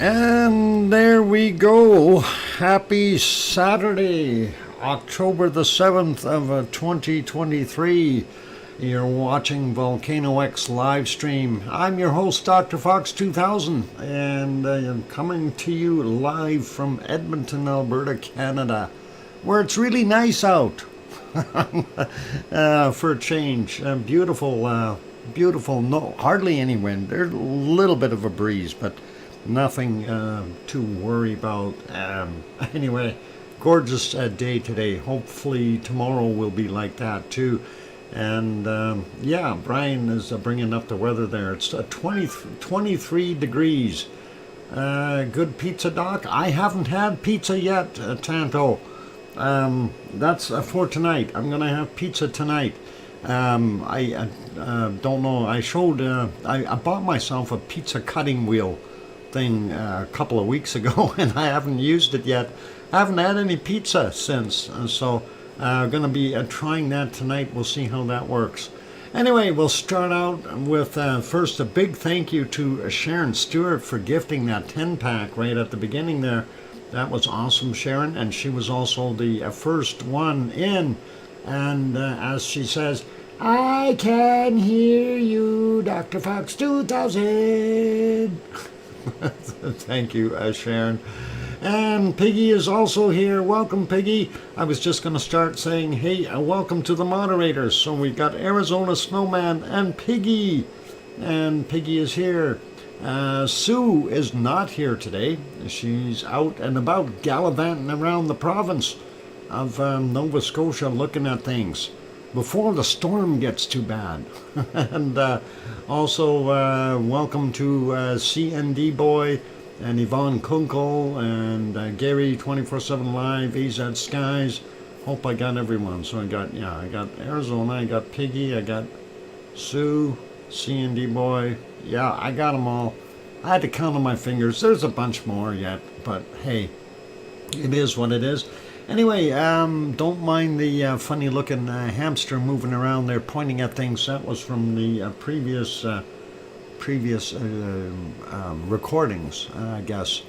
And there we go. Happy Saturday, October the 7th of 2023. You're watching VolcanoX live stream. I'm your host, DrFox2000, and I'm coming to you live from Edmonton, Alberta, Canada, where it's really nice out for a change. Beautiful, no, hardly any wind. There's a little bit of a breeze, but nothing to worry about. Anyway, gorgeous day today. Hopefully tomorrow will be like that too. And yeah, Brian is bringing up the weather there. It's 23 degrees. Good pizza, Doc. I haven't had pizza yet, Tanto. That's for tonight. I'm going to have pizza tonight. I don't know. I bought myself a pizza cutting wheel thing a couple of weeks ago, and I haven't used it yet. I haven't had any pizza since, so I'm going to be trying that tonight. We'll see how that works. Anyway, we'll start out with first a big thank you to Sharon Stewart for gifting that 10-pack right at the beginning there. That was awesome, Sharon, and she was also the first one in. And as she says, I can hear you, Dr. Fox 2000. Thank you, Sharon. And Piggy is also here. Welcome, Piggy. I was just going to start saying, hey, welcome to the moderators. So we got Arizona Snowman and Piggy. And Piggy is here. Sue is not here today. She's out and about gallivanting around the province of Nova Scotia looking at things before the storm gets too bad. And also welcome to CND Boy and Yvonne Kunkel and Gary 24/7 Live, AZ Skies. Hope I got everyone. So I got Arizona, I got Piggy, I got Sue, CND Boy. Yeah, I got them all. I had to count on my fingers. There's a bunch more yet, but hey, it is what it is. Anyway, don't mind the funny-looking hamster moving around there, pointing at things. That was from the previous recordings, I guess,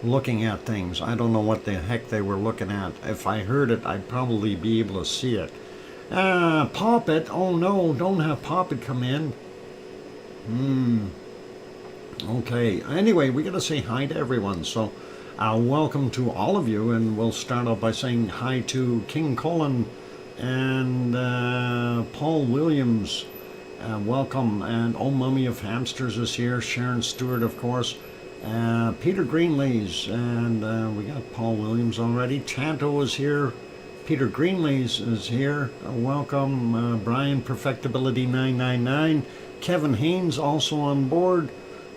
looking at things. I don't know what the heck they were looking at. If I heard it, I'd probably be able to see it. Poppet, oh no, don't have Poppet come in. Okay, anyway, we gotta say hi to everyone, so welcome to all of you, and we'll start off by saying hi to King Colin and Paul Williams. Welcome, and Oh Mummy of Hamsters is here, Sharon Stewart, of course, Peter Greenleys, and we got Paul Williams already. Tanto is here, Peter Greenleys is here, welcome, Brian Perfectability 999, Kevin Haynes also on board,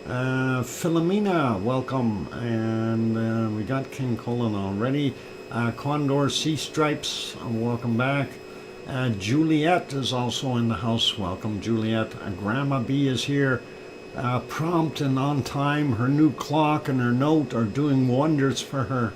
Philomena, welcome, and we got King Colin already, Condor Sea Stripes, welcome back. Juliet is also in the house. Welcome, Juliet. Grandma B is here. Prompt and on time. Her new clock and her note are doing wonders for her.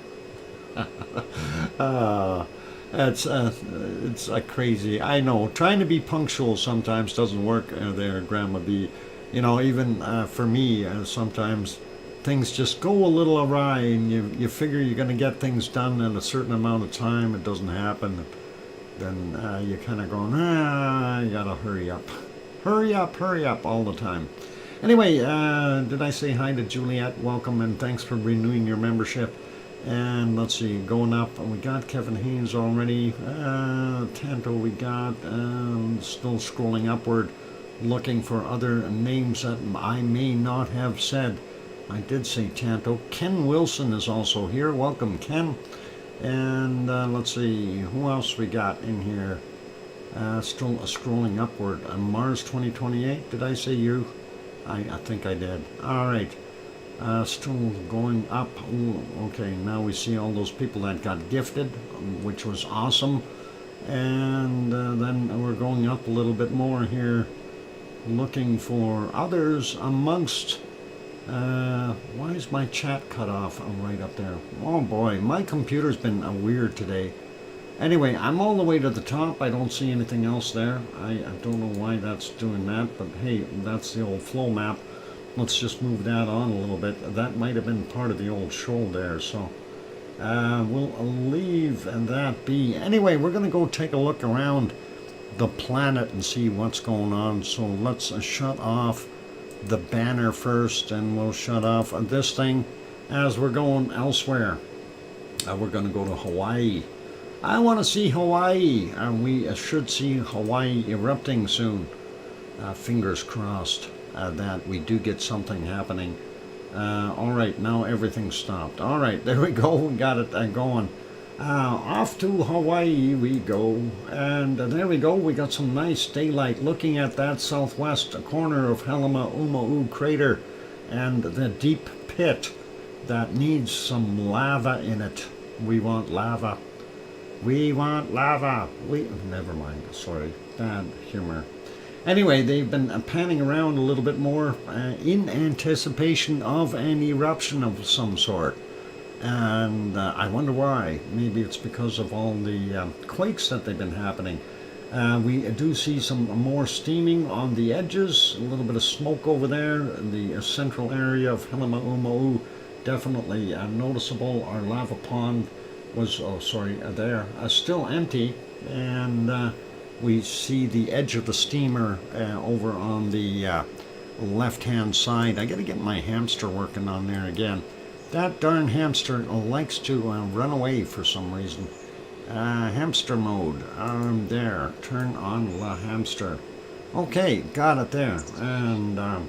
It's crazy. I know. Trying to be punctual sometimes doesn't work there, Grandma B. You know, even for me, sometimes things just go a little awry, and you figure you're going to get things done in a certain amount of time. It doesn't happen. Then you're kind of going, you gotta hurry up all the time. Anyway, did I say hi to Juliet? Welcome, and thanks for renewing your membership. And let's see, going up, we got Kevin Haynes already. Tanto we got, still scrolling upward, looking for other names that I may not have said. I did say Tanto. Ken Wilson is also here. Welcome, Ken. And let's see, who else we got in here? Still scrolling upward. Mars 2028, did I say you? I think I did. All right. Still going up. Ooh, okay, now we see all those people that got gifted, which was awesome. And then we're going up a little bit more here, looking for others amongst... why is my chat cut off right up there? Oh boy, my computer's been weird today. Anyway, I'm all the way to the top. I don't see anything else there. I don't know why that's doing that, but hey, that's the old flow map. let's just move that on a little bit. That might have been part of the old show there, so we'll leave that be. Anyway, we're going to go take a look around the planet and see what's going on. So let's shut off the banner first, and we'll shut off this thing as we're going elsewhere. We're going to go to Hawaii. I want to see Hawaii, and we should see Hawaii erupting soon. Fingers crossed that we do get something happening. All right, now everything's stopped. All right, there we go. We got it going. Off to Hawaii we go. And there we go. We got some nice daylight looking at that southwest corner of Halemaumau crater and the deep pit that needs some lava in it. We want lava. We want lava. Never mind. Sorry. Bad humor. Anyway, they've been panning around a little bit more in anticipation of an eruption of some sort. And I wonder why. Maybe it's because of all the quakes that they've been happening. We do see some more steaming on the edges, a little bit of smoke over there. The central area of Halemaumau, definitely noticeable. Our lava pond was, there, still empty. And we see the edge of the steamer over on the left-hand side. I gotta get my hamster working on there again. That darn hamster likes to run away for some reason. Hamster mode. There. Turn on the hamster. Okay, got it there. And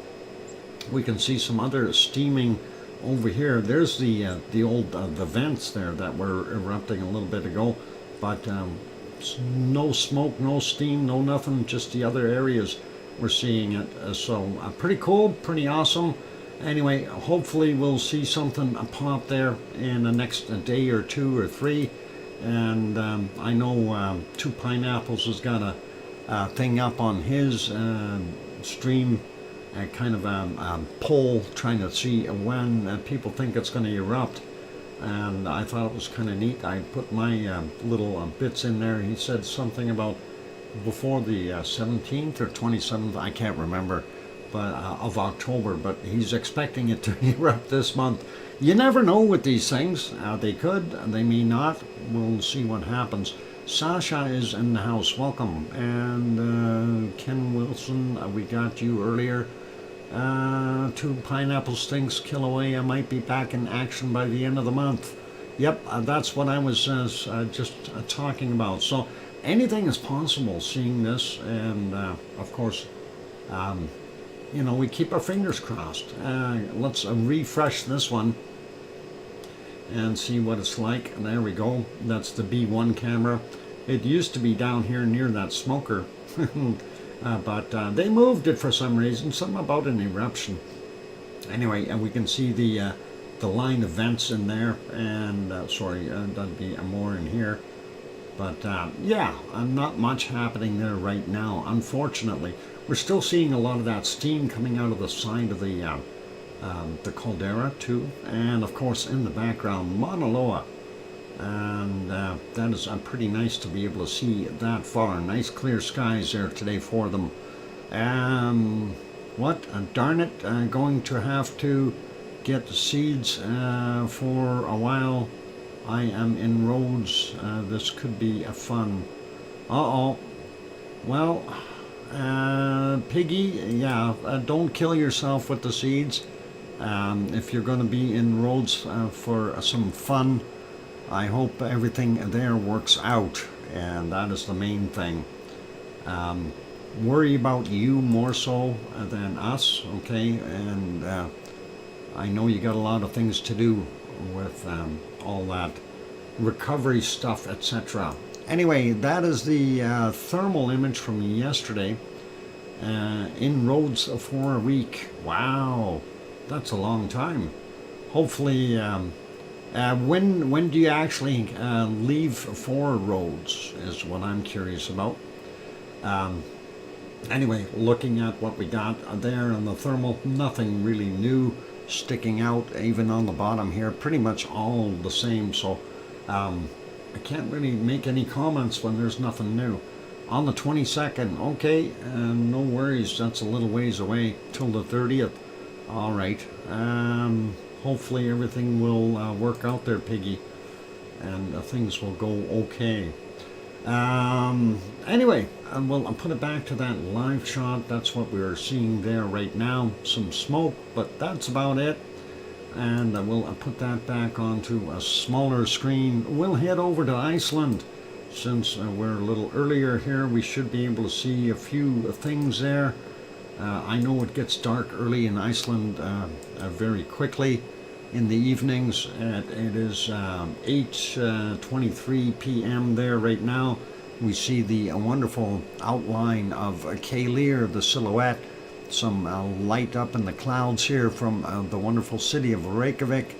we can see some other steaming over here. There's the old the vents there that were erupting a little bit ago, but no smoke, no steam, no nothing. Just the other areas we're seeing it. So pretty cool, pretty awesome. Anyway, hopefully we'll see something pop there in the next day or 2 or 3. And I know Two Pineapples has got a thing up on his stream, kind of a poll trying to see when people think it's going to erupt. And I thought it was kind of neat. I put my little bits in there. He said something about before the 17th or 27th, I can't remember, but of October, but he's expecting it to erupt this month. You never know with these things. They could, they may not. We'll see what happens. Sasha is in the house. Welcome. And Ken Wilson, we got you earlier. Two Pineapples thinks Kilauea might be back in action by the end of the month. Yep, that's what I was just talking about. So anything is possible seeing this, and of course, you know, we keep our fingers crossed. Let's refresh this one and see what it's like. And there we go. That's the B1 camera. It used to be down here near that smoker. But they moved it for some reason, something about an eruption. Anyway, and we can see the line of vents in there, and that'd be more in here. But yeah, not much happening there right now, unfortunately. We're still seeing a lot of that steam coming out of the side of the caldera too, and of course in the background Mauna Loa. And that is pretty nice to be able to see that far. Nice clear skies there today for them. Darn it, going to have to get the seeds for a while. I am in roads. This could be a fun. Well, Piggy, yeah, don't kill yourself with the seeds. If you're going to be in roads for some fun, I hope everything there works out, and that is the main thing. Worry about you more so than us, okay? And I know you got a lot of things to do with all that recovery stuff, etc. Anyway, that is the thermal image from yesterday. In roads for a week. Wow, that's a long time. Hopefully, when do you actually leave for roads is what I'm curious about. Anyway, looking at what we got there on the thermal, nothing really new sticking out, even on the bottom here, pretty much all the same. So I can't really make any comments when there's nothing new. On the 22nd, okay, no worries, that's a little ways away till the 30th. All right. Hopefully everything will work out there, Piggy, and things will go okay. Anyway, I'll put it back to that live shot. That's what we're seeing there right now. Some smoke, but that's about it. And we'll put that back onto a smaller screen. We'll head over to Iceland. Since we're a little earlier here, we should be able to see a few things there. I know it gets dark early in Iceland very quickly in the evenings. It is 8:23 p.m. there right now. We see the wonderful outline of Keilir, the silhouette, some light up in the clouds here from the wonderful city of Reykjavik,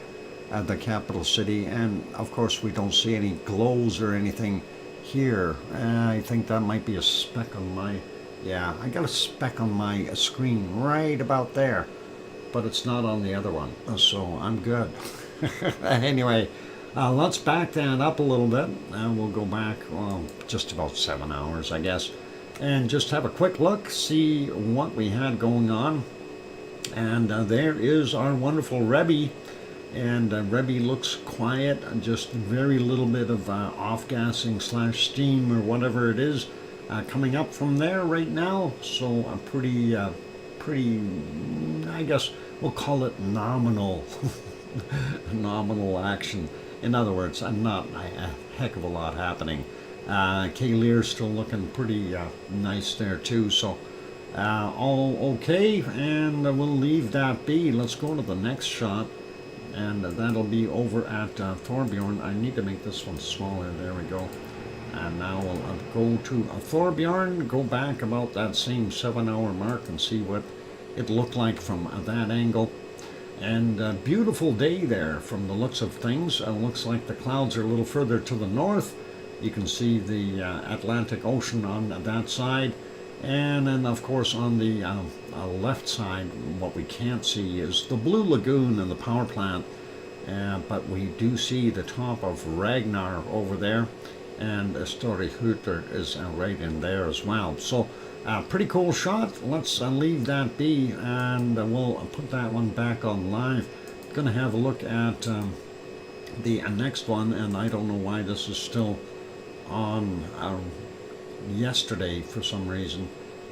the capital city, and of course we don't see any glows or anything here. I think that might be a speck on my, yeah, I got a speck on my screen right about there, but it's not on the other one, so I'm good. Anyway, let's back that up a little bit, and we'll go back, well, just about 7 hours, I guess, and just have a quick look, see what we had going on. And there is our wonderful Rebbe, and Rebbe looks quiet, just very little bit of off-gassing / steam or whatever it is coming up from there right now. So a pretty, I guess we'll call it nominal, nominal action. In other words, not a heck of a lot happening. Keilir still looking pretty nice there too. So all okay, and we'll leave that be. Let's go to the next shot, and that'll be over at Thorbjorn. I need to make this one smaller. There we go. And now we'll go to Thorbjorn, go back about that same 7-hour mark and see what it looked like from that angle. And beautiful day there from the looks of things. Looks like the clouds are a little further to the north. You can see the Atlantic Ocean on that side. And then, of course, on the left side, what we can't see is the Blue Lagoon and the power plant. But we do see the top of Ragnar over there. And Storihuter is right in there as well. So, pretty cool shot. Let's leave that be, and we'll put that one back on live. Going to have a look at the next one, and I don't know why this is still on yesterday for some reason.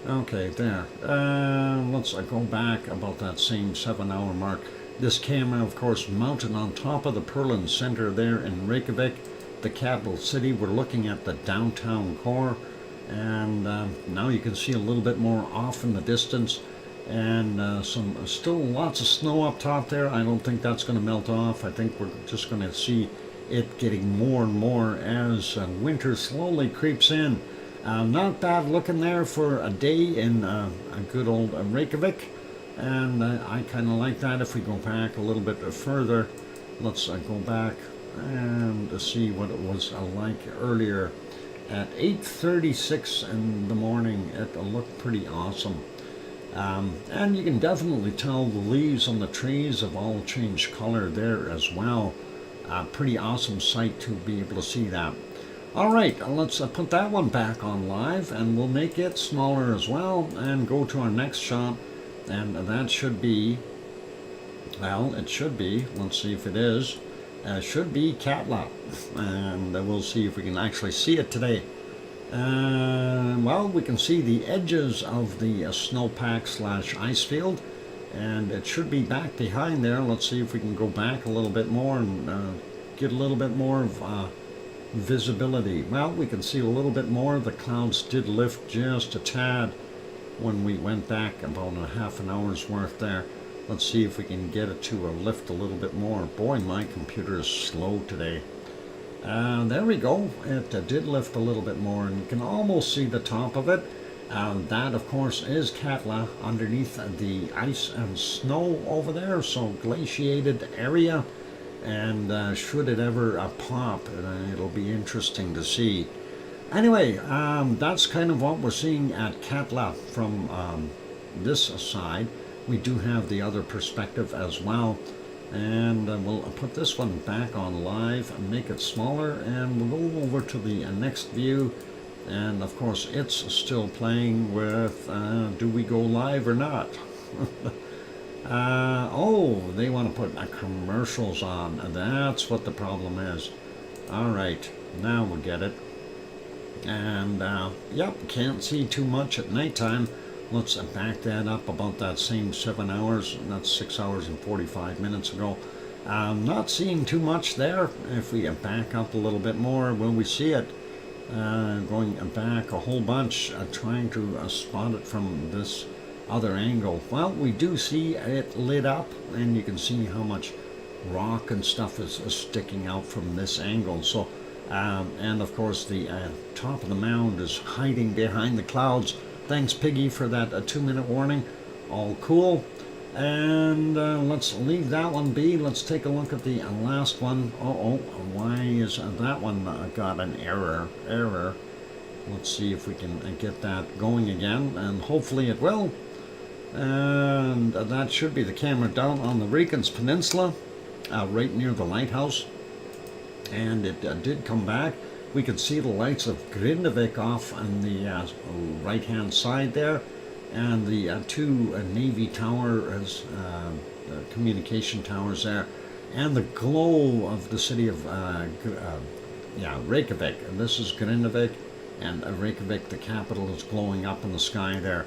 Okay, there. Let's go back about that same 7-hour mark. This camera, of course, mounted on top of the Perlin Center there in Reykjavik, the capital city. We're looking at the downtown core, and now you can see a little bit more off in the distance, and still lots of snow up top there. I don't think that's going to melt off. I think we're just going to see it getting more and more as winter slowly creeps in. Not bad looking there for a day in a good old Reykjavik, and I kind of like that. If we go back a little bit further, let's go back and see what it was like earlier at 8:36 in the morning. It looked pretty awesome, and you can definitely tell the leaves on the trees have all changed color there as well. Pretty awesome sight to be able to see that. All right, let's put that one back on live, and we'll make it smaller as well and go to our next shot, and that should be, well, it should be, let's see if it is, should be Katla, and we'll see if we can actually see it today. Well, we can see the edges of the snowpack / ice field, and it should be back behind there. Let's see if we can go back a little bit more and get a little bit more of visibility. Well, we can see a little bit more. The clouds did lift just a tad when we went back about a half an hour's worth there. Let's see if we can get it to lift a little bit more. Boy, my computer is slow today. There we go. It did lift a little bit more, and you can almost see the top of it. That, of course, is Katla underneath the ice and snow over there, so glaciated area. And should it ever pop, it'll be interesting to see. Anyway, that's kind of what we're seeing at Katla from this side. We do have the other perspective as well, and we'll put this one back on live and make it smaller, and we'll go over to the next view. And of course it's still playing with do we go live or not. Oh, they want to put commercials on. That's what the problem is. All right, now we'll get it. And yep, can't see too much at nighttime. Let's back that up about that same 7 hours. That's 6 hours and 45 minutes ago. Not seeing too much there. If we back up a little bit more, will we see it? Going back a whole bunch, trying to spot it from this other angle. Well, we do see it lit up, and you can see how much rock and stuff is sticking out from this angle. So, and of course the top of the mound is hiding behind the clouds. Thanks, Piggy, for that 2-minute warning. All cool. And let's leave that one be. Let's take a look at the last one. Why is that one got an error? Let's see if we can get that going again, and hopefully it will. And that should be the camera down on the Reykjanes Peninsula, right near the lighthouse. And it did come back. We could see the lights of Grindavik off on the right-hand side there, and the two Navy towers, communication towers there, and the glow of the city of Reykjavik. And this is Grindavik, and Reykjavik, the capital, is glowing up in the sky there,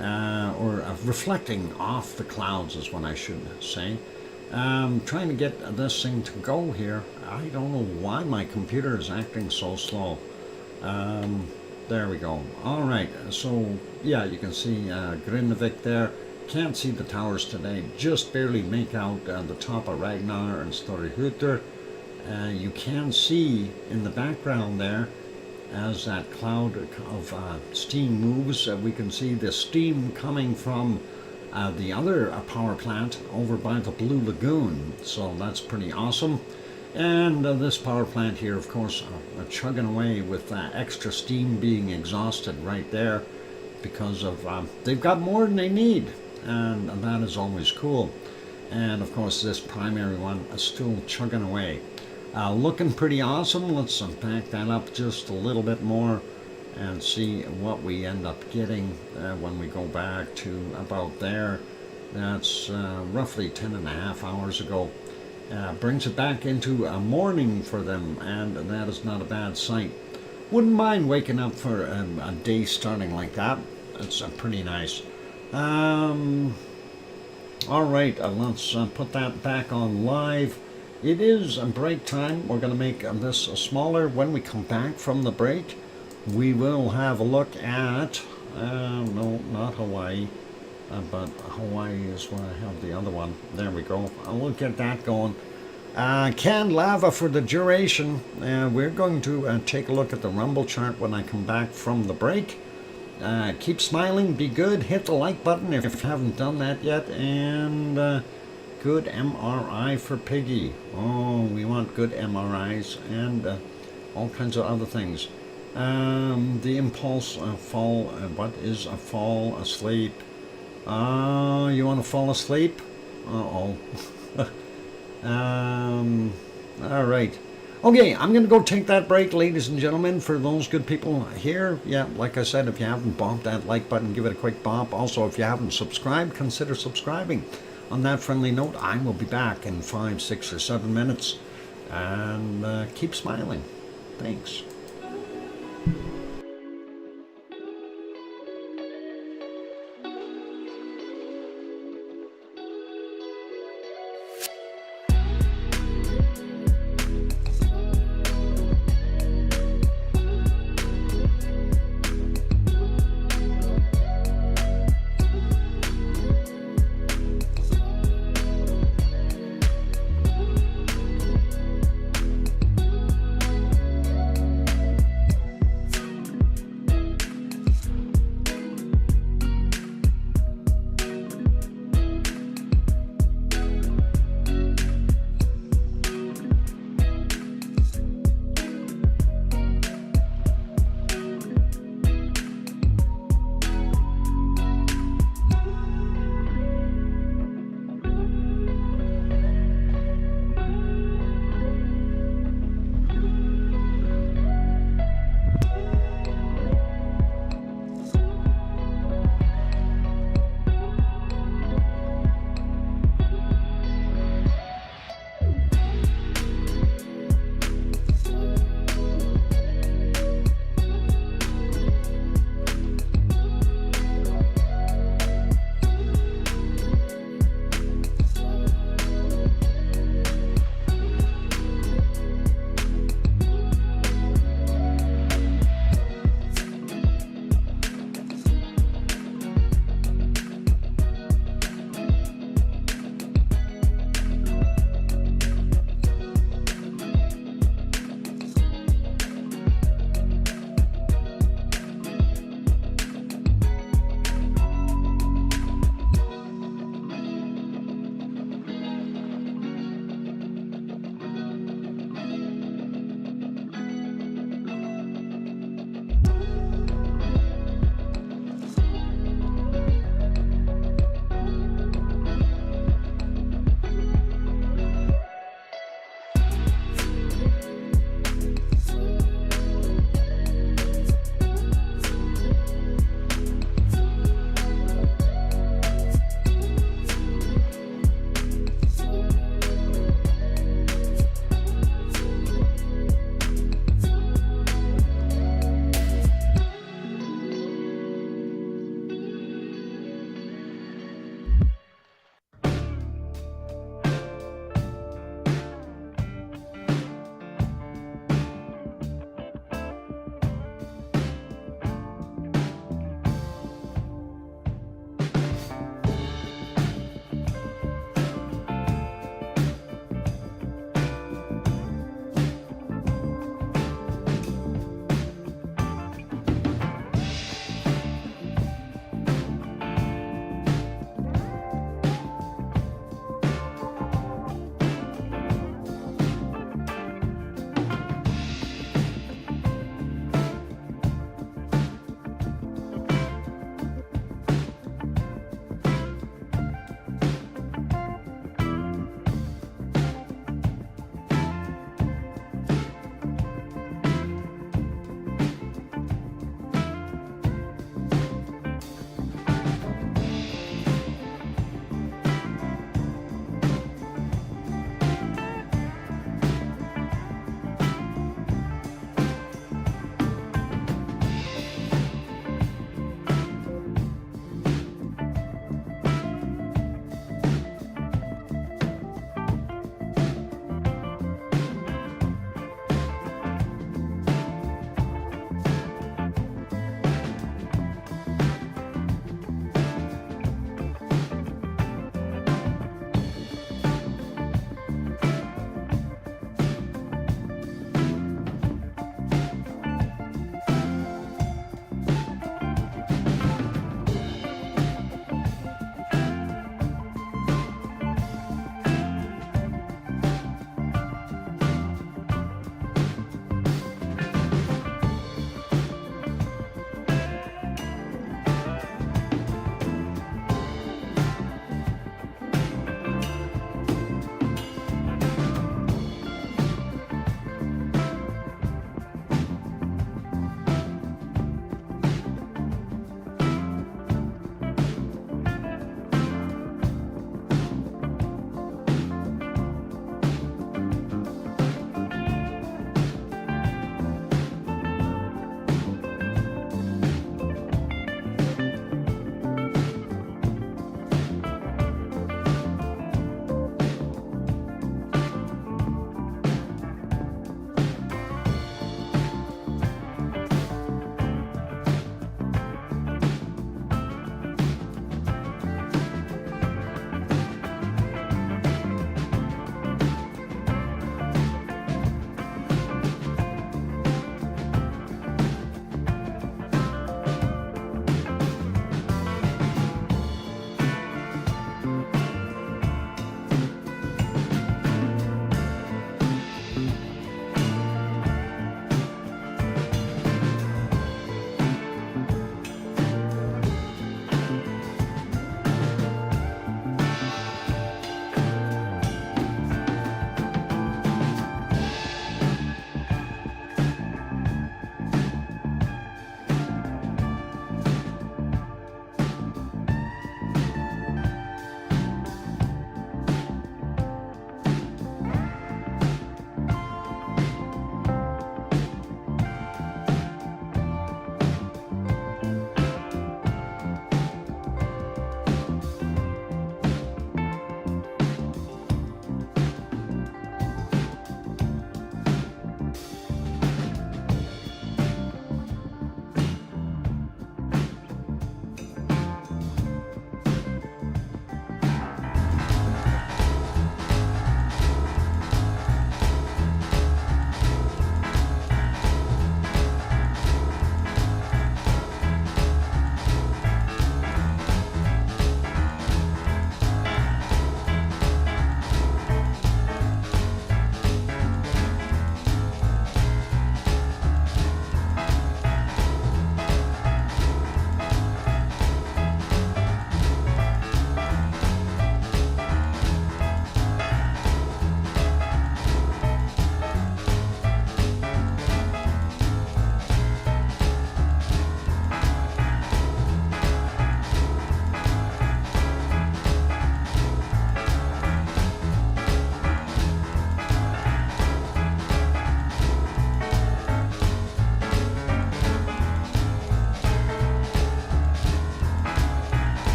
or reflecting off the clouds is what I should say. Trying to get this thing to go here. I don't know why my computer is acting so slow. There we go. All right, so yeah, you can see Grindavik there. Can't see the towers today. Just barely make out the top of Ragnar and Storihutr. You can see in the background there, as that cloud of steam moves, we can see the steam coming from the other power plant over by the Blue Lagoon. So that's pretty awesome. And this power plant here, of course, chugging away with extra steam being exhausted right there, because of they've got more than they need, and that is always cool. And of course this primary one is still chugging away, looking pretty awesome. Let's back that up just a little bit more and see what we end up getting when we go back to about there. That's roughly 10.5 hours ago. Brings it back into a morning for them, and that is not a bad sight. Wouldn't mind waking up for a day starting like that. It's pretty nice. All right, let's put that back on live. It is a break time. We're going to make this smaller. When we come back from the break, we will have a look at, no, not Hawaii, but Hawaii is where I have the other one. There we go. I'll get that going. Canned lava for the duration. We're going to take a look at the rumble chart when I come back from the break. Keep smiling, be good, hit the like button if you haven't done that yet, and good MRI for Piggy. Oh, we want good MRIs and all kinds of other things. The impulse fall, what is a fall asleep? You want to fall asleep? Uh-oh. All right. Okay, I'm going to go take that break, ladies and gentlemen, for those good people here. Yeah, like I said, if you haven't bopped that like button, give it a quick bop. Also, if you haven't subscribed, consider subscribing. On that friendly note, I will be back in 5, 6, or 7 minutes. And keep smiling. Thanks.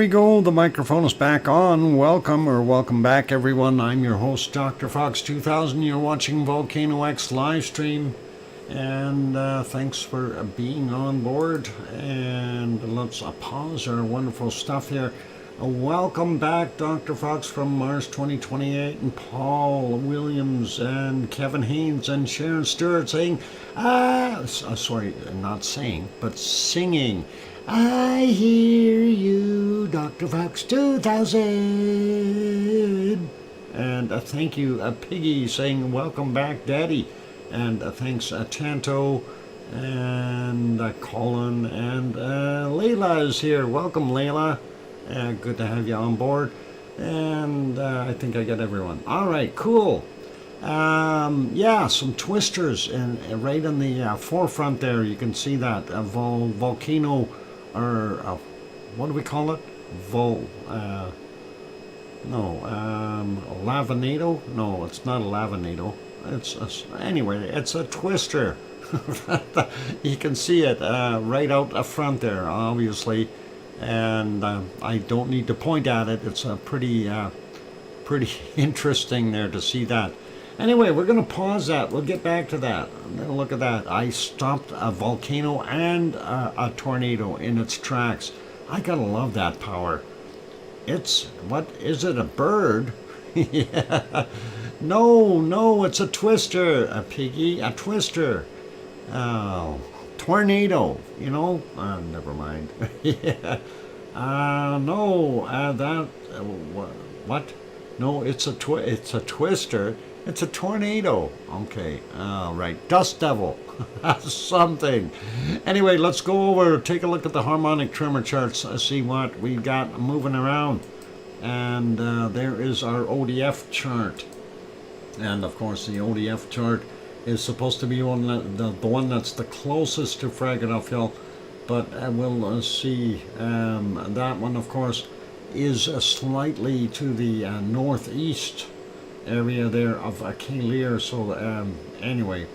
we go. The microphone is back on. Welcome back, everyone. I'm your host, DrFox2000. You're watching VolcanoX live stream. And thanks for being on board. And let's pause our wonderful stuff here. Welcome back, Dr. Fox from Mars 2028, and Paul Williams, and Kevin Haynes, and Sharon Stewart saying, sorry, not saying, but singing, I hear you, Dr. Fox 2000. And thank you, Piggy, saying, welcome back, Daddy. And thanks, Tanto, and Colin, and Layla is here. Welcome, Layla. Good to have you on board. And I think I got everyone. All right, cool. Yeah, some twisters and right in the forefront there. You can see that volcano, or what do we call it? Lavanado? No, it's not a lavanado. Anyway, it's a twister. You can see it right out front there, obviously. And I don't need to point at it. It's a pretty interesting there to see that. Anyway, we're going to pause that. We'll get back to that. Look at that. I stopped a volcano and a tornado in its tracks. I gotta love that power. What is it, a bird? Yeah. No, it's a twister, a piggy, a twister. Oh. Tornado, never mind. Yeah. What? No, it's a twister. It's a tornado. Okay, right. Dust devil. Something. Anyway, let's go over, take a look at the harmonic tremor charts, see what we got moving around. And there is our ODF chart. And of course, the ODF chart is supposed to be the one that's the closest to Fragile, but we'll see. That one, of course, is slightly to the northeast area there of Kalir. So anyway,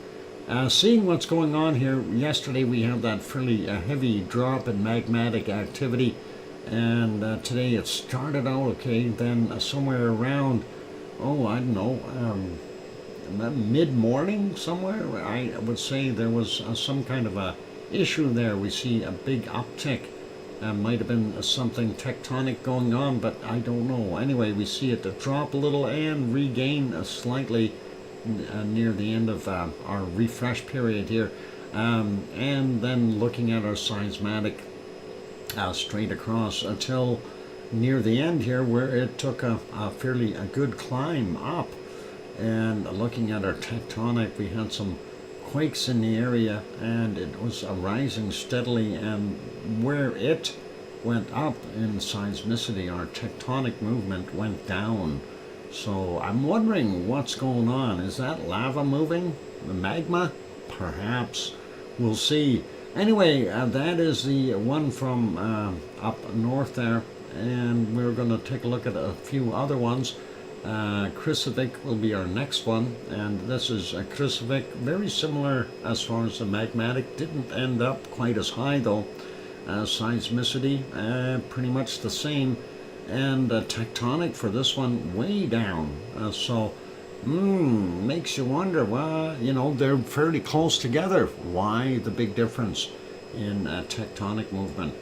seeing what's going on here, yesterday we had that fairly heavy drop in magmatic activity, and today it started out okay, then somewhere around, I don't know, mid-morning somewhere, I would say there was some kind of a issue there. We see a big uptick. Might have been something tectonic going on, but I don't know. Anyway, we see it drop a little and regain slightly near the end of our refresh period here. And then looking at our seismic straight across until near the end here, where it took a fairly good climb up. And looking at our tectonic, we had some quakes in the area, and it was rising steadily, and where it went up in seismicity, our tectonic movement went down. So I'm wondering what's going on. Is that lava moving? The magma? Perhaps. We'll see. Anyway, that is the one from up north there, and we're going to take a look at a few other ones. Krusevik will be our next one, and this is Krusevik, very similar as far as the magmatic. Didn't end up quite as high though. Seismicity, pretty much the same, and tectonic for this one way down. Makes you wonder, well, they're fairly close together. Why the big difference in tectonic movement?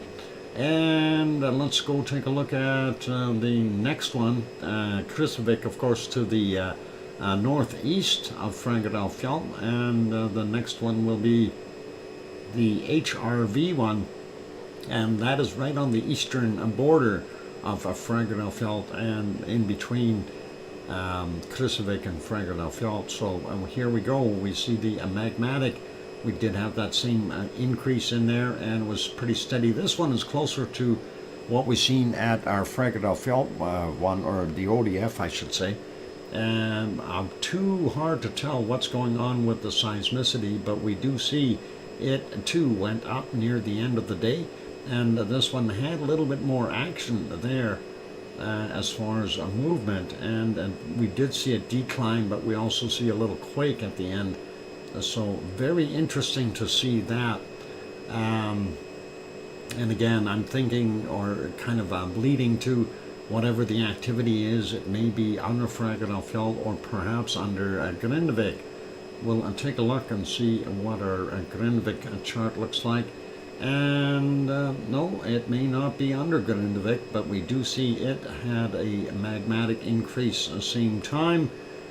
And let's go take a look at the next one. Krusevik, of course, to the northeast of Fragile, and the next one will be the HRV one, and that is right on the eastern border of Fragile and in between Krusevik and Fragile. So here we go. We see the magmatic. We did have that same increase in there, and it was pretty steady. This one is closer to what we've seen at our Fragile one, or the ODF, I should say. And too hard to tell what's going on with the seismicity, but we do see it too went up near the end of the day, and this one had a little bit more action there as far as a movement, and we did see a decline, but we also see a little quake at the end. So very interesting to see that. And again, I'm thinking, or kind of leading to whatever the activity is, it may be under Fragedalfjall or perhaps under Grindavik. We'll take a look and see what our Grindavik chart looks like. And no, it may not be under Grindavik, but we do see it had a magmatic increase at the same time,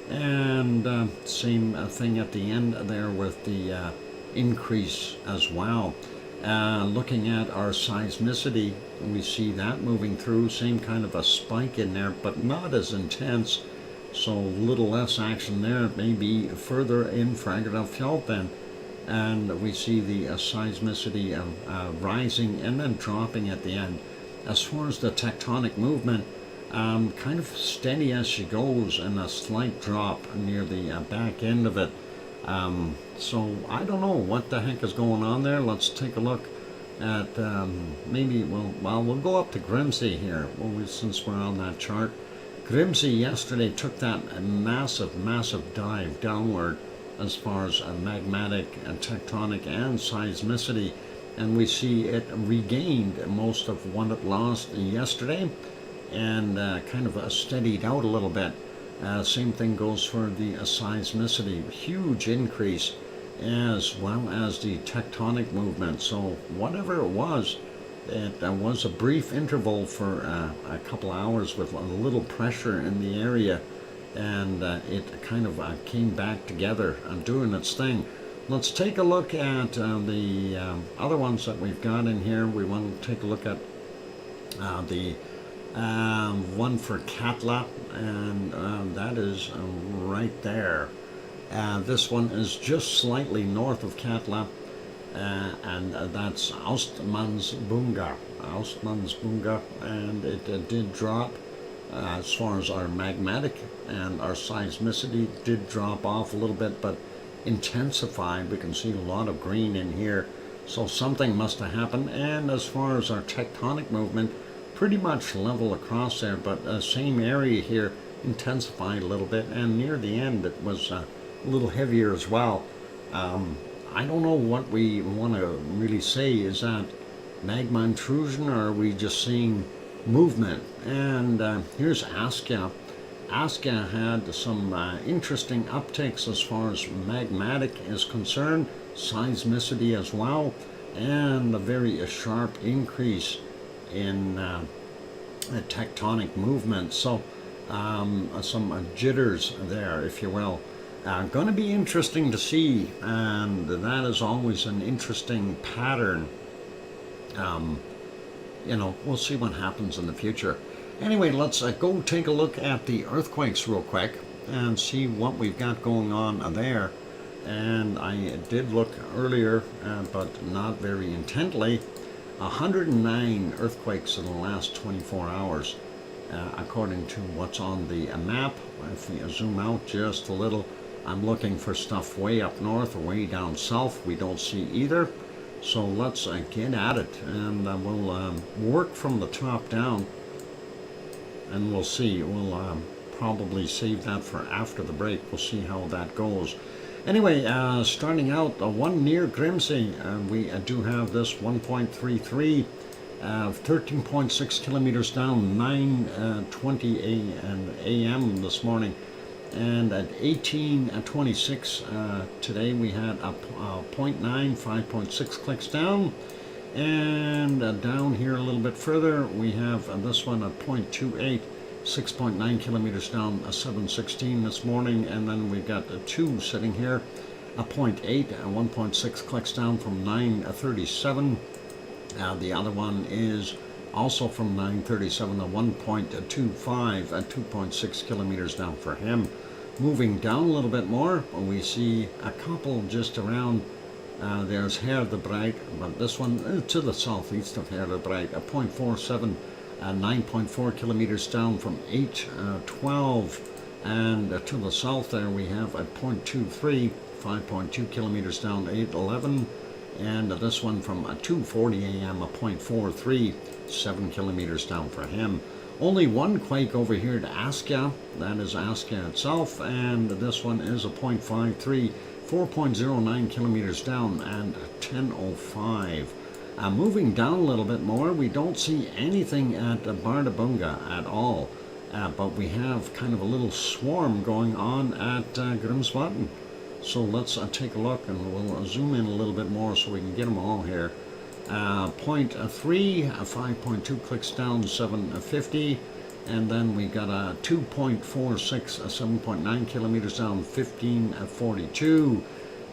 and same thing at the end there with the increase as well. Looking at our seismicity, we see that moving through, same kind of a spike in there, but not as intense, so a little less action there, maybe further in Fragedalfjall then. And we see the seismicity rising and then dropping at the end. As far as the tectonic movement, kind of steady as she goes, and a slight drop near the back end of it. So I don't know what the heck is going on there. Let's take a look at maybe we'll go up to Grimsey here since we're on that chart. Grimsey yesterday took that massive dive downward as far as magmatic and tectonic and seismicity, and we see it regained most of what it lost yesterday, and kind of steadied out a little bit. Same thing goes for the seismicity, huge increase, as well as the tectonic movement. So whatever it was a brief interval for a couple hours with a little pressure in the area, and it kind of came back together and doing its thing. Let's take a look at the other ones that we've got in here. We want to take a look at the one for Katla, and that is right there. This one is just slightly north of Katla, and that's Austmannsbunga, and it did drop. As far as our magmatic and our seismicity did drop off a little bit, but intensified. We can see a lot of green in here, so something must have happened. And as far as our tectonic movement, pretty much level across there, but same area here intensified a little bit, and near the end it was a little heavier as well. I don't know what we want to really say. Is that magma intrusion, or are we just seeing movement? And here's Askja. Askja had some interesting upticks as far as magmatic is concerned, seismicity as well, and a very sharp increase in tectonic movement. So some jitters there, if you will. Going to be interesting to see, and that is always an interesting pattern. We'll see what happens in the future. Anyway, let's go take a look at the earthquakes real quick and see what we've got going on there. And I did look earlier, but not very intently. 109 earthquakes in the last 24 hours, according to what's on the map. If we zoom out just a little, I'm looking for stuff way up north or way down south. We don't see either. So let's get at it, and we'll work from the top down, and we'll see. We'll probably save that for after the break. We'll see how that goes. Anyway, starting out, one near Grimsey, we do have this 1.33, 13.6 kilometers down, 9:20 a.m. this morning. And at 18:26 today, we had a 0.9, 5.6 clicks down. And down here a little bit further, we have this one at 0.28, 6.9 kilometers down, 7:16 this morning. And then we've got 2 sitting here, a 0.8, 1.6 clicks down from 9:37. The other one is also from 9:37, a 1.25, 2.6 kilometers down for him. Moving down a little bit more, we see a couple just around. There's Herdebreit, but this one to the southeast of Herdebreit, a 0.47, 9.4 kilometers down from 8:12, and to the south there we have a 0.23, 5.2 kilometers down to 8:11, and this one from 2:40 a.m. a 0.43, 7 kilometers down for him. Only one quake over here to Askja, that is Askja itself, and this one is a 0.53, 4.09 kilometers down, and 10:05. Moving down a little bit more, we don't see anything at Bardabunga at all, but we have kind of a little swarm going on at Grimsvatn. So let's take a look, and we'll zoom in a little bit more so we can get them all here. 0.3, 5.2 clicks down, 750, and then we got a 2.46, 7.9 kilometers down, 1542.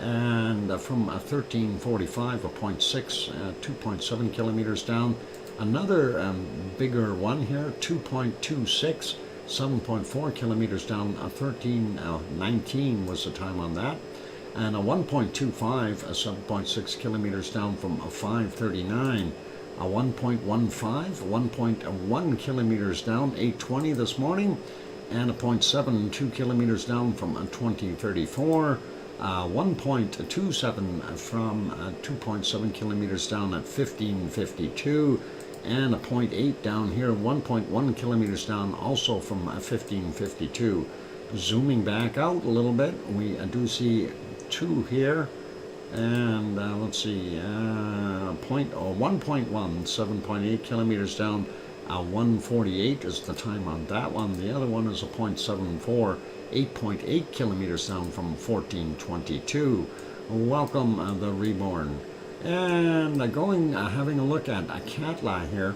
And from 1345, a 0.6, 2.7 kilometers down. Another bigger one here, 2.26, 7.4 kilometers down, 1319 was the time on that. And a 1.25, 7.6 kilometers down from 539. A 1.15, 1.1 kilometers down, 820 this morning. And a 0.72 kilometers down from 2034. 1.27 from 2.7 kilometers down at 1552, and a 0.8 down here, 1.1 kilometers down also from 1552. Zooming back out a little bit, we do see 2 here, and let's see, 1.1, 7.8 kilometers down, 148 is the time on that one. The other one is a 0.74. 8.8 kilometers down from 1422. Welcome the Reborn. And having a look at Katla here,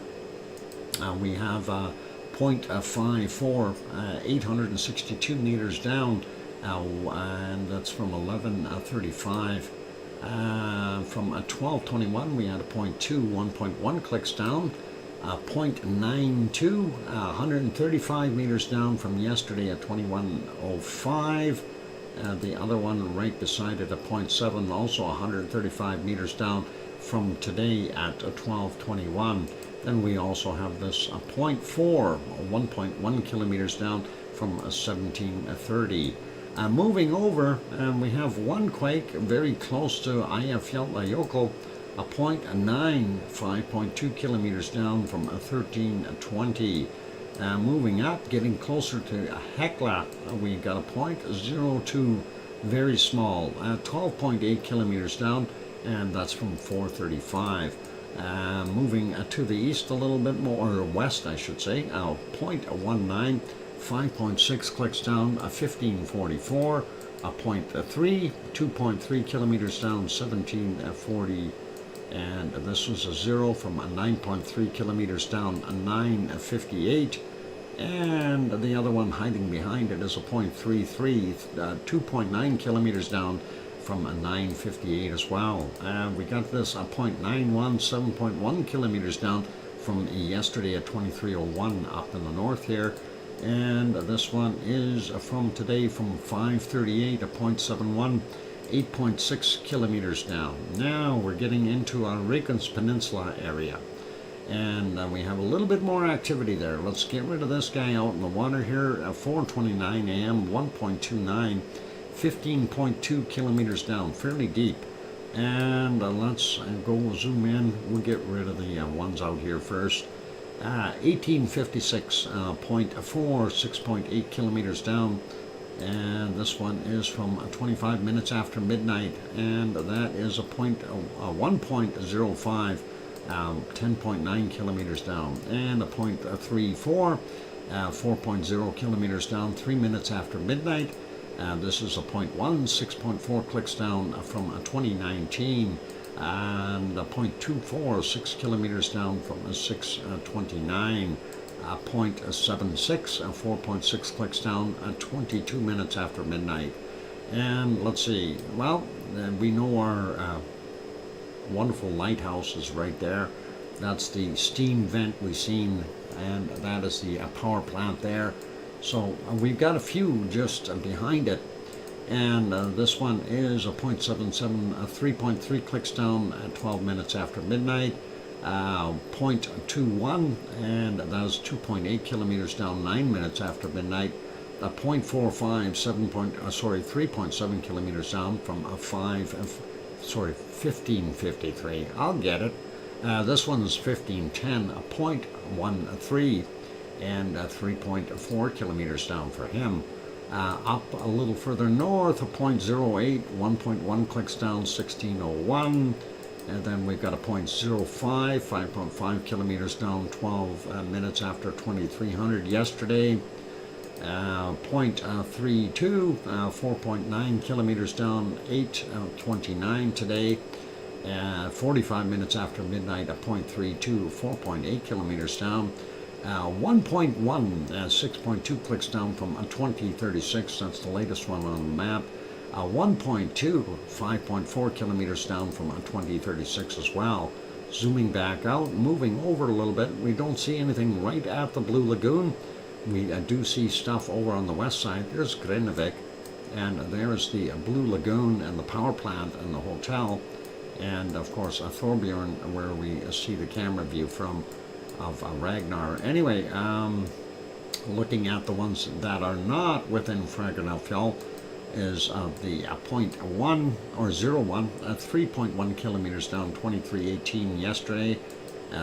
we have 0.54, 862 meters down, and that's from 1135. From 1221 we had a 0.2, 1.1 clicks down. 0.92, 135 meters down from yesterday at 2105. The other one right beside it at 0.7, also 135 meters down from today at 1221. Then we also have this 0.4, 1.1 kilometers down from 1730. Moving over, we have one quake very close to Eyjafjallajökull, a 0.9, 5.2 kilometers down from 1320. Moving up, getting closer to Hekla, we got a 0.02, very small, 12.8 kilometers down, and that's from 435. Moving to the east a little bit more, or west I should say, 0.19, 5.6 clicks down, 1544. A 0.3, 2.3 kilometers down, 1740. And this was a 0 from 9.3 kilometers down, 958. And the other one hiding behind it is a 0.33, 2.9 kilometers down from 958 as well. We got this a 0.91, 7.1 kilometers down from yesterday at 2301 up in the north here. And this one is from today from 538, a 0.71. 8.6 kilometers down. Now we're getting into our Reykjanes Peninsula area, and we have a little bit more activity there. Let's get rid of this guy out in the water here at 4:29 a.m. 1.29, 15.2 kilometers down, fairly deep. And let's go zoom in. We'll get rid of the ones out here first. 1856, 0.4, 6.8 kilometers down. And this one is from 25 minutes after midnight, and that is a 1.05, 10.9 kilometers down, and a 0.34, 4.0 kilometers down, 3 minutes after midnight. This is a 0.1, 6.4 clicks down from 2019, and a 0.24, 6 kilometers down from 629. 0.76, 4.6 clicks down, 22 minutes after midnight. And let's see, well, we know our wonderful lighthouse is right there. That's the steam vent we've seen, and that is the power plant there. So we've got a few just behind it. And this one is a 0.77, 3.3 clicks down at 12 minutes after midnight. 0.21, and that is 2.8 kilometers down, 9 minutes after midnight. 0.45, 3.7 kilometers down from 1553. I'll get it. This one's 1510, a 0.13, and 3.4 kilometers down for him. Up a little further north, a 0.08, 1.1 clicks down, 1601. And then we've got a 0.05, 5.5 kilometers down, 12 minutes after 2300 yesterday. 0.32, 4.9 kilometers down, 8:29 today. 45 minutes after midnight, a 0.32, 4.8 kilometers down. 1.1, 6.2 clicks down from 2036. That's the latest one on the map. 1.2, 5.4 kilometers down from 2036 as well. Zooming back out, moving over a little bit. We don't see anything right at the Blue Lagoon. We do see stuff over on the west side. There's Grindavik, and there's the Blue Lagoon and the power plant and the hotel, and of course Thorbjorn, where we see the camera view from of Ragnar. Anyway, looking at the ones that are not within Fagradalfjall is the 0.1 or 01, 3.1 kilometers down, 2318 yesterday.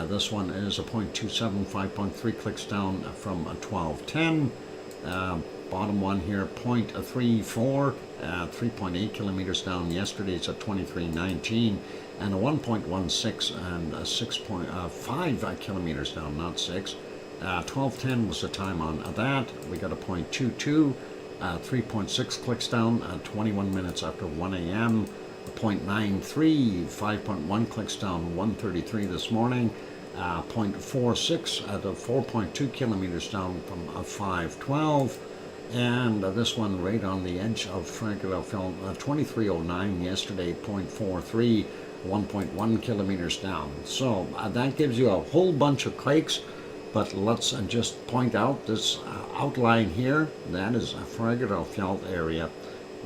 This one is a 0.27, 5.3 clicks down from 1210. Bottom one here, 0.34, 3.8 kilometers down. Yesterday's at 2319, and a 1.16 and 6.5 kilometers down, not 6. 1210 was the time on that. We got a 0.22, 3.6 clicks down, 21 minutes after 1 a.m. 0.93, 5.1 clicks down, 1:33 this morning. 0.46 at 4.2 kilometers down from 5:12. And this one right on the edge of Fagradalfjall, 2309 yesterday, 0.43, 1.1 kilometers down. So that gives you a whole bunch of quakes, but let's just point out this outline here. That is a Fagradalfjall area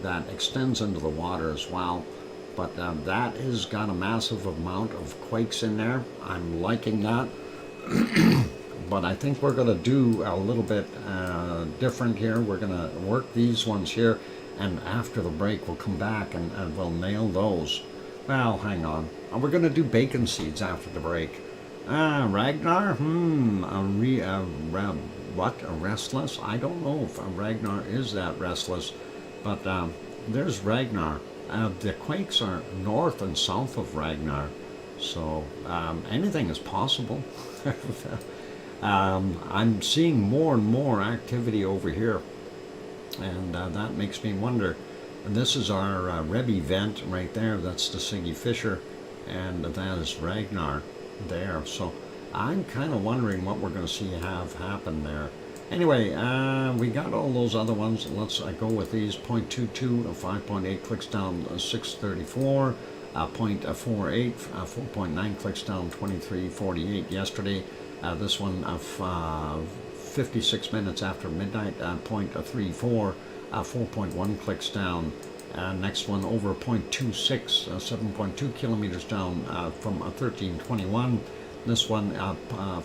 that extends into the water as well. But that has got a massive amount of quakes in there. I'm liking that. But I think we're going to do a little bit different here. We're going to work these ones here, and after the break we'll come back and we'll nail those. Well, hang on. We're going to do bacon seeds after the break. Ragnar? What? A restless? I don't know if Ragnar is that restless, but there's Ragnar. The quakes are north and south of Ragnar, so anything is possible. I'm seeing more and more activity over here, and that makes me wonder. And this is our Rebbe vent right there. That's the Siggy Fisher, and that is Ragnar there. So I'm kind of wondering what we're going to see have happen there. Anyway, we got all those other ones. Let's go with these. 0.22, 5.8 clicks down, 634. 0.48, 4.9 clicks down, 2348 yesterday. This one 56 minutes after midnight, 0.34, 4.1 clicks down. Next one over 0.26, 7.2 kilometers down from 1321. This one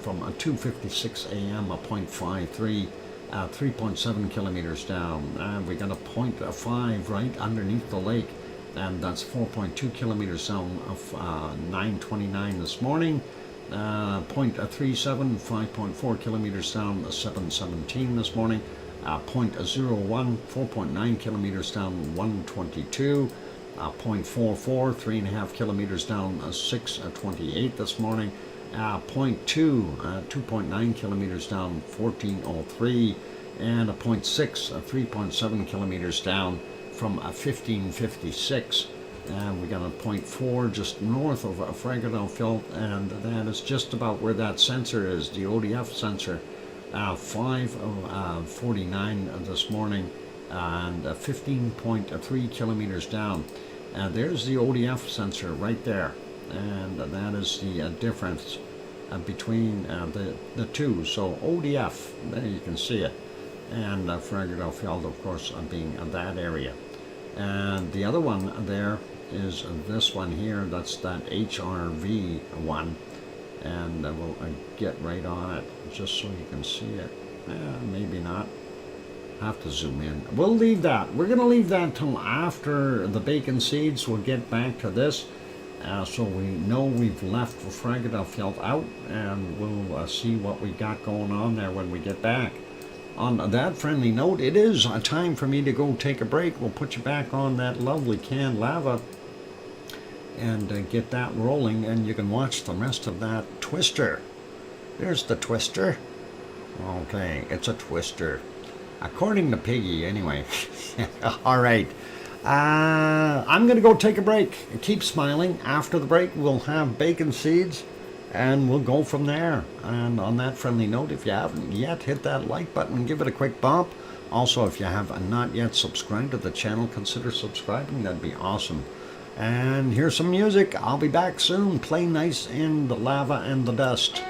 from 2:56 a.m. a 0.53, 3.7 kilometers down. We got a 0.5 right underneath the lake, and that's 4.2 kilometers down of 9:29 this morning. 0.37, 5.4 kilometers down, 7:17 this morning. 0.01, 4.9 kilometers down, 1:22. 0.44, 3.5 kilometers down, 6:28 this morning. 0.2, 2.9 kilometers down, 14:03, and a 0.6, 3.7 kilometers down from 15:56. And we got a 0.4 just north of Fagradalfjall, and that is just about where that sensor is, the ODF sensor. 5:49 this morning, and 15.3 kilometers down. There's the ODF sensor right there, and that is the difference between the two. So ODF, there you can see it, and Fagradalfjall, of course, being that area. And the other one there is this one here. That's that HRV one, and we'll get right on it just so you can see it. Maybe not. Have to zoom in. We'll leave that. We're going to leave that till after the bacon seeds. We'll get back to this, so we know we've left Fagradalfjall out, and we'll see what we got going on there when we get back. On that friendly note, it is time for me to go take a break. We'll put you back on that lovely canned lava, and get that rolling, and you can watch the rest of that twister. There's the twister. Okay, it's a twister. According to Piggy, anyway. All right. I'm going to go take a break. Keep smiling. After the break, we'll have bacon seeds, and we'll go from there. And on that friendly note, if you haven't yet, hit that like button, give it a quick bump. Also, if you have not yet subscribed to the channel, consider subscribing. That'd be awesome. And here's some music. I'll be back soon. Play nice in the lava and the dust.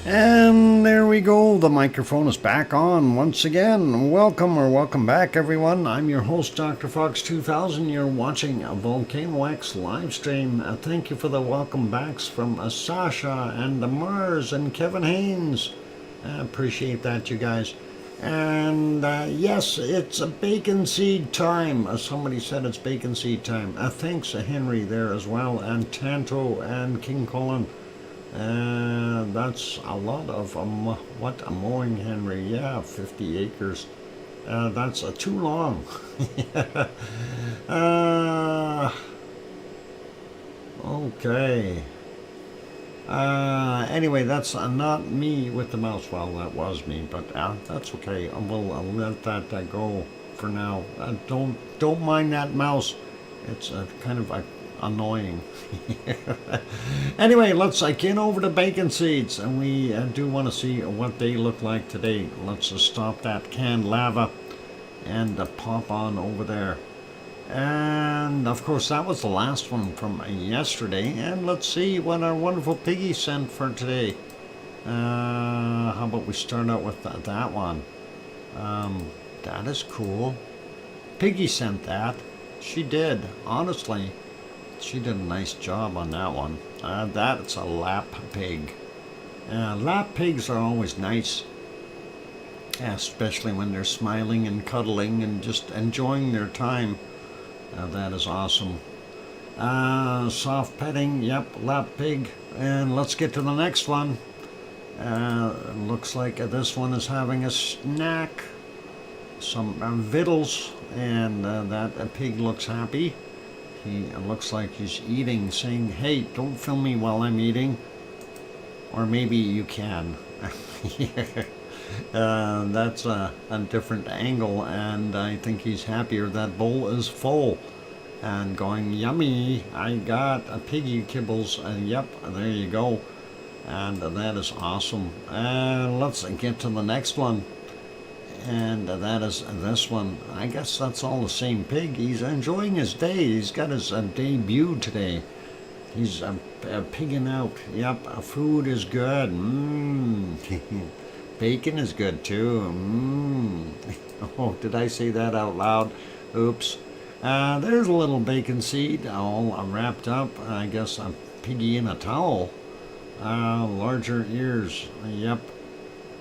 And there we go. The microphone is back on once again. Welcome back, everyone. I'm your host, DrFox2000. You're watching a VolcanoX live stream. Thank you for the welcome backs from Sasha and Mars and Kevin Haynes. I appreciate that, you guys. And yes, it's a bacon seed time. Somebody said it's bacon seed time. Thanks, Henry, there as well, and Tanto and King Colin. That's a lot of what a mowing, Henry. Yeah, 50 acres. That's too long. Okay. Anyway, that's not me with the mouse. Well, that was me, but that's okay. I'll let that go for now. Don't mind that mouse. It's kind of annoying. Anyway, let's get over to bacon seeds, and we do want to see what they look like today. Let's stop that canned lava and pop on over there. And of course, that was the last one from yesterday. And let's see what our wonderful piggy sent for today. How about we start out with that one? That is cool. Piggy sent that. She did, honestly. She did a nice job on that one. That's a lap pig. Lap pigs are always nice, especially when they're smiling and cuddling and just enjoying their time. That is awesome. Soft petting, yep, lap pig. And let's get to the next one. Looks like this one is having a snack, some victuals, and that pig looks happy. He looks like he's eating, saying, hey, don't film me while I'm eating. Or maybe you can. That's a different angle, and I think he's happier. That bowl is full and going, yummy, I got a piggy kibbles. Yep, there you go. And that is awesome. Let's get to the next one. And that is this one. I guess that's all the same pig. He's enjoying his day. He's got his debut today. He's pigging out. Yep, food is good. Bacon is good too. Oh, did I say that out loud? Oops. There's a little bacon seed all wrapped up. I guess a piggy in a towel. Larger ears. Yep.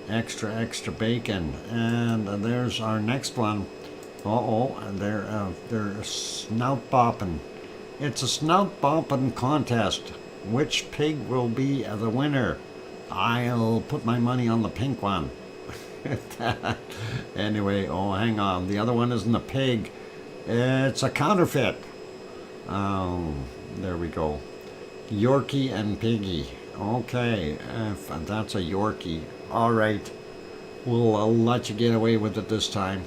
Extra bacon. And there's our next one. They're snout bopping. It's a snout bopping contest. Which pig will be the winner? I'll put my money on the pink one. Anyway, hang on. The other one isn't a pig. It's a counterfeit. There we go. Yorkie and Piggy. Okay, if that's a Yorkie. All right, we'll let you get away with it this time.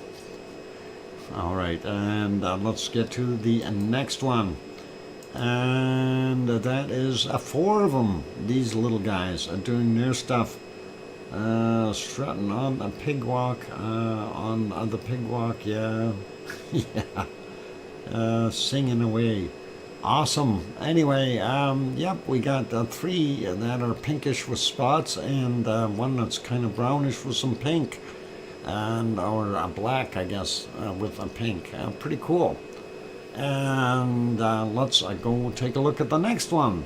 All right, and let's get to the next one. And that is 4 of them. These little guys are doing their stuff. Strutting on a pig walk. On the pig walk, yeah. Yeah. Singing away. Awesome. Anyway, yep, we got 3 that are pinkish with spots, and one that's kind of brownish with some pink, or black, I guess, with a pink. Pretty cool. And let's go take a look at the next one.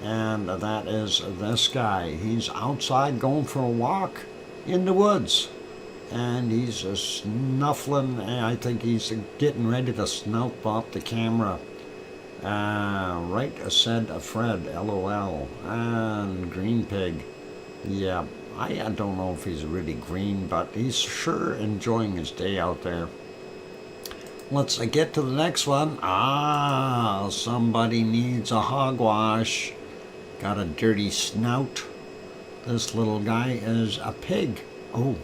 And that is this guy. He's outside going for a walk in the woods. And he's snuffling. I think he's getting ready to snout bop the camera. Right, said Fred, LOL. And green pig. Yeah, I don't know if he's really green, but he's sure enjoying his day out there. Let's get to the next one. Somebody needs a hogwash. Got a dirty snout. This little guy is a pig. Oh,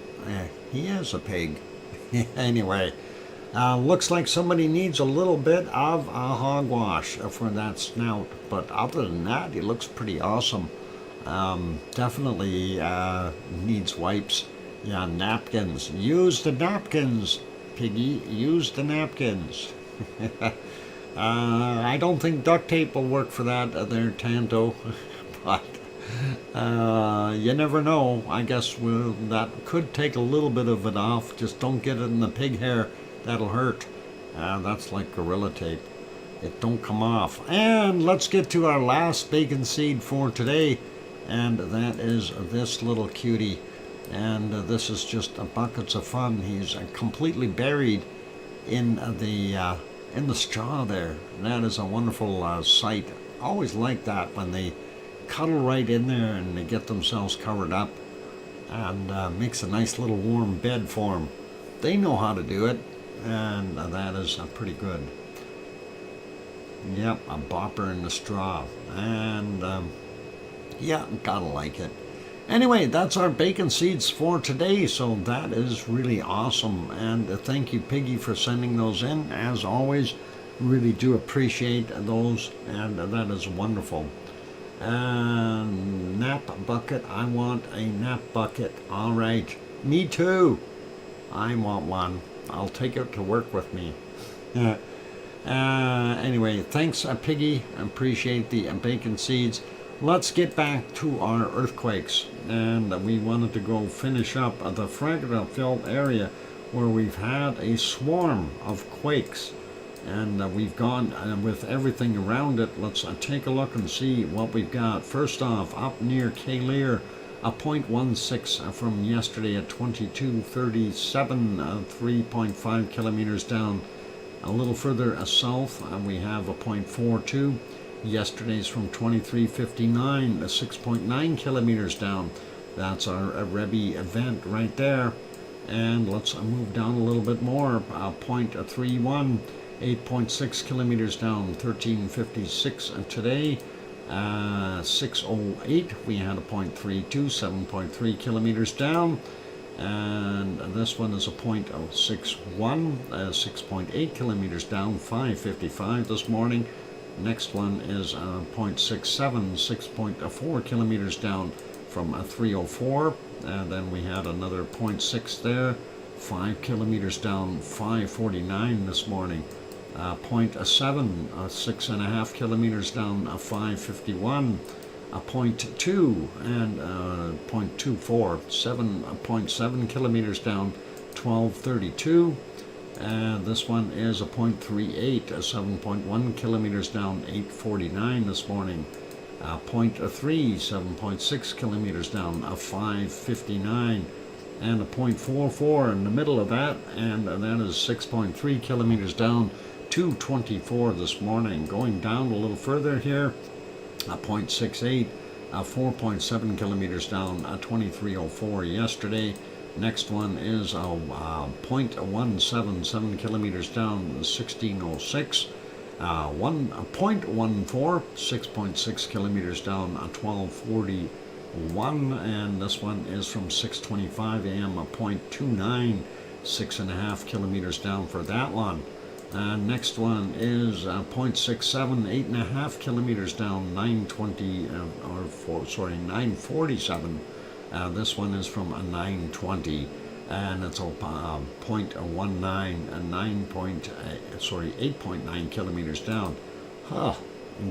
he is a pig. Anyway, looks like somebody needs a little bit of a hogwash for that snout. But other than that, he looks pretty awesome. Definitely needs wipes. Yeah, napkins. Use the napkins, Piggy. Use the napkins. I don't think duct tape will work for that there, Tanto. But You never know. I guess that could take a little bit of it off. Just don't get it in the pig hair. That'll hurt. That's like Gorilla Tape. It don't come off. And let's get to our last bacon seed for today. And that is this little cutie. And this is just buckets of fun. He's completely buried in the straw there. That is a wonderful sight. Always like that when they cuddle right in there and they get themselves covered up, and makes a nice little warm bed for them. They know how to do it, and that is pretty good. Yep, a bopper in the straw, and yeah, gotta like it. Anyway, that's our bacon seeds for today, so that is really awesome. And thank you, Piggy, for sending those in. As always, really do appreciate those, and that is wonderful. Nap bucket. I want a nap bucket. All right. Me too. I want one. I'll take it to work with me. Anyway, thanks, Piggy. Appreciate the bacon seeds. Let's get back to our earthquakes, and we wanted to go finish up the fragile area where we've had a swarm of quakes, and we've gone with everything around it. Let's take a look and see what we've got. First off, up near Kayleer, a 0.16 from yesterday at 22:37, 3.5 kilometers down. A little further south, we have a 0.42. Yesterday's from 23:59, 6.9 kilometers down. That's our Rebbe event right there. And let's move down a little bit more. 0.31, 8.6 kilometers down, 13:56 today. 6:08, we had a 0.32, 7.3 kilometers down. And this one is a 0.61, 6.8 kilometers down, 5:55 this morning. Next one is 0.67, 6.4 kilometers down from 3:04. And then we had another 0.6 there, 5 kilometers down, 5:49 this morning. 0.7, 6.5 kilometers down, 5:51. 0.2 and 0.24, 7.7 kilometers down, 12:32. And this one is a 0.38, 7.1 kilometers down, 8:49 this morning. 0.3, 7.6 kilometers down, 5:59. And a 0.44 in the middle of that, and that is 6.3 kilometers down, 2:24 this morning. Going down a little further here, 0.68, 4.7 kilometers down, 23:04 yesterday. Next one is 0.17, 7 kilometers down, 16:06. 1.14, 6.6 kilometers down, 12:41. And this one is from 6:25 a.m., 0.29, 6.5 kilometers down for that one. Next one is 0.67, 8.5 kilometers down, 9:47. This one is from 9:20, and it's a 0.19, 8.9 kilometers down.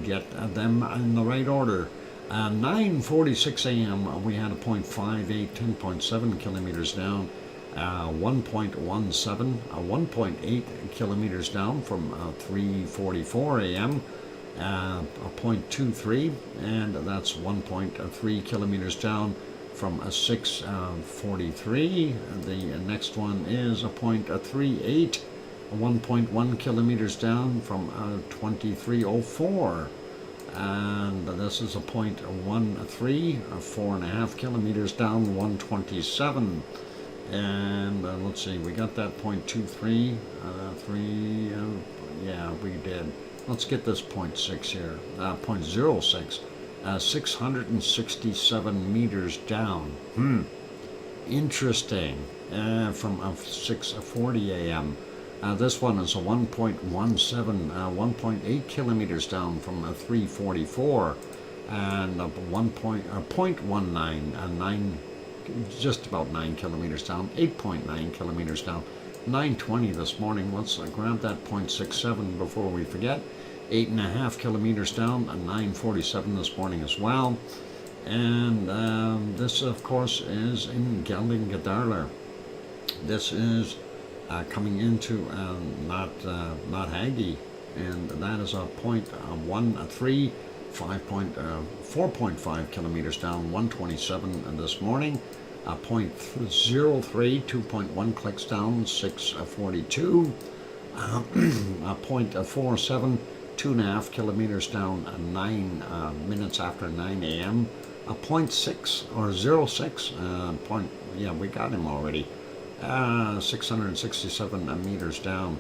Get them in the right order. 9:46 a.m. we had a 0.58, 10.7 kilometers down. 1.17, 1.8 kilometers down from 3:44 a.m. A 0.23, and that's 1.3 kilometers down from 6:43. The next one is a 0.38, 1.1 kilometers down from 23:04. And this is a 0.13, 4.5 kilometers down, 127. And let's see, we got that 0.23, 3, yeah, we did. Let's get this 0.6 here, 0.06, 667 meters down. Interesting. From 6:40 a.m. This one is a 1.17, 1.8 kilometers down from 3:44, and 0.19, 9, just about 9 kilometers down, 8.9 kilometers down, 9:20 this morning. Let's grab that 0.67 before we forget. 8.5 kilometers down, 9:47 this morning as well. And this, of course, is in Geldingadarler. This is coming into not Haggy, and that is a point 1-3, 4.5 kilometers down, 127 this morning. Point 03, 2.1 clicks down, 6:42. Point 47, 2.5 kilometers down, 9 minutes after 9 a.m. A point 6 or 06 point. Yeah, we got him already. 667 meters down.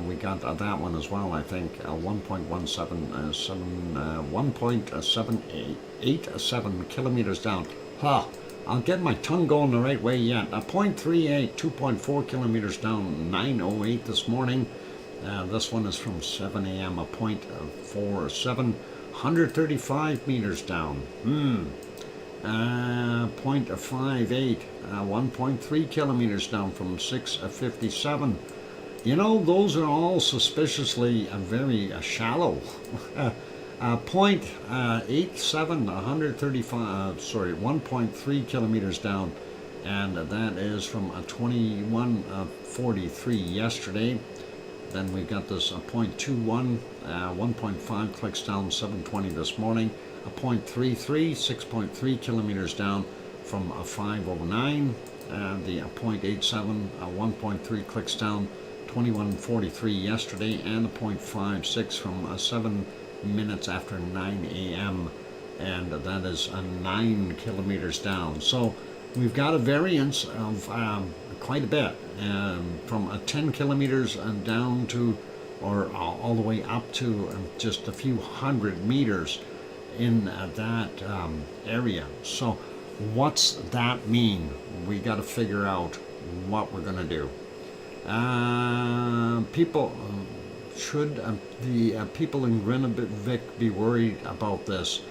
We got that one as well, I think. 1.87 kilometers down. Ha! I'll get my tongue going the right way yet. 0.38, 2.4 kilometers down, 9:08 this morning. This one is from 7 a.m. A 0.47, 135 meters down. 0.58, 1.3 kilometers down from 6:57. You know, those are all suspiciously very shallow. 0.87, 1.3 kilometers down, and that is from 21:43 yesterday. Then we've got this 0.21, 1.5 clicks down, 7:20 this morning. A 0.33, 6.3 kilometers down from 5:09. The 0.87, 1.3 clicks down, 21:43 yesterday, and a 0.56 from 7 minutes after 9 a.m. and that is 9 kilometers down. So we've got a variance of quite a bit, from 10 kilometers down to, or all the way up to just a few hundred meters in that area. So what's that mean? We got to figure out what we're going to do. People should the people in Grindavik be worried about this?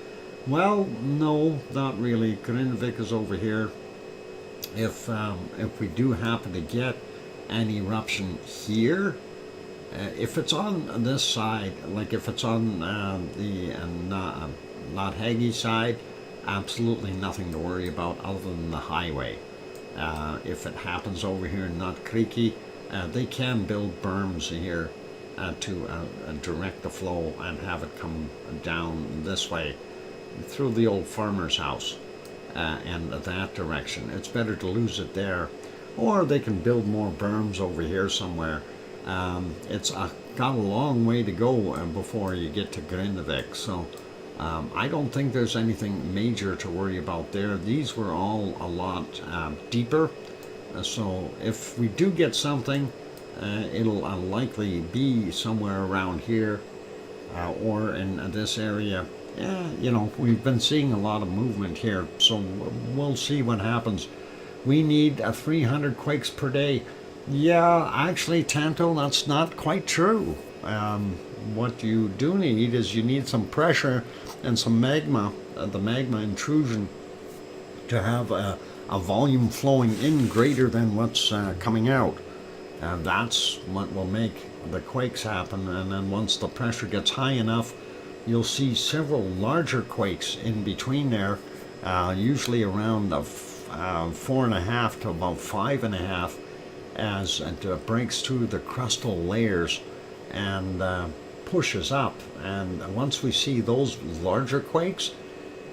Well, no, not really. Grindavik is over here. If we do happen to get an eruption here, if it's on this side, like if it's on the not Haggy side, absolutely nothing to worry about other than the highway. If it happens over here in Not Creaky, they can build berms here to direct the flow and have it come down this way through the old farmer's house and that direction. It's better to lose it there, or they can build more berms over here somewhere. It's got a long way to go before you get to Grindavik, so I don't think there's anything major to worry about there. These were all a lot deeper, so if we do get something, it'll likely be somewhere around here or in this area. Yeah, you know, we've been seeing a lot of movement here, so we'll see what happens. We need 300 quakes per day. Yeah, actually, Tanto, that's not quite true. What you do need is you need some pressure and some magma, the magma intrusion, to have a volume flowing in greater than what's coming out. That's what will make the quakes happen, and then once the pressure gets high enough, you'll see several larger quakes in between there, usually around 4.5 to about 5.5, as it breaks through the crustal layers and pushes up. And once we see those larger quakes,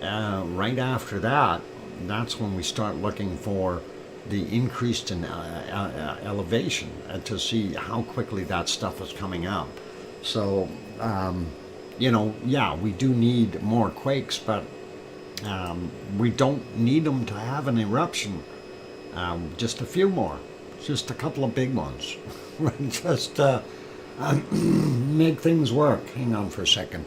right after that, that's when we start looking for the increase in elevation to see how quickly that stuff is coming up. So, you know, yeah, we do need more quakes, but we don't need them to have an eruption. Just a few more, just a couple of big ones. Just make things work. Hang on for a second.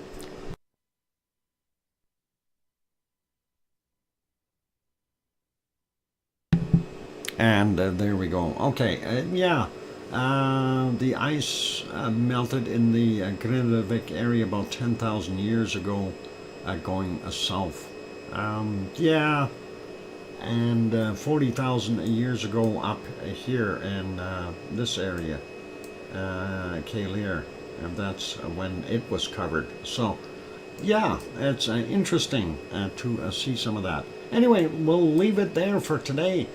And there we go. Okay, yeah. The ice melted in the Grindavik area about 10,000 years ago, going south. Yeah, and 40,000 years ago up here in this area, Kalir, and that's when it was covered. So yeah, it's interesting to see some of that. Anyway, we'll leave it there for today.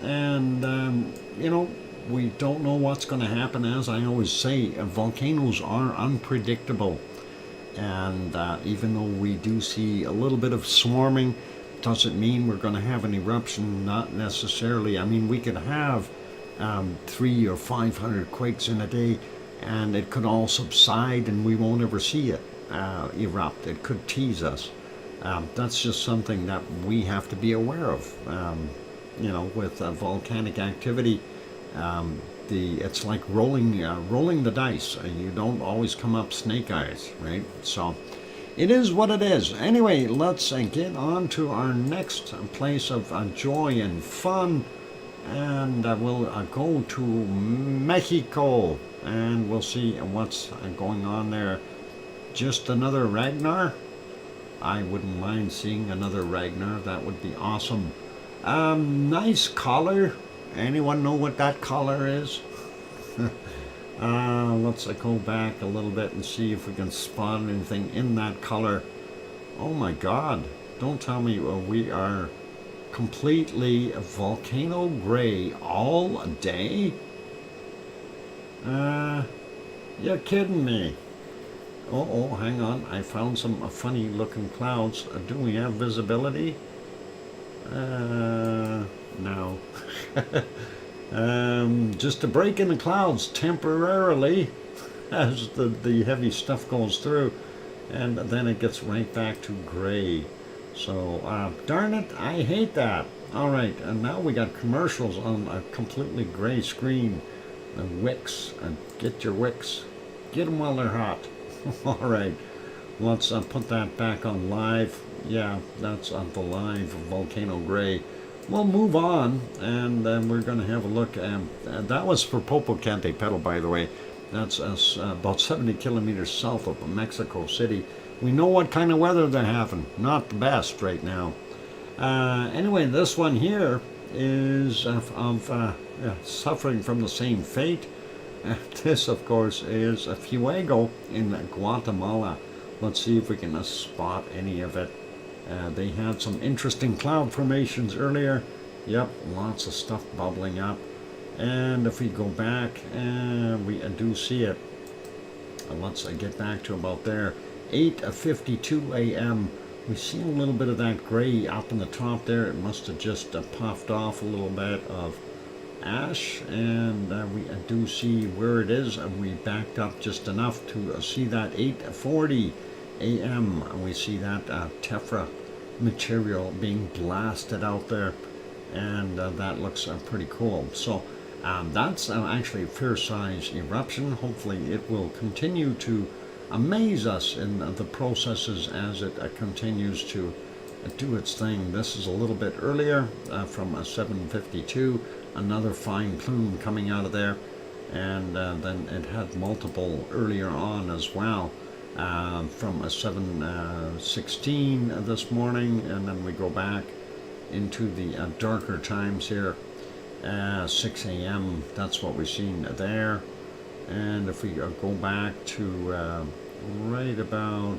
And, you know, we don't know what's going to happen. As I always say, volcanoes are unpredictable. And even though we do see a little bit of swarming, doesn't mean we're going to have an eruption. Not necessarily. I mean, we could have 300 or 500 quakes in a day, and it could all subside and we won't ever see it erupt. It could tease us. That's just something that we have to be aware of. You know, with volcanic activity, it's like rolling the dice. You don't always come up snake eyes, right? So it is what it is. Anyway, let's get on to our next place of joy and fun, and we'll go to Mexico, and we'll see what's going on there. Just another Ragnar? I wouldn't mind seeing another Ragnar. That would be awesome. Nice color. Anyone know what that color is? Let's go back a little bit and see if we can spot anything in that color. Oh my God. Don't tell me we are completely volcano gray all day? You're kidding me. Oh, hang on. I found some funny looking clouds. Do we have visibility? No. Just a break in the clouds temporarily as the heavy stuff goes through, and then it gets right back to gray. So, darn it, I hate that. All right, and now we got commercials on a completely gray screen. The wicks, get your wicks. Get them while they're hot. All right, let's put that back on live. Yeah, that's on the live Volcano Gray. We'll move on, and then we're going to have a look. That was for Popocatépetl, by the way. That's about 70 kilometers south of Mexico City. We know what kind of weather they're having. Not the best right now. Anyway, this one here is suffering from the same fate. This, of course, is a Fuego in Guatemala. Let's see if we can spot any of it. They had some interesting cloud formations earlier. Yep, lots of stuff bubbling up. And if we go back, we do see it. Let's get back to about there. 8:52 a.m. We see a little bit of that gray up in the top there. It must have just puffed off a little bit of ash, and we do see where it is, and we backed up just enough to see that 8:40 a.m. and we see that tephra material being blasted out there, and that looks pretty cool. So that's actually a fair size eruption. Hopefully it will continue to amaze us in the processes as it continues to do its thing. This is a little bit earlier from 7:52. Another fine plume coming out of there, and then it had multiple earlier on as well, from 7:16 this morning, and then we go back into the darker times here, 6 a.m. That's what we've seen there. And if we go back to right about,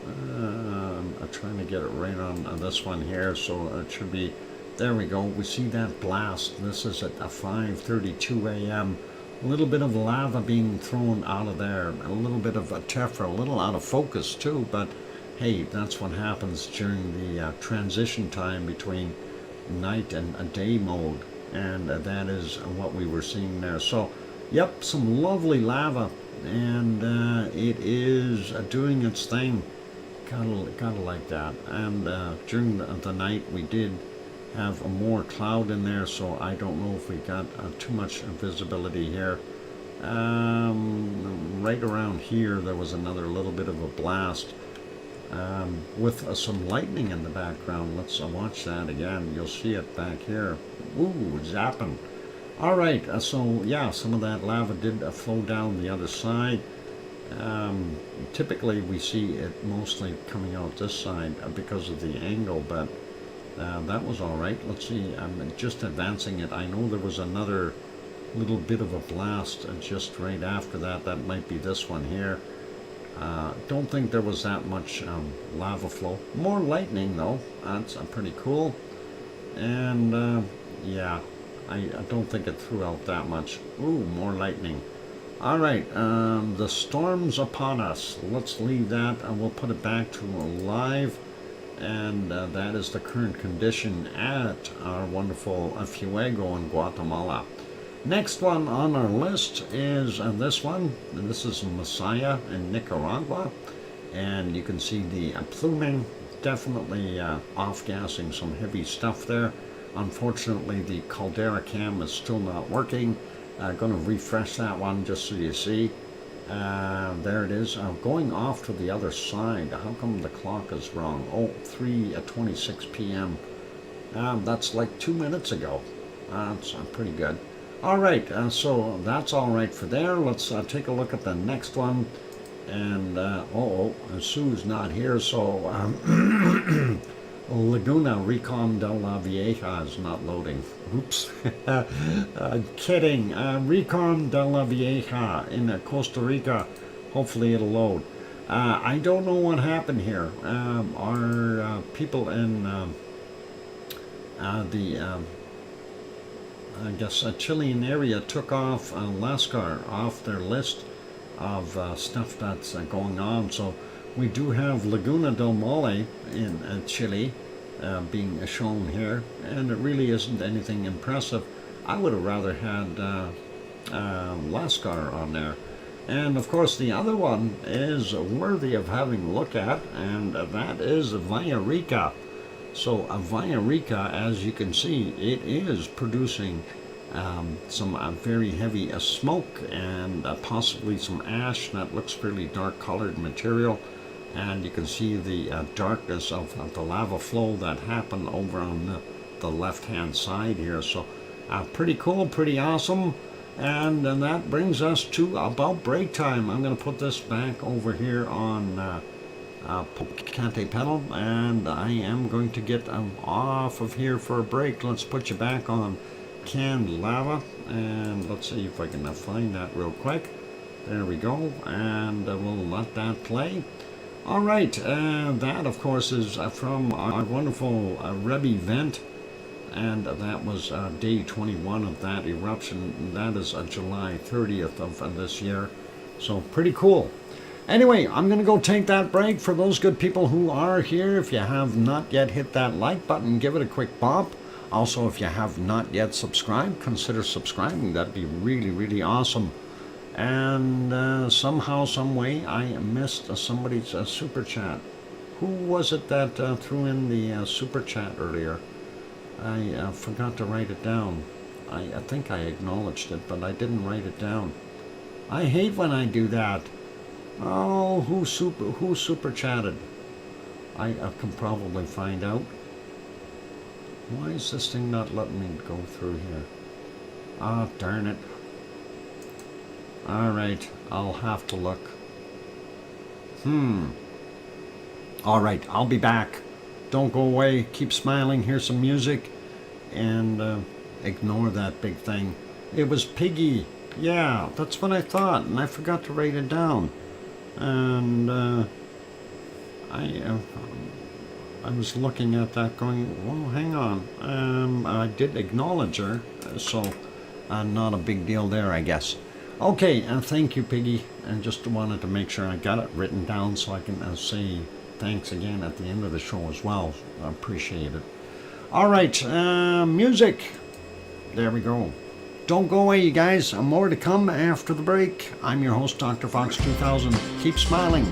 I'm trying to get it right on this one here, so it should be. There we go. We see that blast. This is at 5:32 a.m. A little bit of lava being thrown out of there. A little bit of a tephra, a little out of focus too, but hey, that's what happens during the transition time between night and day mode, and that is what we were seeing there. So, yep, some lovely lava, and it is doing its thing. Gotta like that. And during the night we did have more cloud in there, so I don't know if we got too much visibility here. Right around here there was another little bit of a blast with some lightning in the background. Let's watch that again. You'll see it back here. Ooh, zapping. Alright, so yeah, some of that lava did flow down the other side. Typically we see it mostly coming out this side because of the angle, but that was alright. Let's see, I'm just advancing it. I know there was another little bit of a blast just right after that. That might be this one here. Don't think there was that much lava flow. More lightning though. That's pretty cool. And yeah, I don't think it threw out that much. Ooh, more lightning. All right, the storm's upon us. Let's leave that and we'll put it back to live. And that is the current condition at our wonderful Fuego in Guatemala. Next one on our list is this one. And this is Messiah in Nicaragua. And you can see the pluming, definitely off-gassing some heavy stuff there. Unfortunately, the caldera cam is still not working. Going to refresh that one just so you see. There it is. Going off to the other side. How come the clock is wrong? Oh, 3:26 p.m. That's like 2 minutes ago. That's pretty good. All right, so that's all right for there. Let's take a look at the next one. And Sue's not here, so Laguna Recon de la Vieja is not loading. Oops. Kidding. Recon de la Vieja in Costa Rica. Hopefully it'll load. I don't know what happened here. Our people in I guess Chilean area took off Lascar off their list of stuff that's going on. So we do have Laguna del Mole in Chile being shown here, and it really isn't anything impressive. I would have rather had Lascar on there. And of course the other one is worthy of having a look at, and that is Villarrica. So Villarrica, as you can see, it is producing some very heavy smoke and possibly some ash that looks fairly dark colored material. And you can see the darkness of the lava flow that happened over on the left hand side here. So pretty cool, pretty awesome. And that brings us to about break time. I'm going to put this back over here on Cante pedal, and I am going to get off of here for a break. Let's put you back on canned lava, and let's see if I can find that real quick. There we go, and we'll let that play. All right, that of course is from our wonderful Rebbe vent, and that was day 21 of that eruption. That is July 30th of this year, so pretty cool. Anyway, I'm going to go take that break. For those good people who are here, if you have not yet hit that like button, give it a quick bop. Also, if you have not yet subscribed, consider subscribing. That'd be really, really awesome. And somehow, some way, I missed somebody's super chat. Who was it that threw in the super chat earlier? I forgot to write it down. I think I acknowledged it, but I didn't write it down. I hate when I do that. Oh, who super chatted? I can probably find out. Why is this thing not letting me go through here? Ah, darn it. Alright, I'll have to look. Alright, I'll be back. Don't go away. Keep smiling. Hear some music. And ignore that big thing. It was Piggy. Yeah, that's what I thought. And I forgot to write it down. And I was looking at that going, well, hang on. I did acknowledge her, so not a big deal there, I guess. Okay, thank you, Piggy. And just wanted to make sure I got it written down so I can say thanks again at the end of the show as well. I appreciate it. All right, music. There we go. Don't go away, you guys. More to come after the break. I'm your host, DrFox2000. Keep smiling.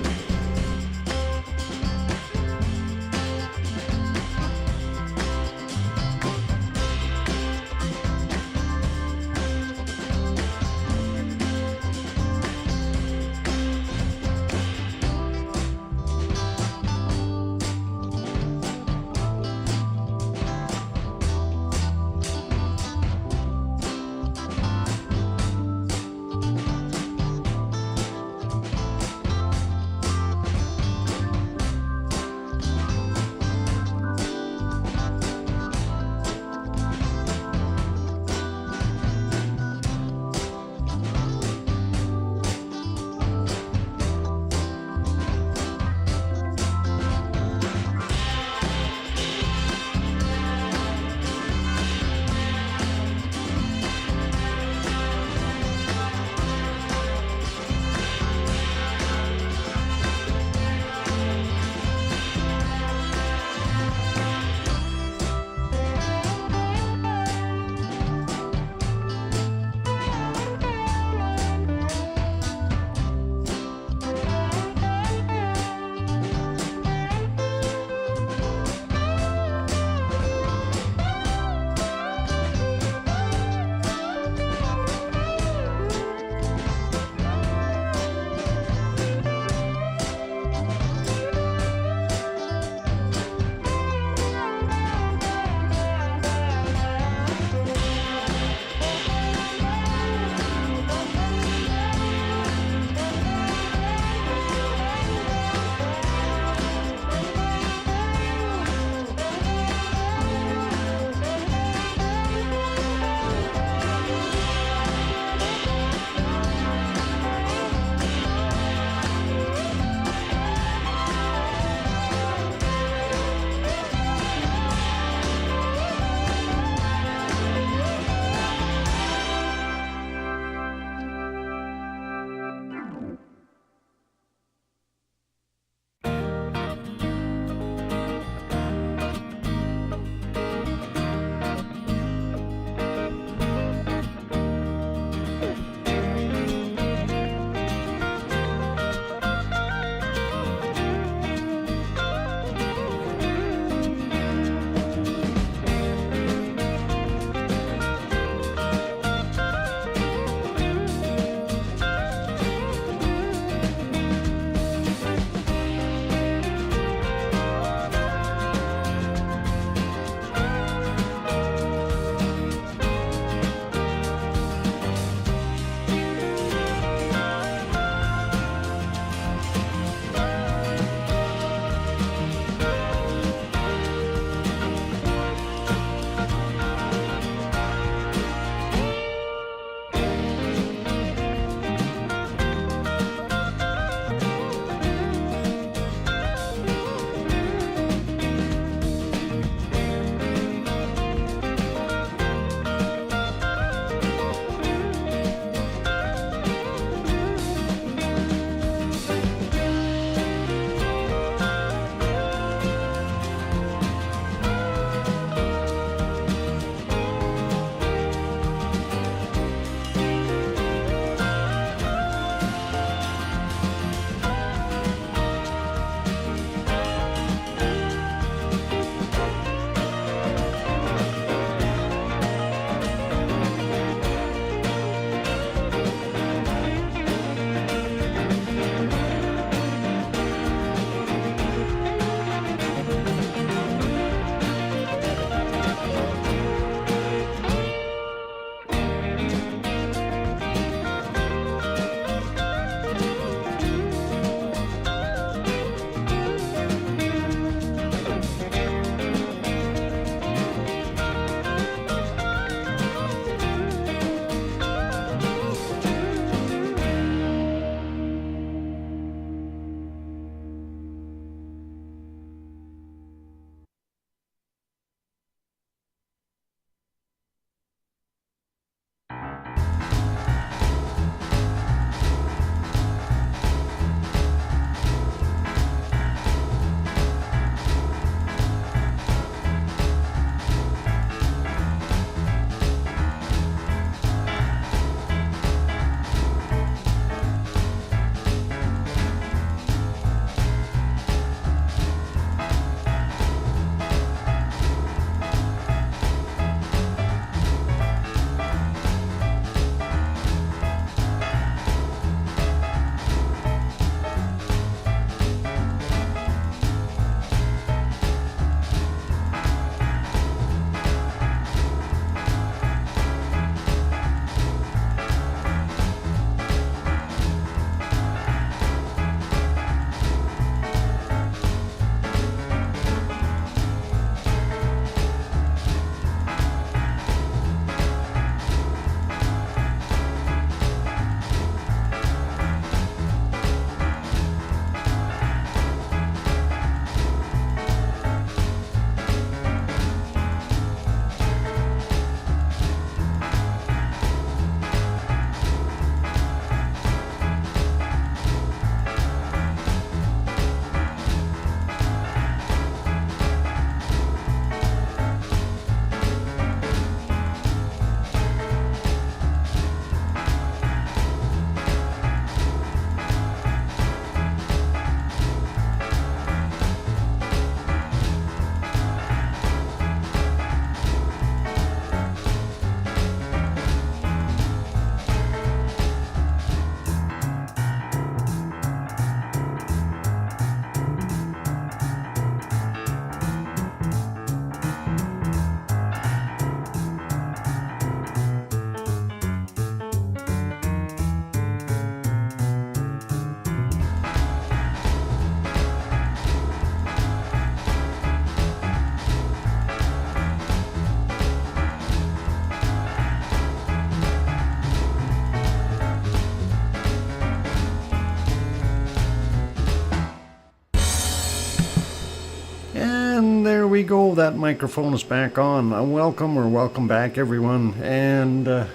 And there we go. That microphone is back on. Welcome back, everyone. And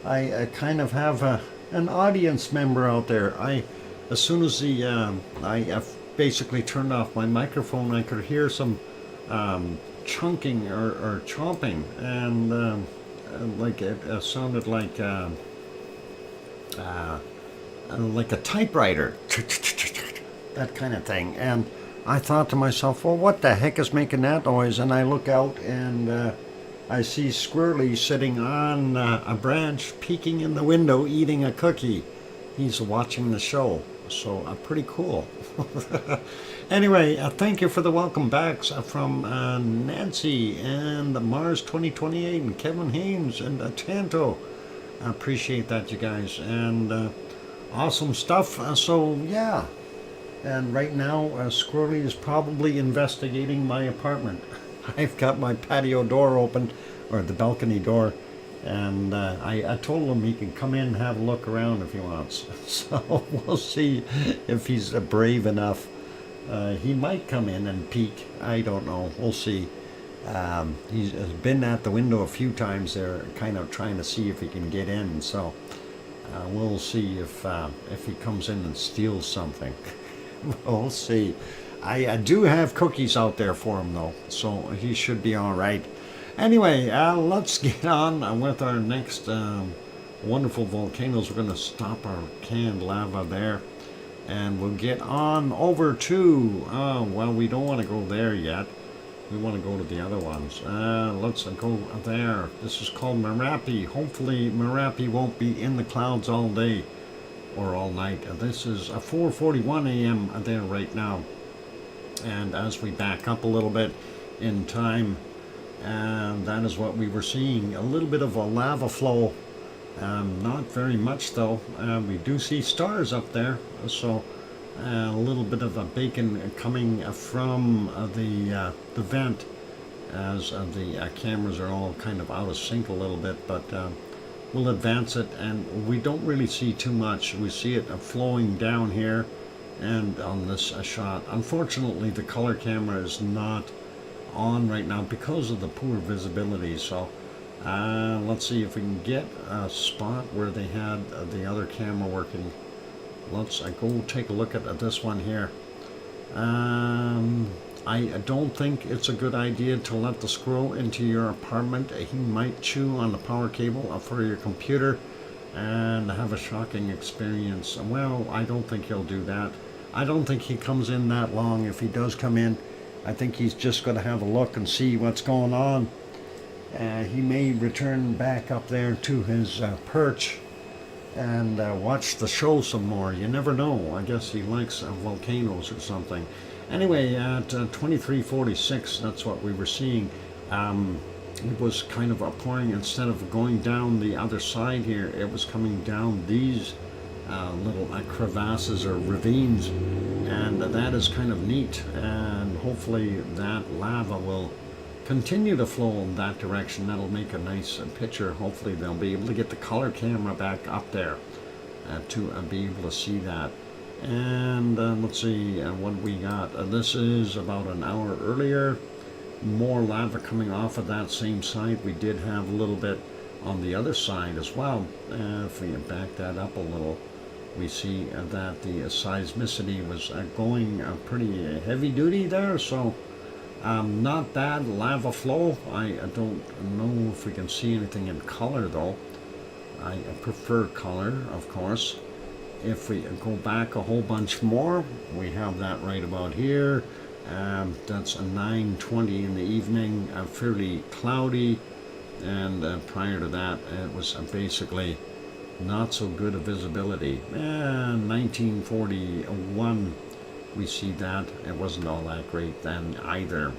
I kind of have an audience member out there. As soon as I basically turned off my microphone, I could hear some chunking or chomping, and like it sounded like a typewriter, that kind of thing. And I thought to myself, well, what the heck is making that noise? And I look out and I see Squirrely sitting on a branch, peeking in the window, eating a cookie. He's watching the show, so pretty cool. Anyway, thank you for the welcome backs from Nancy and Mars 2028 and Kevin Hames and Tanto. I appreciate that, you guys, and awesome stuff. So yeah, and right now Squirrely is probably investigating my apartment. I've got my patio door open, or the balcony door, and I told him he can come in and have a look around if he wants. So we'll see if he's brave enough. He might come in and peek. I don't know. We'll see. He's been at the window a few times there, kind of trying to see if he can get in. So we'll see if he comes in and steals something. We'll see. I do have cookies out there for him, though, so he should be all right. Anyway, let's get on with our next wonderful volcanoes. We're going to stop our canned lava there, and we'll get on over to, well, we don't want to go there yet. We want to go to the other ones. Let's go there. This is called Merapi. Hopefully Merapi won't be in the clouds all day or all night. This is 4:41 a.m. there right now. And as we back up a little bit in time, and that is what we were seeing. A little bit of a lava flow. Not very much, though. We do see stars up there. So a little bit of a bacon coming from the vent, as the cameras are all kind of out of sync a little bit, but we'll advance it, and we don't really see too much. We see it flowing down here and on this shot. Unfortunately, the color camera is not on right now because of the poor visibility. So let's see if we can get a spot where they had the other camera working. Let's go take a look at this one here. I don't think it's a good idea to let the squirrel into your apartment. He might chew on the power cable for your computer and have a shocking experience. Well, I don't think he'll do that. I don't think he comes in that long. If he does come in, I think he's just going to have a look and see what's going on. He may return back up there to his perch and watch the show some more. You never know. I guess he likes volcanoes or something. Anyway, at 23:46, that's what we were seeing. It was kind of pouring. Instead of going down the other side here, it was coming down these little crevasses or ravines, and that is kind of neat. And hopefully that lava will continue to flow in that direction. That'll make a nice picture. Hopefully they'll be able to get the color camera back up there to be able to see that. And let's see what we got. This is about an hour earlier. More lava coming off of that same side. We did have a little bit on the other side as well. If we back that up a little, we see that the seismicity was going pretty heavy duty there. So not bad lava flow. I don't know if we can see anything in color, though. I prefer color, of course. If we go back a whole bunch more, we have that right about here. That's a 9:20 in the evening, fairly cloudy, and prior to that it was basically not so good a visibility. 1941, we see that it wasn't all that great then either.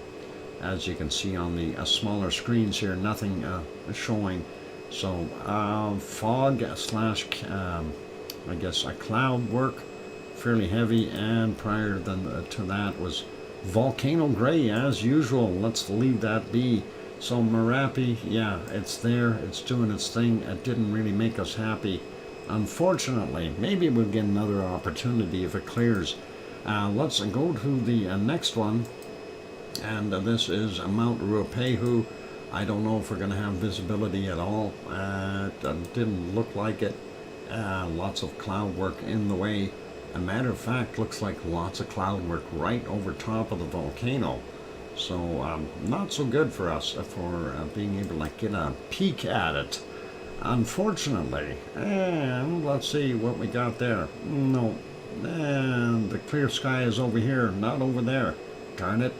As you can see on the smaller screens here, nothing showing. So fog slash I guess a cloud work, fairly heavy, and prior to that was volcano gray as usual. Let's leave that be. So Merapi, yeah, it's there, it's doing its thing. It didn't really make us happy, unfortunately. Maybe we'll get another opportunity if it clears. Let's go to the next one. And this is Mount Ruapehu. I don't know if we're going to have visibility at all. It didn't look like it. Lots of cloud work in the way. A matter of fact, looks like lots of cloud work right over top of the volcano. So not so good for us for being able to get a peek at it, unfortunately. And let's see what we got there. No, and the clear sky is over here, not over there. Darn it.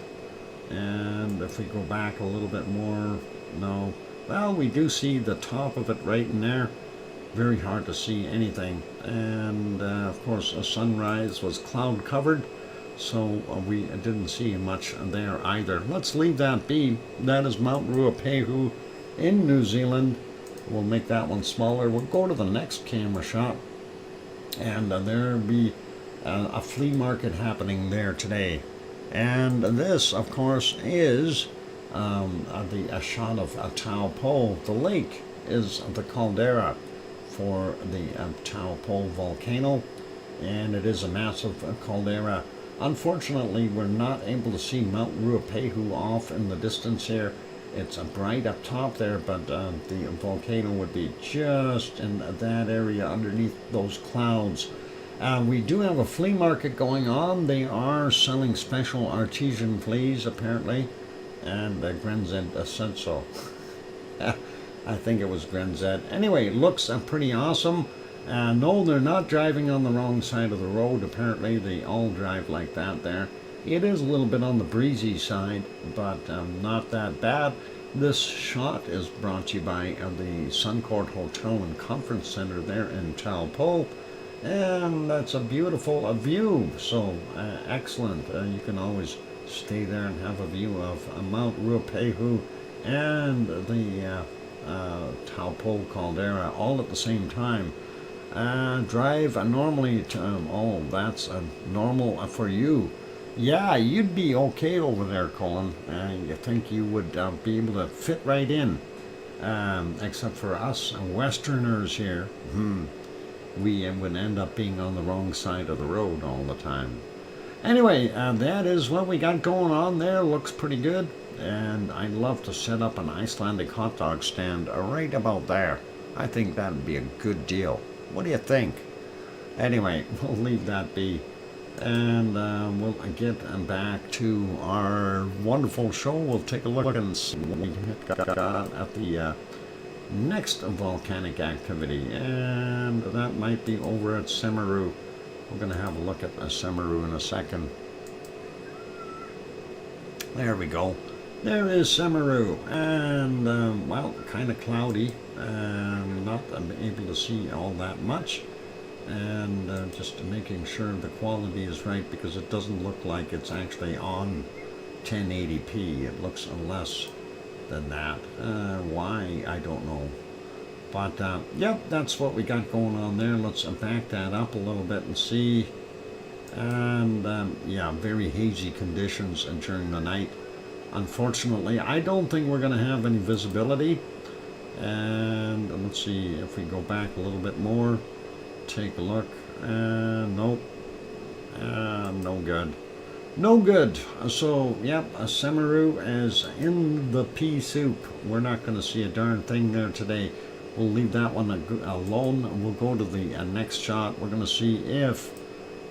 And if we go back a little bit more, no. Well, we do see the top of it right in there. Very hard to see anything. And of course, a sunrise was cloud covered, so we didn't see much there either. Let's leave that be. That is Mount Ruapehu in New Zealand. We'll make that one smaller. We'll go to the next camera shot, and there'll be a flea market happening there today. And this, of course, is a shot of Taupo. The lake is the caldera for the Taupo volcano, and it is a massive caldera. Unfortunately, we're not able to see Mount Ruapehu off in the distance here. It's bright up top there, but the volcano would be just in that area underneath those clouds. We do have a flea market going on. They are selling special artesian fleas, apparently, and Grenzed said so. I think it was Grenzed. Anyway, it looks pretty awesome. No, they're not driving on the wrong side of the road. Apparently, they all drive like that there. It is a little bit on the breezy side, but not that bad. This shot is brought to you by the Suncourt Hotel and Conference Center there in Taupo. And that's a beautiful view. So, excellent. You can always stay there and have a view of Mount Ruapehu and the Taupo caldera all at the same time. Drive normally to, oh, that's normal for you. Yeah, you'd be okay over there, Colin. You think you would be able to fit right in, except for us Westerners here. We would end up being on the wrong side of the road all the time. Anyway, that is what we got going on there. Looks pretty good. And I'd love to set up an Icelandic hot dog stand right about there. I think that'd be a good deal. What do you think? Anyway, we'll leave that be. And we'll get back to our wonderful show. We'll take a look and see what we got at the next volcanic activity. And that might be over at Semeru. We're going to have a look at Semeru in a second. There we go. There is Semeru, and well, kind of cloudy, not able to see all that much, and just making sure the quality is right, because it doesn't look like it's actually on 1080p. It looks less than that. Why, I don't know. But yep, that's what we got going on there. Let's back that up a little bit and see. And yeah, very hazy conditions during the night. Unfortunately, I don't think we're going to have any visibility. And let's see if we go back a little bit more. Take a look. Nope. No good. No good. So, yep, Semeru is in the pea soup. We're not going to see a darn thing there today. We'll leave that one alone. We'll go to the next shot. We're going to see if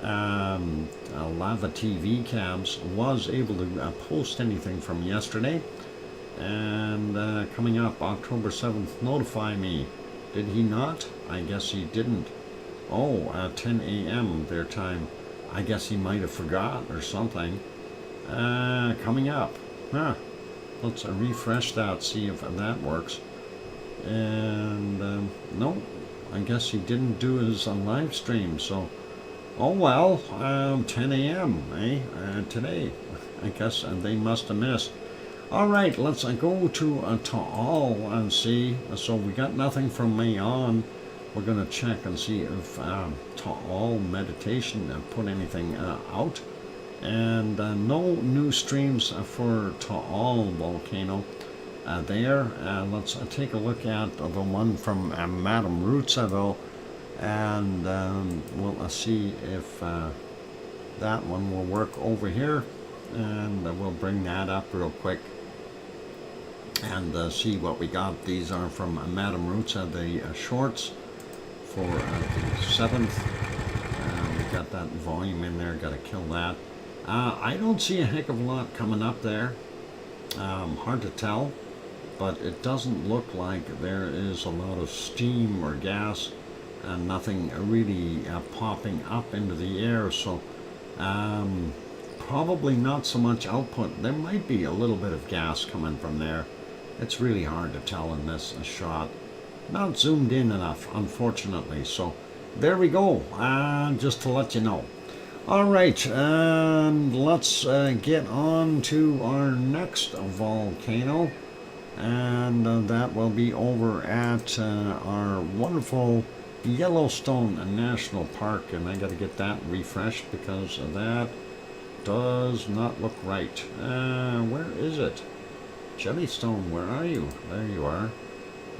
Lava TV Cabs was able to post anything from yesterday. And coming up October 7th, notify me. Did he not? I guess he didn't. Oh, 10 a.m. their time. I guess he might have forgot or something. Coming up. Huh. Let's refresh that, see if that works. And no, I guess he didn't do his live stream, so oh well, 10 a.m. Today. I guess they must have missed. Alright, let's go to Taal and see. So we got nothing from Mayon. We're going to check and see if Taal Meditation put anything out. And no new streams for Taal Volcano there. Let's take a look at the one from Madame Rutsa, though. And we'll see if that one will work over here. and we'll bring that up real quick and see what we got. These are from Madame Roots, the shorts for the 7th. We got that volume in there, got to kill that. I don't see a heck of a lot coming up there. Hard to tell, but it doesn't look like there is a lot of steam or gas and nothing really popping up into the air, so probably not so much output. There might be a little bit of gas coming from there. It's really hard to tell in this shot. Not zoomed in enough, unfortunately, so there we go, just to let you know. Alright, let's get on to our next volcano, and that will be over at our wonderful Yellowstone National Park, and I got to get that refreshed because that does not look right. Where is it? Jellystone, where are you? There you are.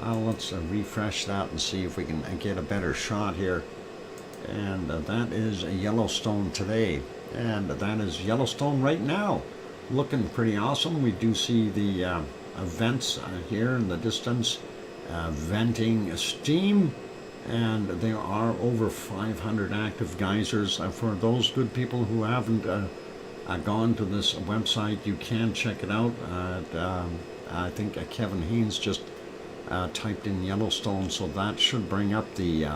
Let's refresh that and see if we can get a better shot here. And that is Yellowstone today, and that is Yellowstone right now, looking pretty awesome. We do see the vents here in the distance, venting steam, and there are over 500 active geysers. For those good people who haven't gone to this website, you can check it out. I think Kevin Haynes just typed in Yellowstone, so that should bring up the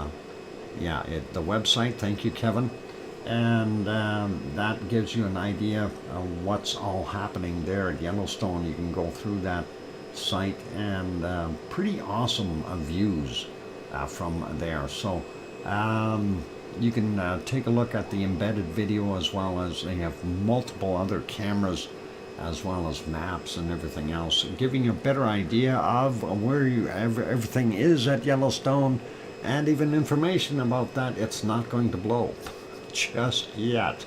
the website. Thank you, Kevin. And that gives you an idea of what's all happening there at Yellowstone. You can go through that site, and pretty awesome views from there. So you can take a look at the embedded video, as well as they have multiple other cameras, as well as maps and everything else, giving you a better idea of where everything is at Yellowstone. And even information about that, it's not going to blow just yet,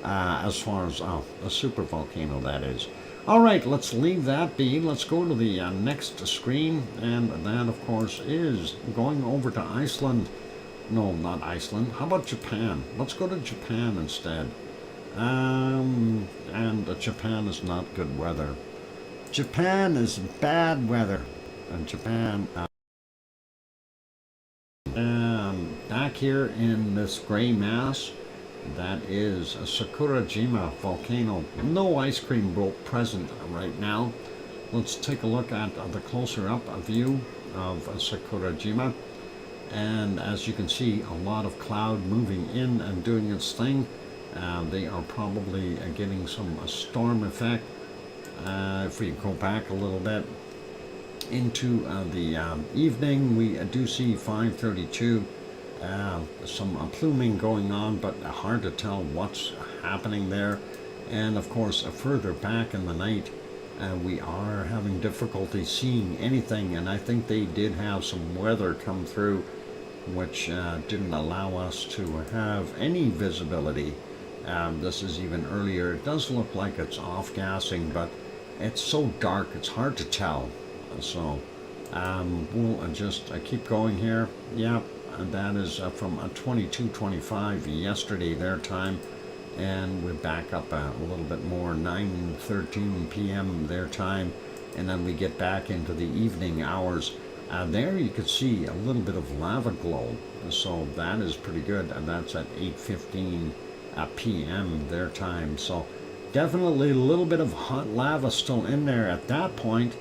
as far as a super volcano, that is. All right, let's leave that be. Let's go to the next screen, and that, of course, is going over to Iceland. No, not Iceland. How about Japan? Let's go to Japan instead. And Japan is not good weather. Japan is bad weather. And Japan... back here in this gray mass, that is a Sakurajima volcano. No ice cream boat present right now. Let's take a look at the closer up view of Sakurajima, and as you can see, a lot of cloud moving in and doing its thing. They are probably getting some storm effect. If we go back a little bit into the evening, we do see 5:32. Some pluming going on, but hard to tell what's happening there. And of course, further back in the night, we are having difficulty seeing anything, and I think they did have some weather come through which didn't allow us to have any visibility. This is even earlier. It does look like it's off-gassing, but it's so dark it's hard to tell. So we'll just keep going here. Yep. That is from 22:25 yesterday their time, and we're back up a little bit more, 9:13 p.m. their time, and then we get back into the evening hours. There you can see a little bit of lava glow, so that is pretty good, and that's at 8:15 p.m. their time. So definitely a little bit of hot lava still in there at that point.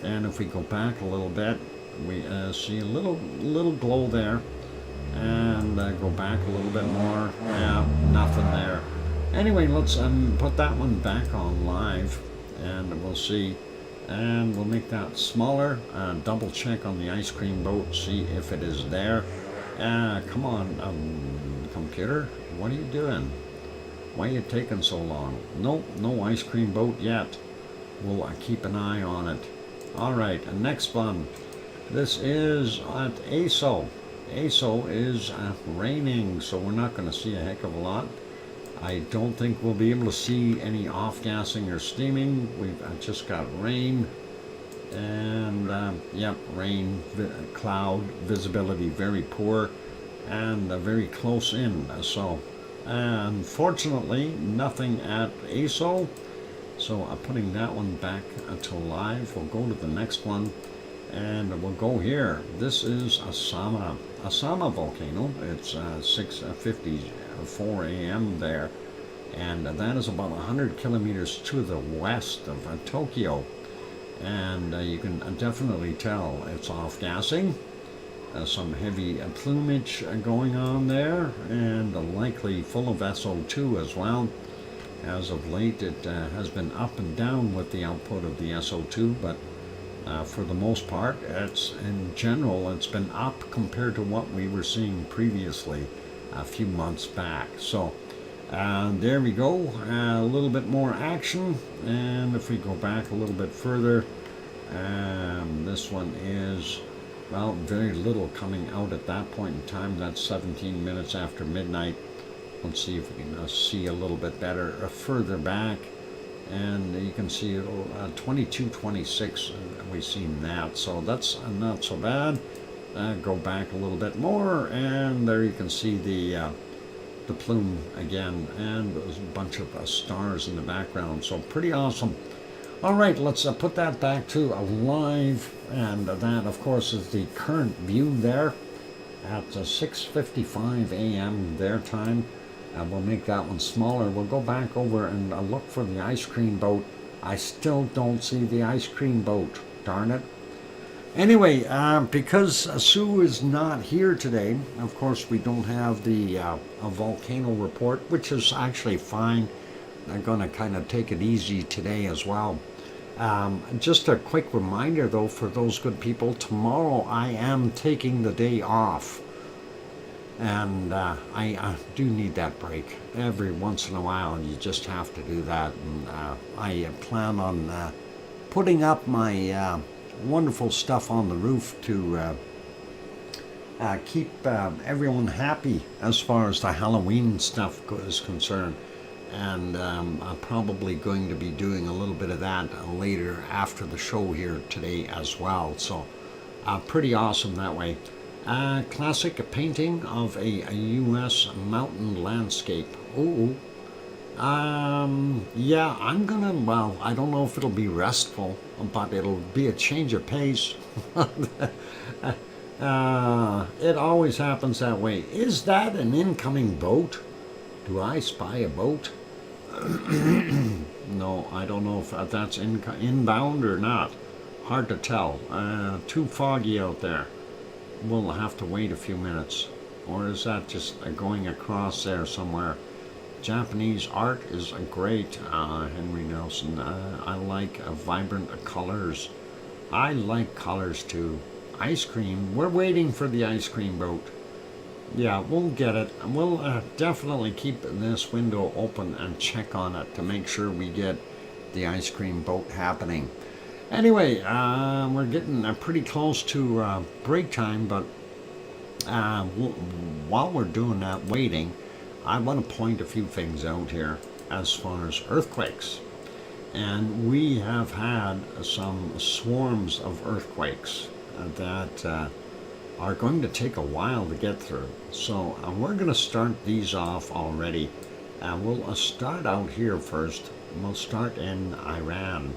And if we go back a little bit, we see a little glow there, and go back a little bit more. Yeah, nothing there. Anyway, let's put that one back on live, and we'll see, and we'll make that smaller. Double check on the ice cream boat, see if it is there. Come on, computer, what are you doing? Why are you taking so long? Nope, no ice cream boat yet. We'll keep an eye on it. All right, next one. This is at ASO. ASO is raining, so we're not going to see a heck of a lot. I don't think we'll be able to see any off-gassing or steaming. We've just got rain, and yep, rain, cloud, visibility very poor, and very close in. So unfortunately, nothing at ASO. So I'm putting that one back to live. We'll go to the next one, and we'll go here. This is Asama volcano. It's 6:54 a.m. there, and that is about 100 kilometers to the west of Tokyo. And you can definitely tell it's off-gassing. Some heavy plumage going on there, and likely full of SO2 as well. As of late, it has been up and down with the output of the SO2, but for the most part, in general, it's been up compared to what we were seeing previously a few months back. So there we go, a little bit more action. And if we go back a little bit further, this one is, well, very little coming out at that point in time. That's 17 minutes after midnight. Let's see if we can see a little bit better further back, and you can see 22:26. We've seen that, so that's not so bad. Go back a little bit more, and there you can see the plume again, and there's a bunch of stars in the background. So pretty awesome. All right, let's put that back to live, and that, of course, is the current view there at 6:55 a.m. their time. We'll make that one smaller. We'll go back over and look for the ice cream boat. I still don't see the ice cream boat. Darn it. Anyway, because Sue is not here today, of course, we don't have the volcano report, which is actually fine. I'm going to kind of take it easy today as well. Just a quick reminder, though, for those good people, tomorrow I am taking the day off. And I do need that break. Every once in a while, you just have to do that. And I plan on putting up my wonderful stuff on the roof to keep everyone happy as far as the Halloween stuff is concerned. And I'm probably going to be doing a little bit of that later after the show here today as well. So pretty awesome that way. Classic painting of a U.S. mountain landscape. Ooh. Yeah, I'm gonna, well, I don't know if it'll be restful, but it'll be a change of pace. It always happens that way. Is that an incoming boat? Do I spy a boat? No, I don't know if that's inbound or not. Hard to tell. Too foggy out there. We'll have to wait a few minutes. Or is that just going across there somewhere? Japanese art is great, Henry Nelson. I like vibrant colors. I like colors too. Ice cream. We're waiting for the ice cream boat. Yeah, we'll get it. We'll definitely keep this window open and check on it to make sure we get the ice cream boat happening. Anyway, we're getting pretty close to break time, but while we're doing that, waiting, I want to point a few things out here as far as earthquakes. And we have had some swarms of earthquakes that are going to take a while to get through. So we're going to start these off already. We'll start out here first. We'll start in Iran.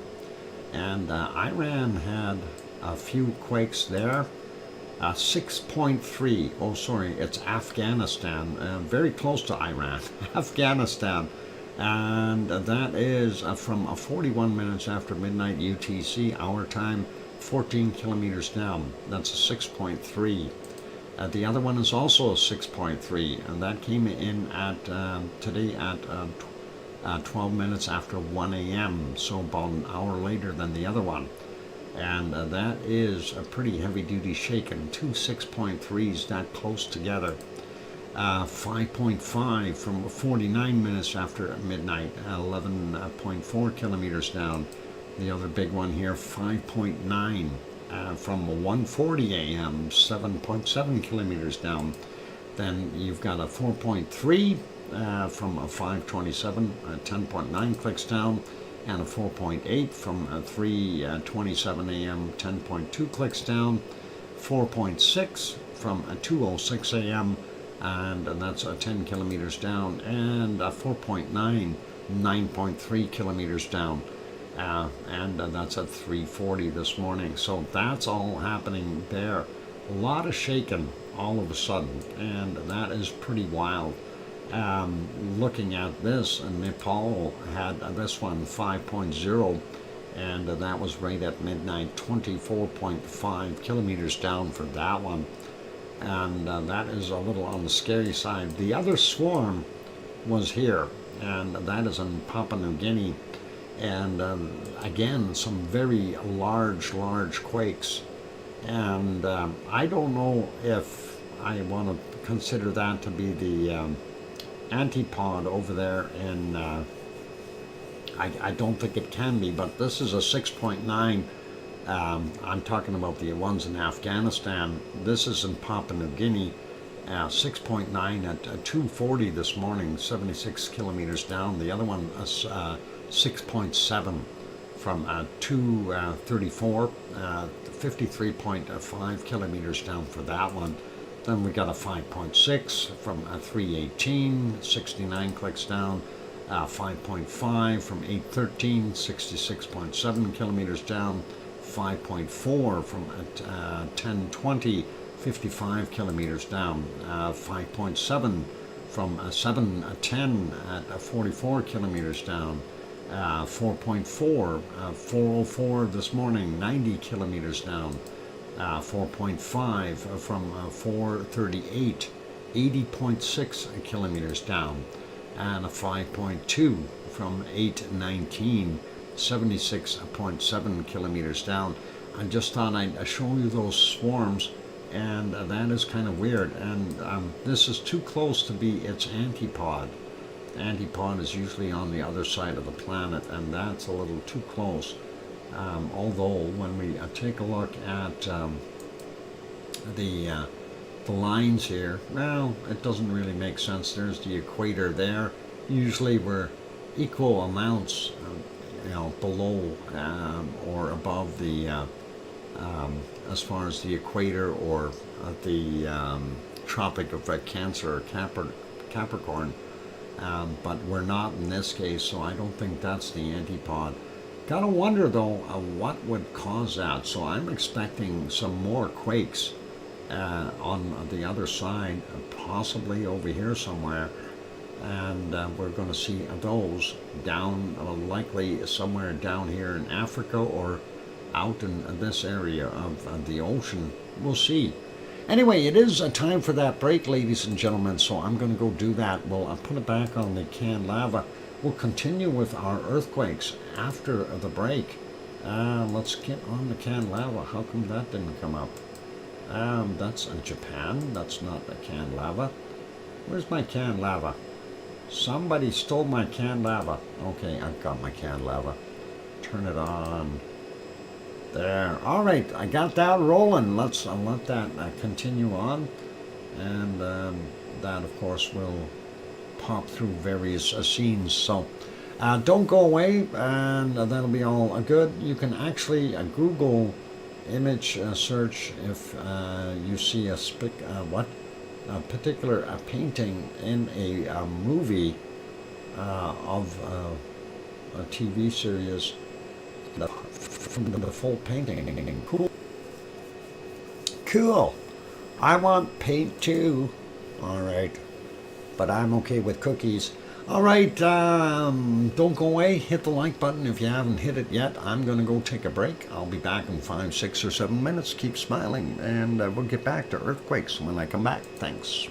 And Iran had a few quakes there. 6.3. Oh, sorry, it's Afghanistan. Very close to Iran. Afghanistan. And that is from 41 minutes after midnight UTC, our time, 14 kilometers down. That's a 6.3. The other one is also a 6.3, and that came in at today at 12 minutes after 1 a.m., so about an hour later than the other one. And that is a pretty heavy-duty shaking. Two 6.3s that close together. 5.5 from 49 minutes after midnight, 11.4 kilometers down. The other big one here, 5.9 from 1:40 a.m., 7.7 kilometers down. Then you've got a 4.3 from 5:27, 10.9 clicks down, and a 4.8 from 3:27 a.m., 10.2 clicks down, 4.6 from 2:06 a.m., and that's 10 kilometers down, and 4.9 9.3 kilometers down. And that's at 3:40 this morning. So that's all happening there. A lot of shaking all of a sudden, and that is pretty wild. Looking at this, Nepal had this one 5.0, and that was right at midnight, 24.5 kilometers down for that one. And that is a little on the scary side. The other swarm was here, and that is in Papua New Guinea. And again, some very large quakes. And I don't know if I want to consider that to be the antipod over there in, I don't think it can be, but this is a 6.9. I'm talking about the ones in Afghanistan. This is in Papua New Guinea. 6.9 at 2:40 this morning, 76 kilometers down. The other one is 6.7 from 2:34, 53.5 kilometers down for that one. Then we got a 5.6 from 3:18, 69 clicks down. 5.5 from 8:13, 66.7 kilometers down. 5.4 from 10:20, 55 kilometers down. 5.7 from 7:10 at 44 kilometers down. 4.4, 4:04 this morning, 90 kilometers down. 4.5 from 4:38, 80.6 kilometers down. And a 5.2 from 8:19, 76.7 kilometers down. I just thought I'd show you those swarms, and that is kind of weird. And this is too close to be its antipod. The antipod is usually on the other side of the planet, and that's a little too close. Although when we take a look at the lines here, well, it doesn't really make sense. There's the equator there. Usually we're equal amounts, below or above the, as far as the equator or the Tropic of Cancer or Capricorn. But we're not in this case, so I don't think that's the antipod. Gotta wonder though, what would cause that? So I'm expecting some more quakes on the other side, possibly over here somewhere, and we're going to see those down, likely somewhere down here in Africa or out in this area of the ocean. We'll see. Anyway, it is time for that break, ladies and gentlemen, so I'm going to go do that. We'll put it back on the canned lava. We'll continue with our earthquakes after the break. Let's get on the canned lava. How come that didn't come up? That's Japan. That's not the canned lava. Where's my canned lava? Somebody stole my canned lava. Okay, I've got my canned lava. Turn it on. There. All right, I got that rolling. Let's let that continue on, and that, of course, will pop through various scenes. So don't go away, and that'll be all good. You can actually Google image search if you see a particular painting in a movie of a TV series. From the full painting. Cool. I want paint too. All right, but I'm okay with cookies. All right, don't go away. Hit the like button if you haven't hit it yet. I'm gonna go take a break. I'll be back in 5, 6, or 7 minutes. Keep smiling, and we'll get back to earthquakes when I come back. Thanks.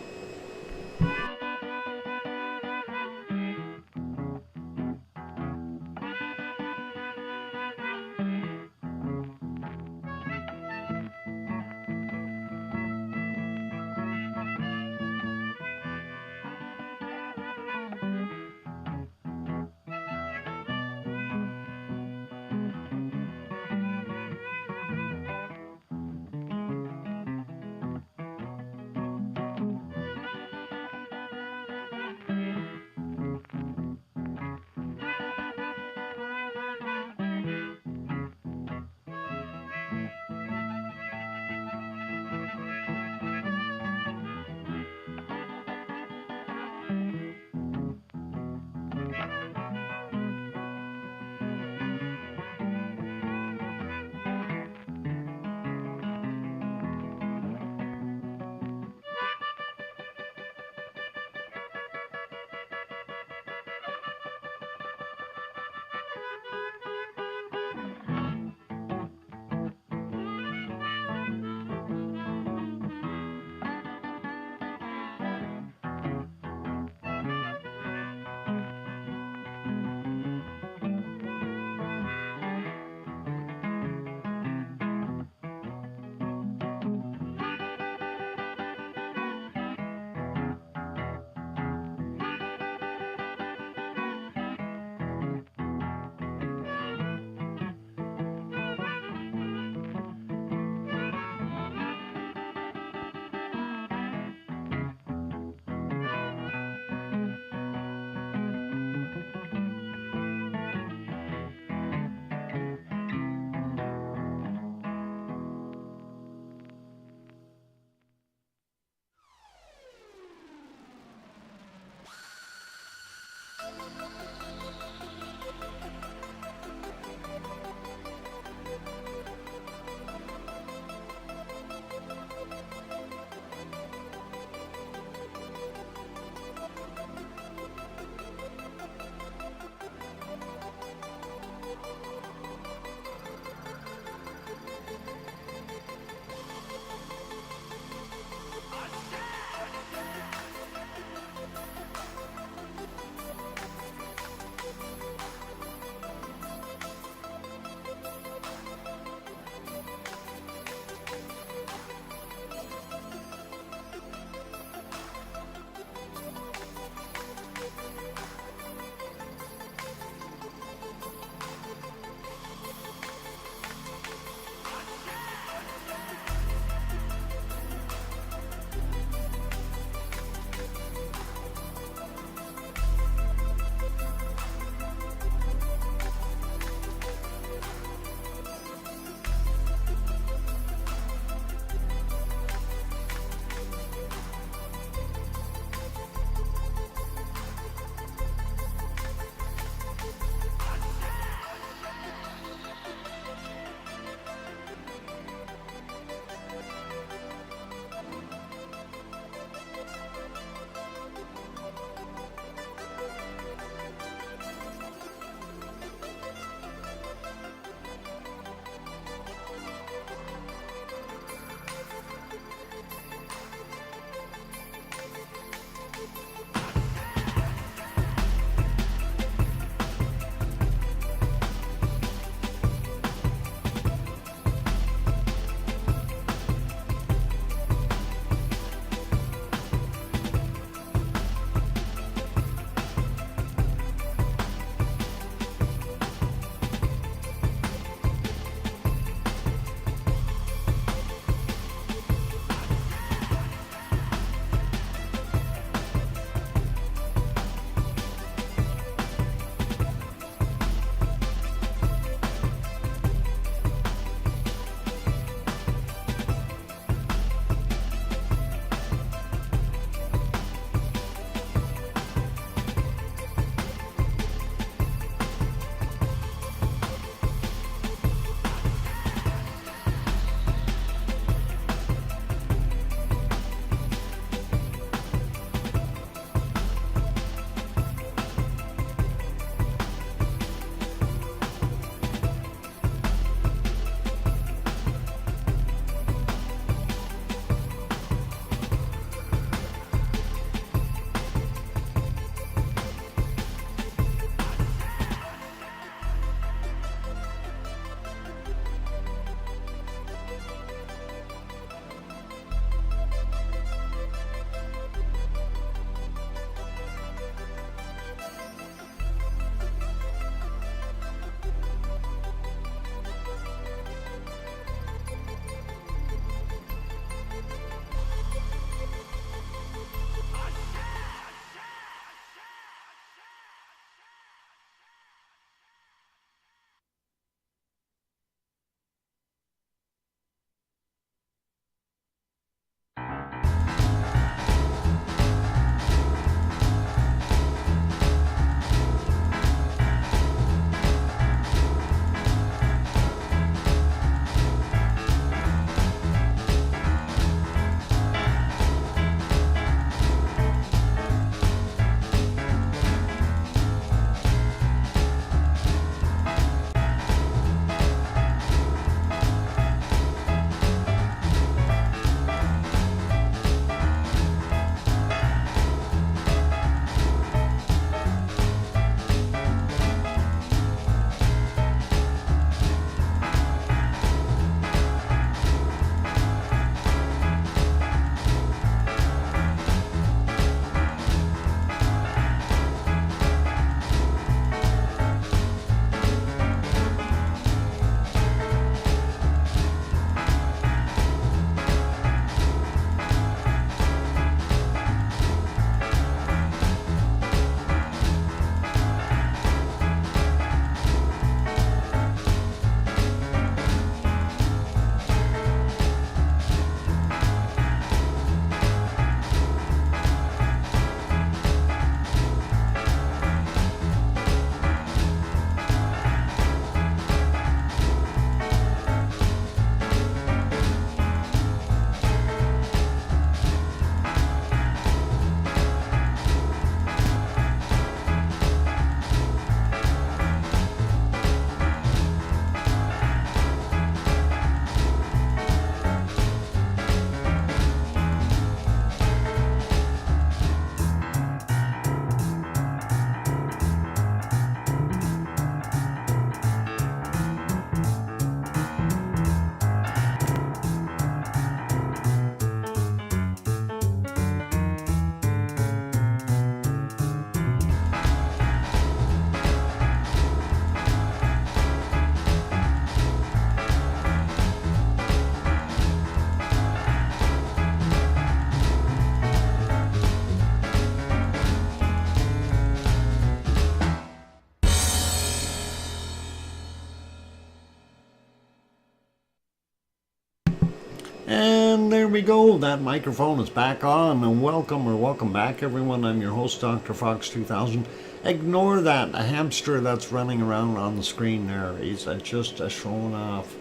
And there we go. That microphone is back on. And welcome back, everyone. I'm your host, DrFox2000. Ignore that hamster that's running around on the screen there. He's just showing off.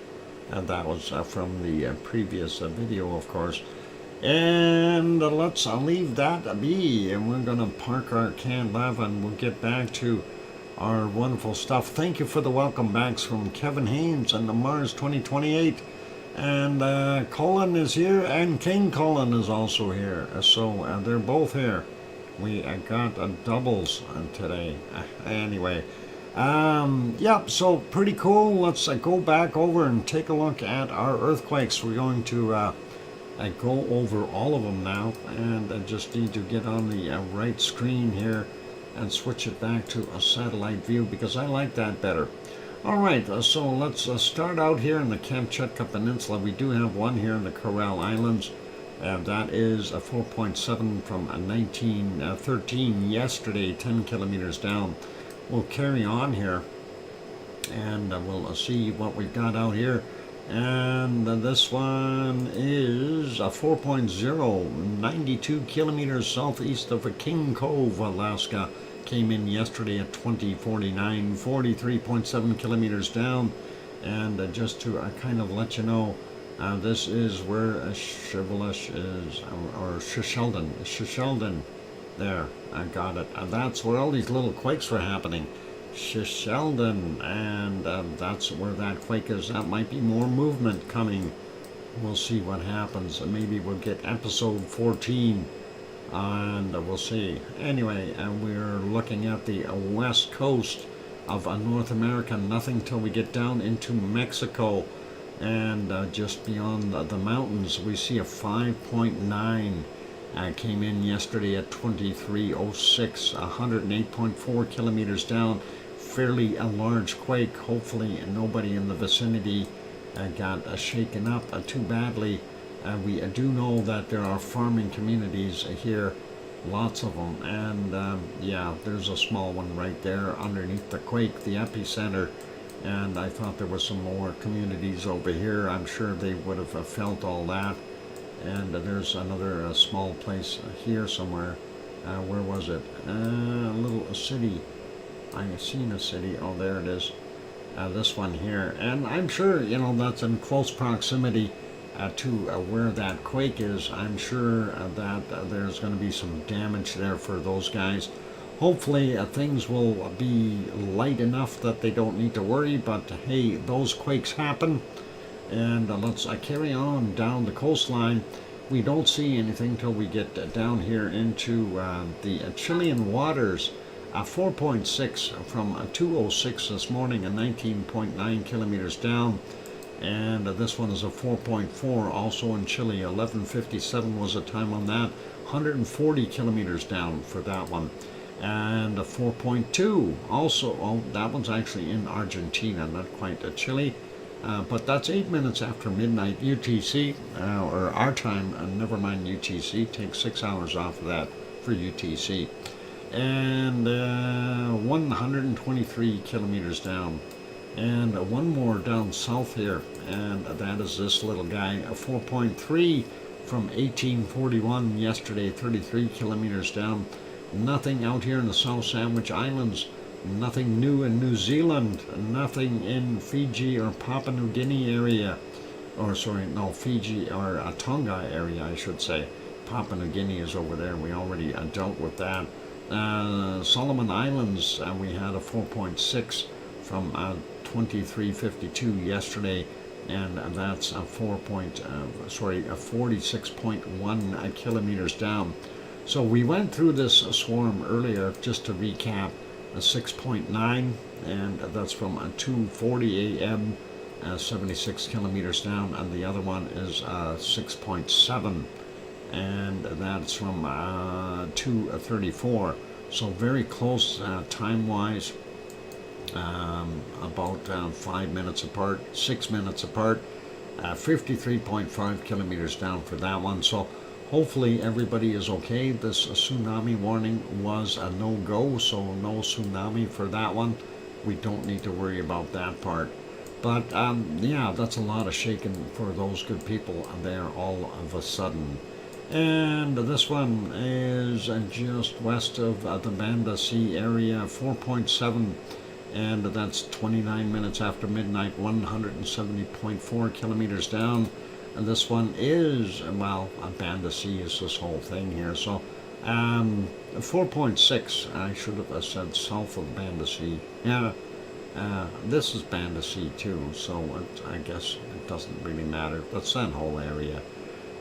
And that was from the previous video, of course. And let's leave that be. And we're going to park our Canlav and we'll get back to our wonderful stuff. Thank you for the welcome backs from Kevin Haynes and the Mars 2028. And Colin is here, and King Colin is also here. So they're both here. We got doubles today. Anyway, yeah, so pretty cool. Let's go back over and take a look at our earthquakes. We're going to go over all of them now, and I just need to get on the right screen here and switch it back to a satellite view because I like that better. Alright, so let's start out here in the Kamchatka Peninsula. We do have one here in the Coral Islands. That is a 4.7 from 1913 yesterday, 10 kilometers down. We'll carry on here and we'll see what we've got out here. And this one is a 4.0, 92 kilometers southeast of King Cove, Alaska. Came in yesterday at 2049, 43.7 kilometers down. And just to kind of let you know, this is where Shivelish is, or Shisheldon. There, I got it. And that's where all these little quakes were happening. Shisheldon, and that's where that quake is. That might be more movement coming. We'll see what happens. Maybe we'll get episode 14. And we'll see. Anyway, we're looking at the west coast of North America. Nothing till we get down into Mexico. And just beyond the mountains, we see a 5.9. Came in yesterday at 2306, 108.4 kilometers down. Fairly a large quake. Hopefully nobody in the vicinity got shaken up too badly. We do know that there are farming communities here, lots of them, and yeah, there's a small one right there underneath the quake, the epicenter, and I thought there were some more communities over here. I'm sure they would have felt all that. And there's another small place here somewhere. Where was it? A little city. I seen a city. Oh, there it is. This one here, and I'm sure that's in close proximity to where that quake is. I'm sure that there's going to be some damage there for those guys. Hopefully things will be light enough that they don't need to worry, but hey, those quakes happen. And let's carry on down the coastline. We don't see anything till we get down here into the Chilean waters. 4.6 from 206 this morning, and 19.9 kilometers down. And this one is a 4.4, also in Chile. 11:57 was the time on that. 140 kilometers down for that one. And a 4.2, also, oh, that one's actually in Argentina, not quite Chile. But that's 8 minutes after midnight UTC, or our time, never mind UTC. Take 6 hours off of that for UTC. And 123 kilometers down. And one more down south here, and that is this little guy, a 4.3 from 1841 yesterday, 33 kilometers down. Nothing out here in the South Sandwich Islands, nothing new in New Zealand, nothing in Fiji or Papua New Guinea area, or sorry, no, Fiji or Tonga area, I should say. Papua New Guinea is over there. We already dealt with that. Solomon Islands, we had a 4.6 from 2352 yesterday, and that's a 46.1 kilometers down. So we went through this swarm earlier, just to recap, a 6.9, and that's from 2:40 a.m. 76 kilometers down, and the other one is 6.7, and that's from 2:34. So very close time-wise. About 5 minutes apart, 6 minutes apart, 53.5 kilometers down for that one. So hopefully everybody is okay. This tsunami warning was a no-go, so no tsunami for that one. We don't need to worry about that part. But yeah, that's a lot of shaking for those good people there all of a sudden. And this one is just west of the Banda Sea area, 4.7, and that's 29 minutes after midnight, 170.4 kilometers down. And this one is, well, Banda Sea is this whole thing here. So 4.6, I should have said south of Banda Sea. Yeah, this is Banda Sea too, so I guess it doesn't really matter. That's that whole area.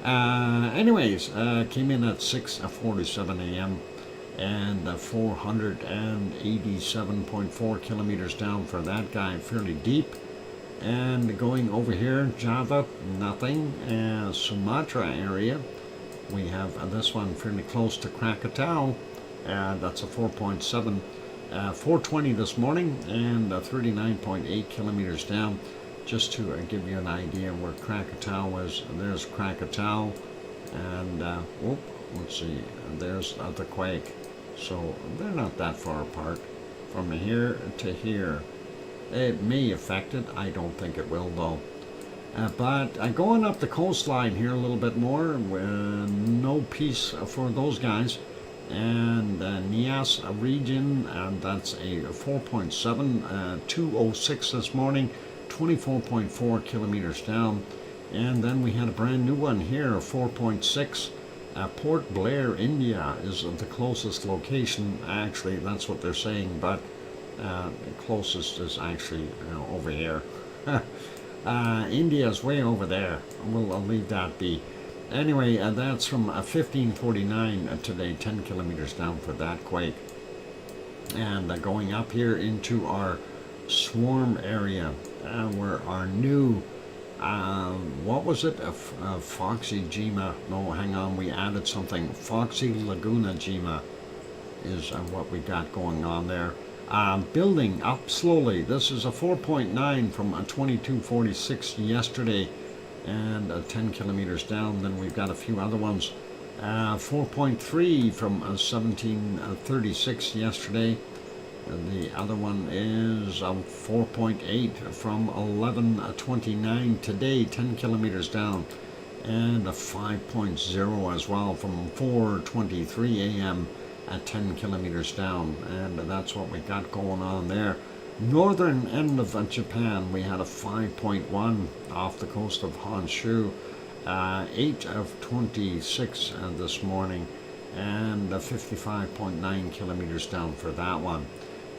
Anyways, came in at 6:47 a.m. and 487.4 kilometers down for that guy, fairly deep. And going over here, Java, nothing. Sumatra area, we have this one fairly close to Krakatau, that's a 4.7. 4:20 this morning and 39.8 kilometers down. Just to give you an idea where Krakatau is, there's Krakatau, and let's see, there's the quake. So they're not that far apart from here to here. It may affect it, I don't think it will though. But going up the coastline here a little bit more, no peace for those guys. And Nias region, and that's a 4.7, 2:06 this morning, 24.4 kilometers down. And then we had a brand new one here, 4.6. Port Blair, India is the closest location. Actually, that's what they're saying, but the closest is actually over here. India is way over there. I'll leave that be. Anyway, that's from 1549 today, 10 kilometers down for that quake. And going up here into our swarm area, where our new, what was it? Foxy Jima. No, hang on, we added something. Foxy Laguna Jima is what we got going on there. Building up slowly. This is a 4.9 from 2246 yesterday. And 10 kilometers down. Then we've got a few other ones. 4.3 from 1736 yesterday. The other one is 4.8 from 1129 today, 10 kilometers down. And a 5.0 as well from 4:23 a.m. at 10 kilometers down. And that's what we got going on there. Northern end of Japan, we had a 5.1 off the coast of Honshu, 8 of 26 this morning, and 55.9 kilometers down for that one.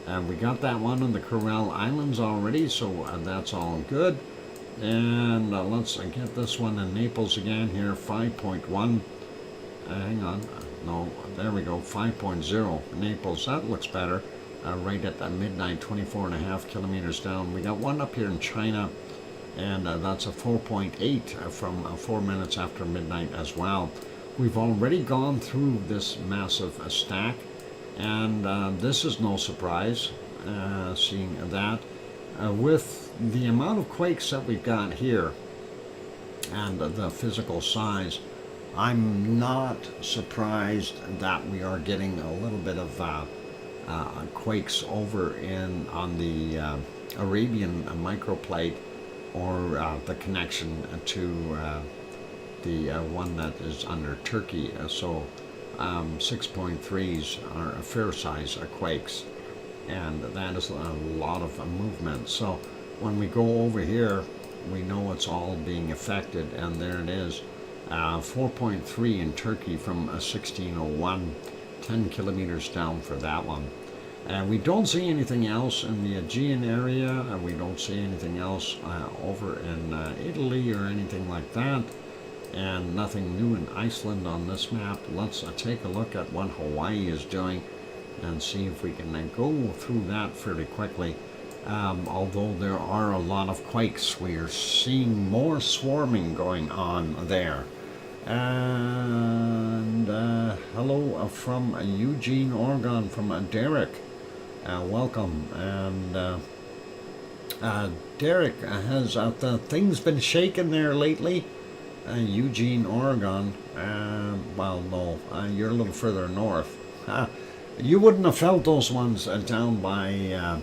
And we got that one in the Kuril Islands already, so that's all good. And let's get this one in Naples again here, 5.1. Hang on, no, there we go, 5.0 Naples, that looks better. Right at midnight, 24.5 kilometers down. We got one up here in China, and that's a 4.8 from 4 minutes after midnight as well. We've already gone through this massive stack, and this is no surprise, seeing that. With the amount of quakes that we've got here, and the physical size, I'm not surprised that we are getting a little bit of quakes over on the Arabian microplate, or the connection to the one that is under Turkey. So 6.3s are fair size quakes, and that is a lot of movement. So when we go over here, we know it's all being affected, and there it is, 4.3 in Turkey from 1601, 10 kilometers down for that one. We don't see anything else in the Aegean area, and we don't see anything else over in Italy or anything like that, and nothing new in Iceland on this map. Let's take a look at what Hawaii is doing and see if we can go through that fairly quickly. Although there are a lot of quakes, we are seeing more swarming going on there. And hello from Eugene, Oregon, from Derek. Welcome. And Derek, has the things been shaking there lately? Eugene, Oregon. Well, no, you're a little further north. You wouldn't have felt those ones down by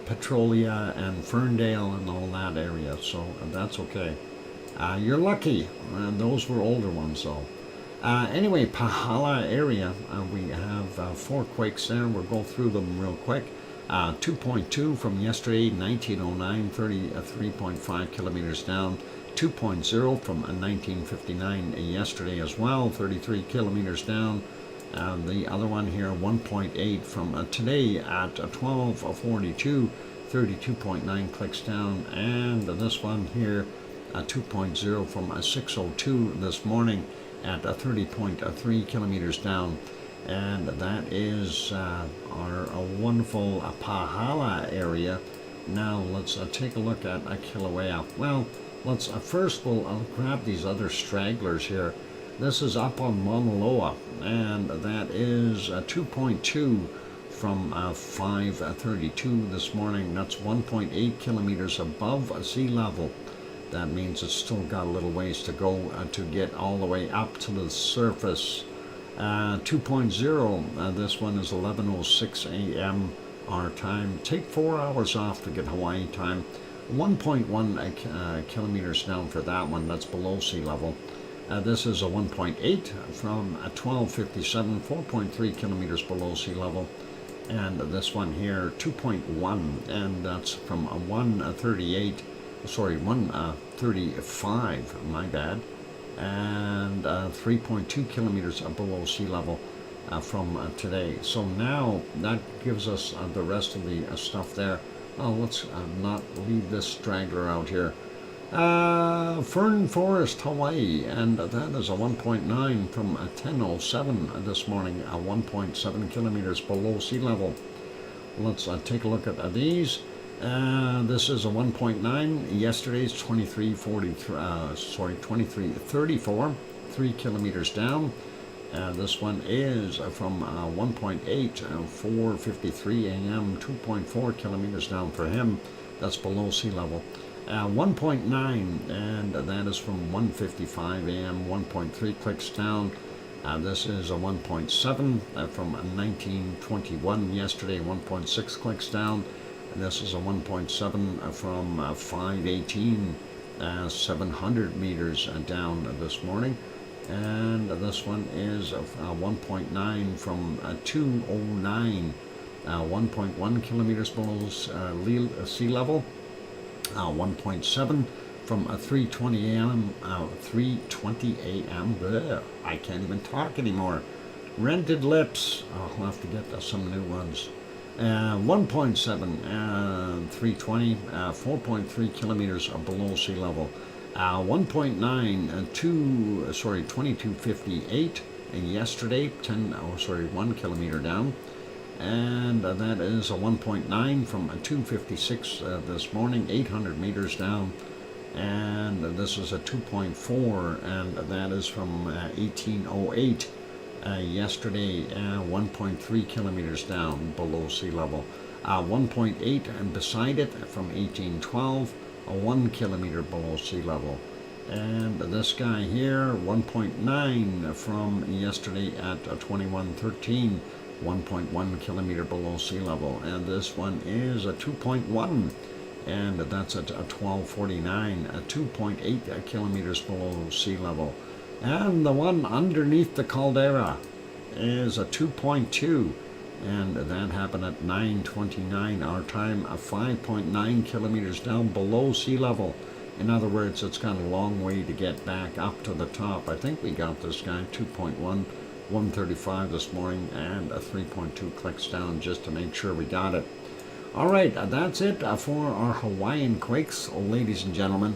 Petrolia and Ferndale and all that area, so that's okay. You're lucky. Those were older ones, though. Anyway, Pahala area, we have 4 quakes there. We'll go through them real quick. 2.2 from yesterday, 1909, 33.5 kilometers down. 2.0 from 1959 yesterday as well, 33 kilometers down. The other one here, 1.8 from today at 12:42, 32.9 clicks down. And this one here, 2.0 from 6:02 this morning at 30.3 kilometers down. And that is our wonderful Pahala area. Now let's take a look at Kilauea. Well, let's first we'll grab these other stragglers here. This is up on Mauna Loa, and that is 2.2 from 5:32 this morning. That's 1.8 kilometers above sea level. That means it's still got a little ways to go to get all the way up to the surface. 2.0, this one is 11:06 a.m. our time. Take 4 hours off to get Hawaii time. 1.1 kilometers down for that one. That's below sea level. This is a 1.8 from 12:57, 4.3 kilometers below sea level. And this one here, 2.1, and that's from 135, my bad. And 3.2 kilometers below sea level from today. So now that gives us the rest of the stuff there. Oh, let's not leave this straggler out here. Fern Forest, Hawaii, and that is a 1.9 from 10:07 this morning, 1.7 kilometers below sea level. Let's take a look at these. This is a 1.9. Yesterday's 23:34, 3 kilometers down. This one is from 1.8, 4:53 a.m., 2.4 kilometers down for him. That's below sea level. 1.9, and that is from 1:55 a.m., 1.3 clicks down. This is a 1.7 from 1921 yesterday, 1.6 clicks down. And this is a 1.7 from 5:18, 700 meters down this morning. And this one is 1.9 from 2:09, 1.1 kilometers below sea level. 1.7 from 3:20 a.m. 3:20 a.m. I can't even talk anymore. Rented lips. I'll have to get some new ones. 1.7, 3:20, 4.3 kilometers below sea level. 1.9, 22:58 yesterday, 1 kilometer down. And that is a 1.9 from 2:56 this morning, 800 meters down. And this is a 2.4, and that is from 1808 yesterday, 1.3 kilometers down below sea level. 1.8 and beside it from 1812, 1 kilometer below sea level. And this guy here, 1.9 from yesterday at 21:13. 1.1 kilometer below sea level, and this one is a 2.1, and that's at 12:49, 2.8 kilometers below sea level. And the one underneath the caldera is a 2.2, and that happened at 9:29 our time, 5.9 kilometers down below sea level. In other words, it's got a long way to get back up to the top. I think we got this guy 2.1, 135 this morning, and 3.2 clicks down just to make sure we got it. All right, that's it for our Hawaiian quakes, ladies and gentlemen,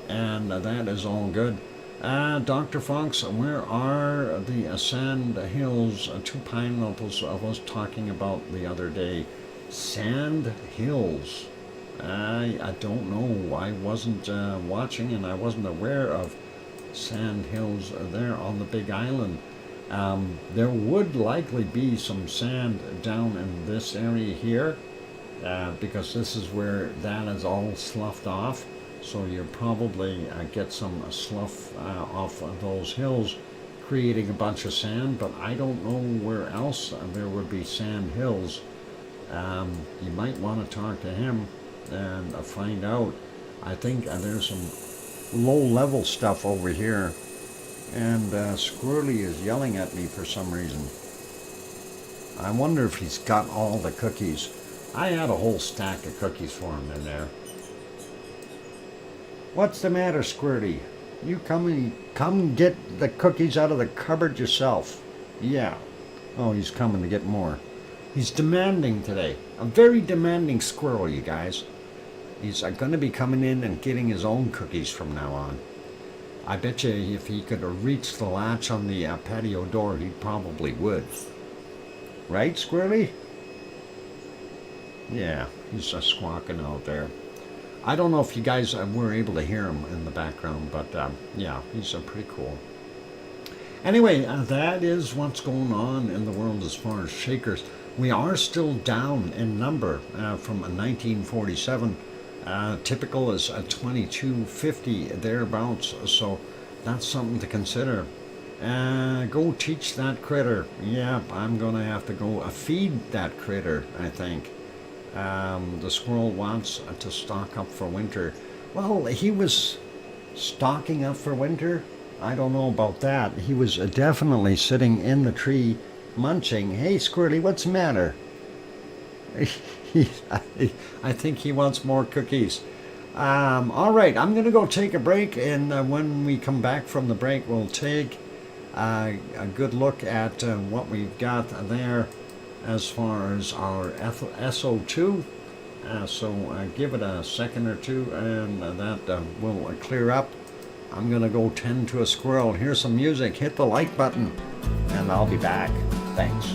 and that is all good. Dr. Fox, where are the sand hills, 2 pineapples I was talking about the other day? Sand hills. I don't know. I wasn't watching, and I wasn't aware of sand hills there on the Big Island. There would likely be some sand down in this area here, because this is where that is all sloughed off. So you probably get some slough off of those hills, creating a bunch of sand, but I don't know where else there would be sand hills. You might want to talk to him and find out. I think there's some low-level stuff over here, and Squirrely is yelling at me for some reason. I wonder if he's got all the cookies. I had a whole stack of cookies for him in there. What's the matter, Squirty? You come get the cookies out of the cupboard yourself. Yeah. Oh, he's coming to get more. He's demanding today. A very demanding squirrel, you guys. He's going to be coming in and getting his own cookies from now on. I bet you if he could reach the latch on the patio door, he probably would. Right, Squirrely? Yeah, he's squawking out there. I don't know if you guys were able to hear him in the background, but yeah, he's pretty cool. Anyway, that is what's going on in the world as far as shakers. We are still down in number from 1947. Typical is 2250 thereabouts, so that's something to consider. Go teach that critter. Yep, I'm gonna have to go feed that critter, I think. The squirrel wants to stock up for winter. Well, he was stocking up for winter. I don't know about that. He was definitely sitting in the tree munching. Hey, Squirrely, what's the matter? I think he wants more cookies. All right, I'm going to go take a break, and when we come back from the break, we'll take a good look at what we've got there as far as our SO2. So give it a second or two, and that will clear up. I'm going to go tend to a squirrel. Here's some music. Hit the like button, and I'll be back. Thanks.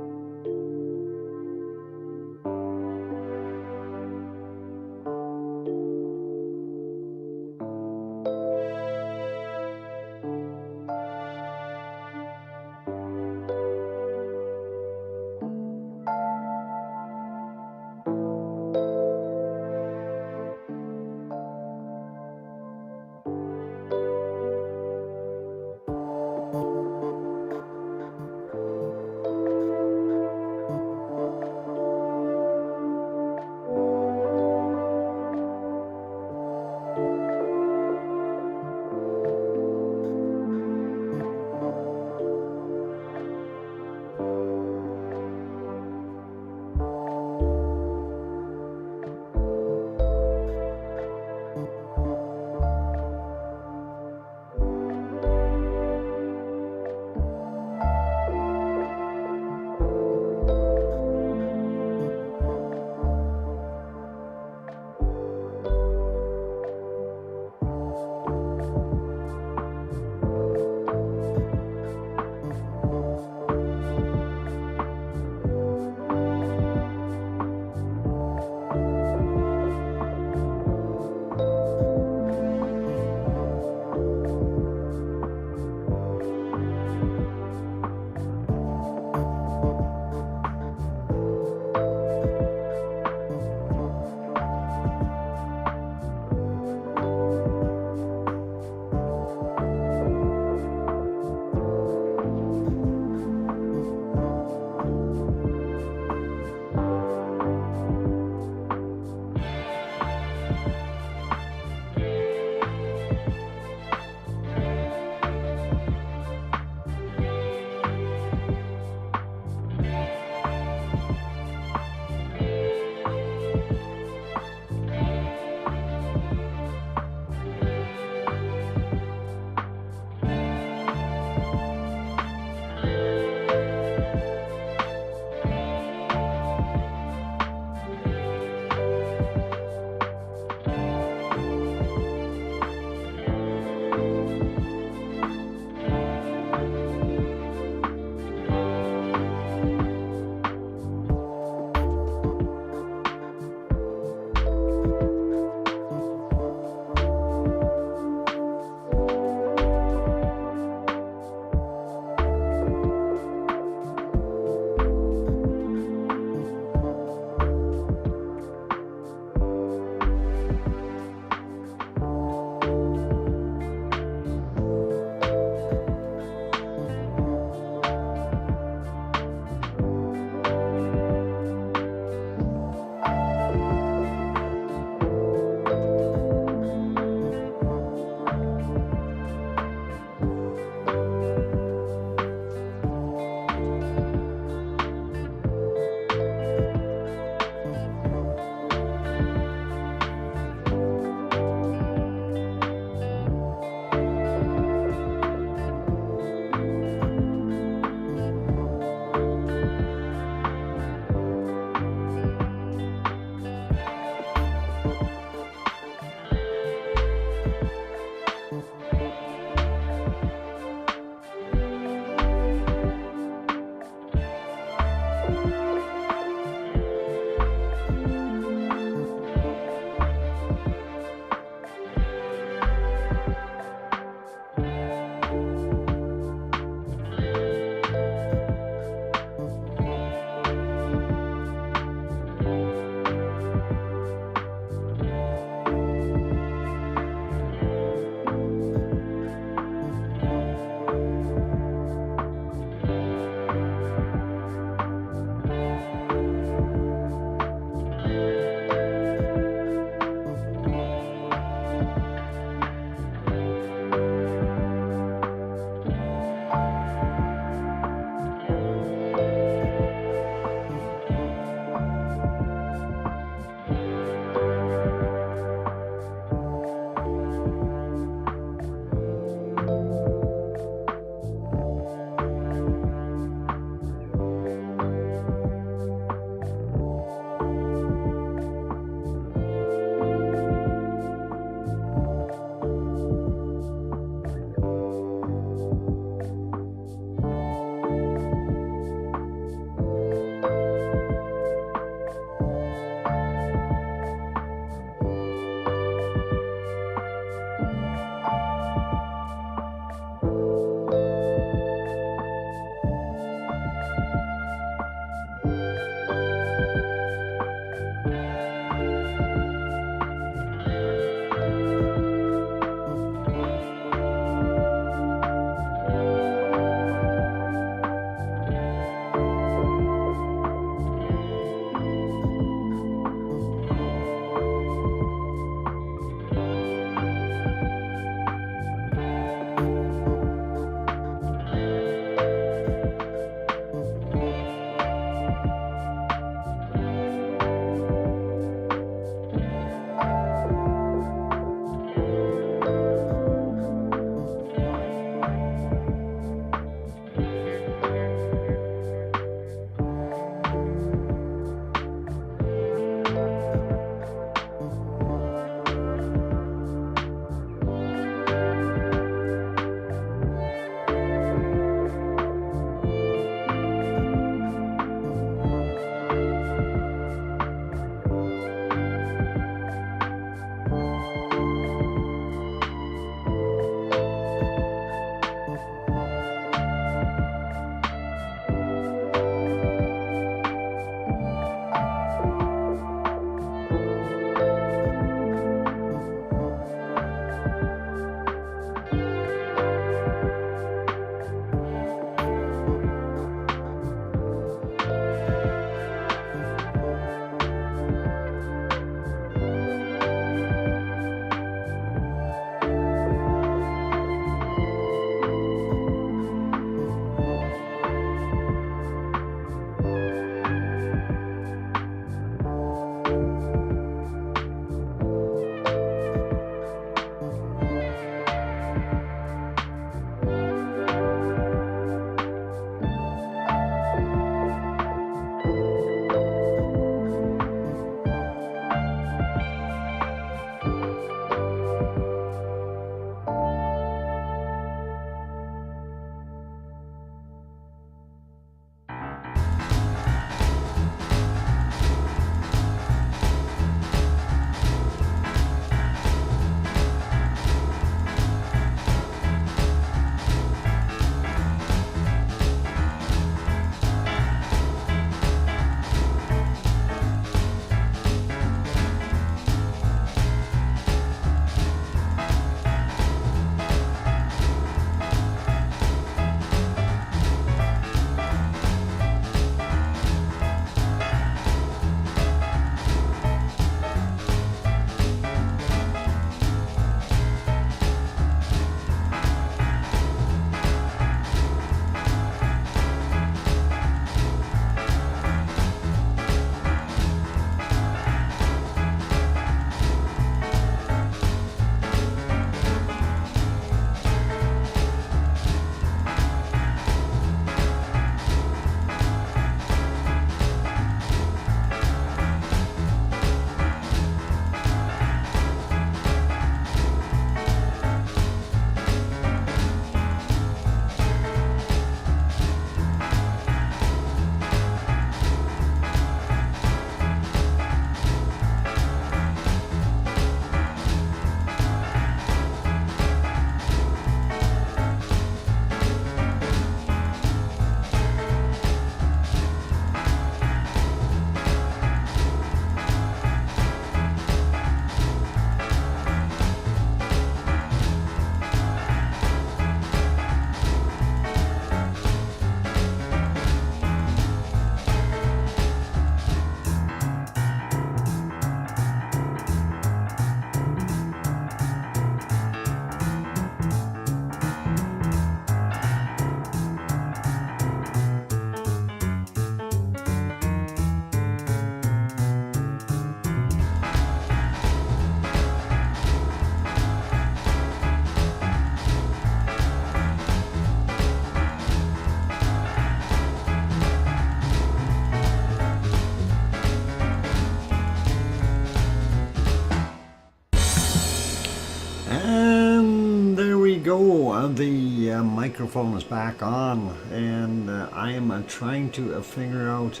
go. The microphone is back on, and I am trying to figure out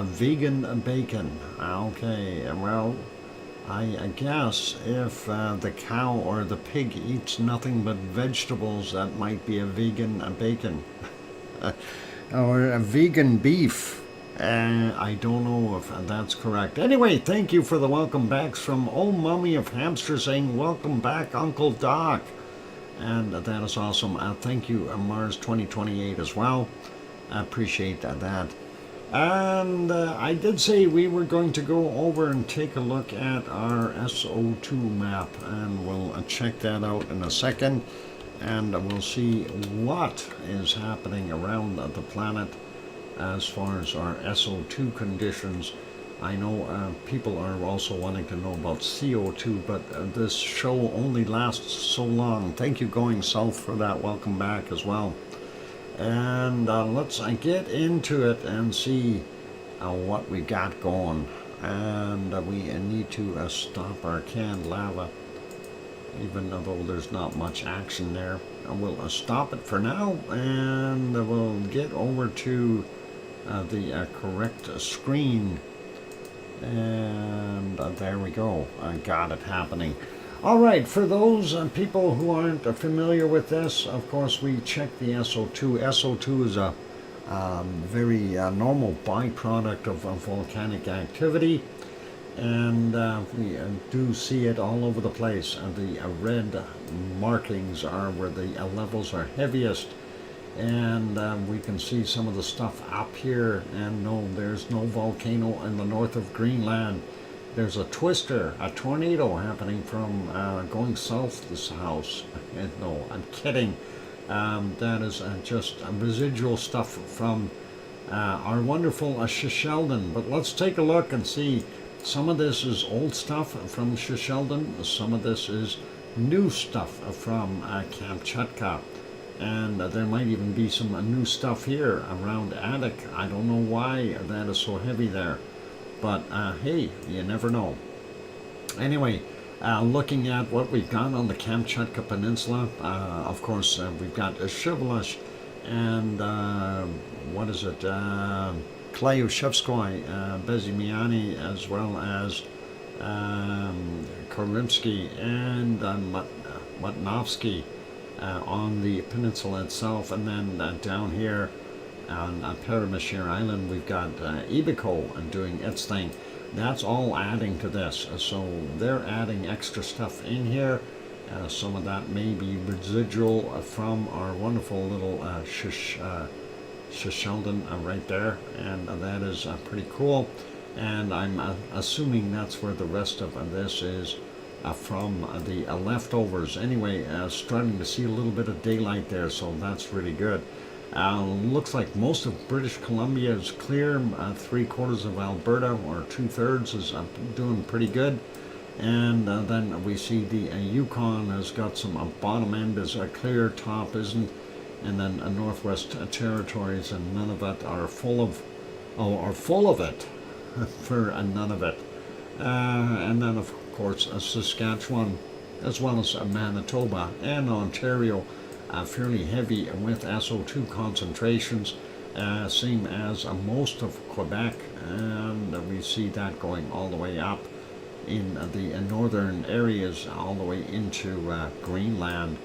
vegan bacon. Okay, well, I guess if the cow or the pig eats nothing but vegetables, that might be a vegan bacon. Or a vegan beef. I don't know if that's correct. Anyway, thank you for the welcome backs from Old Mummy of Hamster saying, welcome back, Uncle Doc. And that is awesome. Thank you, Mars 2028 as well. I appreciate that. And I did say we were going to go over and take a look at our SO2 map, and we'll check that out in a second, and we'll see what is happening around the planet as far as our SO2 conditions. I know people are also wanting to know about CO2, but this show only lasts so long. Thank you, Going South, for that. Welcome back as well. And let's get into it and see what we got going. And we need to stop our canned lava, even though there's not much action there. We'll stop it for now, and we'll get over to the correct screen. And there we go. I got it happening. All right, for those people who aren't familiar with this, of course, we check the SO2. SO2 is a very normal byproduct of volcanic activity, and we do see it all over the place. The red markings are where the levels are heaviest, and we can see some of the stuff up here. And no, there's no volcano in the north of Greenland. There's a twister, a tornado happening from going south this house. And no, I'm kidding. That is just residual stuff from our wonderful Sheldon. But let's take a look and see. Some of this is old stuff from Sheldon. Some of this is new stuff from Kamchatka. And there might even be some new stuff here around Attic. I don't know why that is so heavy there. But hey, you never know. Anyway, looking at what we've got on the Kamchatka Peninsula, of course, we've got Shivelish and what is it? Klayushevskoy, Bezimiani, as well as Korimsky and Matnovsky on the peninsula itself, and then down here on Paramashir Island, we've got Ibiko doing its thing. That's all adding to this. So they're adding extra stuff in here. Some of that may be residual from our wonderful little Sheldon right there. And that is pretty cool. And I'm assuming that's where the rest of this is from the leftovers. Anyway, starting to see a little bit of daylight there, so that's really good. Looks like most of British Columbia is clear. 3/4 of Alberta, or 2/3, is doing pretty good. And then we see the Yukon has got some bottom end is clear, top isn't. And then Northwest Territories and Nunavut are full of it for Nunavut. And then of course Saskatchewan, as well as Manitoba and Ontario, fairly heavy with SO2 concentrations, same as most of Quebec, and we see that going all the way up in the northern areas, all the way into Greenland.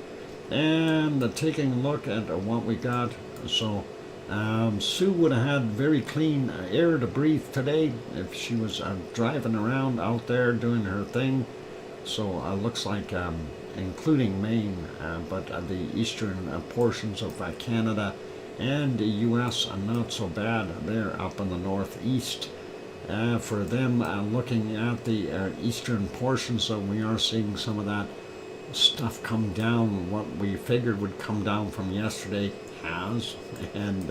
And taking a look at what we got, so Sue would have had very clean air to breathe today if she was driving around out there doing her thing. So looks like including Maine, but the eastern portions of Canada and the U.S. are not so bad. They're up in the northeast. For them, looking at the eastern portions, so we are seeing some of that stuff come down. What we figured would come down from yesterday has, and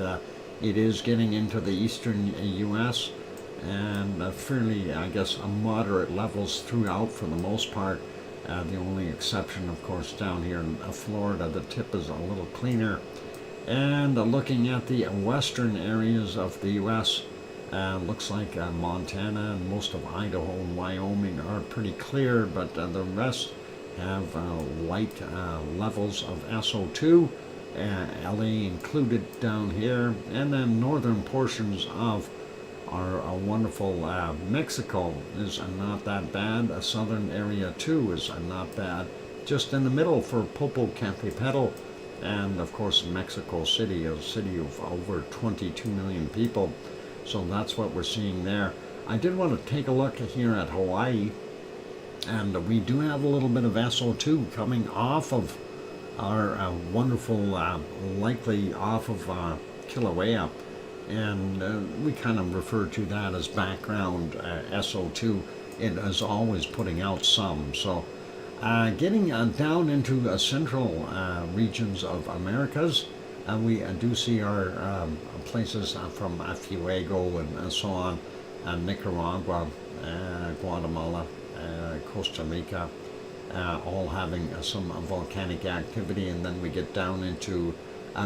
it is getting into the eastern U.S. and fairly, I guess, moderate levels throughout for the most part. The only exception, of course, down here in Florida, the tip is a little cleaner. And looking at the western areas of the U.S., looks like Montana and most of Idaho and Wyoming are pretty clear, but the rest have light levels of SO2, LA included down here, and then northern portions of our wonderful Mexico is not that bad. A southern area too is not bad. Just in the middle for Popocatépetl, and of course Mexico City, a city of over 22 million people. So that's what we're seeing there. I did want to take a look here at Hawaii, and we do have a little bit of SO2 coming off of our wonderful, likely off of Kilauea, and we kind of refer to that as background SO2. It is always putting out some. So getting down into central regions of Americas, we do see our places from Fuego and so on, Nicaragua, Guatemala, Costa Rica, all having some volcanic activity. And then we get down into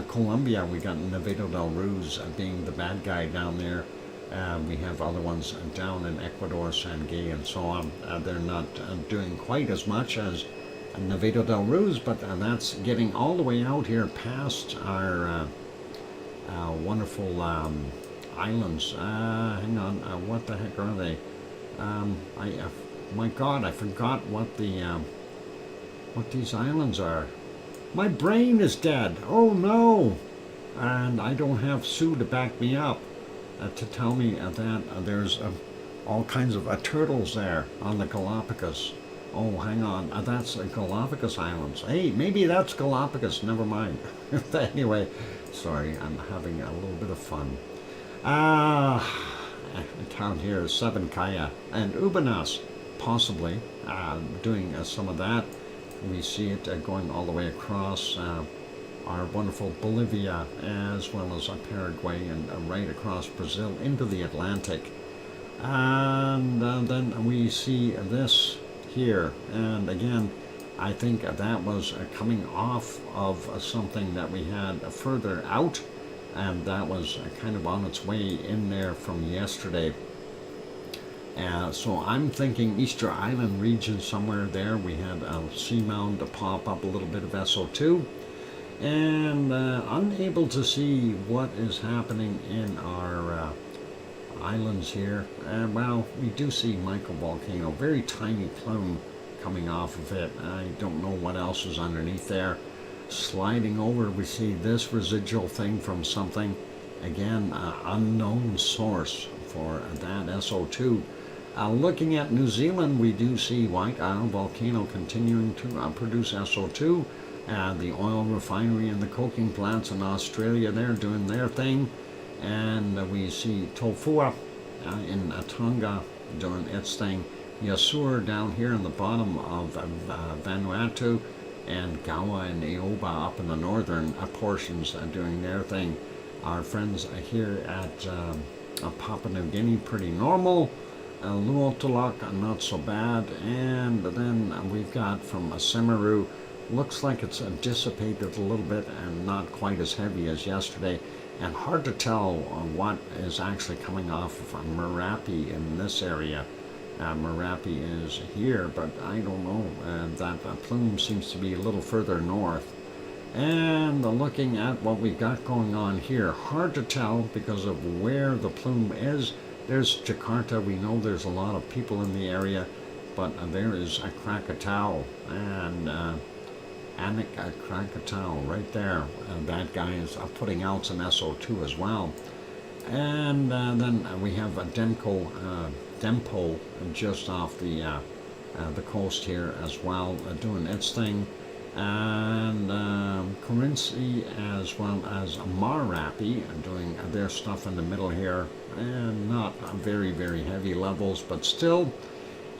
Colombia. We got Nevado del Ruiz being the bad guy down there. We have other ones down in Ecuador, Sangay, and so on. They're not doing quite as much as Nevado del Ruiz, but that's getting all the way out here past our wonderful islands. Hang on, what the heck are they? My God, I forgot what these islands are. My brain is dead. Oh no! And I don't have Sue to back me up to tell me that there's all kinds of turtles there on the Galapagos. Oh, hang on. That's Galapagos Islands. Hey, maybe that's Galapagos. Never mind. Anyway, sorry, I'm having a little bit of fun. Down here is Sabancaya and Ubanas, possibly doing some of that. We see it going all the way across our wonderful Bolivia, as well as Paraguay, and right across Brazil into the Atlantic. And then we see this here, and again, I think that was coming off of something that we had further out, and that was kind of on its way in there from yesterday. So I'm thinking Easter Island region somewhere there. We had a seamound to pop up a little bit of SO2, and unable to see what is happening in our islands here. Well, we do see microvolcano, very tiny plume coming off of it. I don't know what else is underneath there. Sliding over, we see this residual thing from something, again, unknown source for that SO2. Looking at New Zealand, we do see White Isle volcano continuing to produce SO2. The oil refinery and the coking plants in Australia, they're doing their thing. And we see Tofua in Tonga doing its thing. Yasur down here in the bottom of Vanuatu, and Gawa and Eoba up in the northern portions doing their thing. Our friends here at Papua New Guinea, pretty normal. Luotolak, not so bad. And then we've got from Semaru, looks like it's dissipated a little bit and not quite as heavy as yesterday. And hard to tell what is actually coming off of Merapi in this area. Merapi is here, but I don't know. That plume seems to be a little further north. And looking at what we've got going on here, hard to tell because of where the plume is. There's Jakarta. We know there's a lot of people in the area, but there is a Krakatau and Anik Krakatau right there. That guy is putting out some SO2 as well. And then we have a Dempo just off the coast here as well, doing its thing. And Corinthi as well as Marapi doing their stuff in the middle here, and not very, very heavy levels, but still.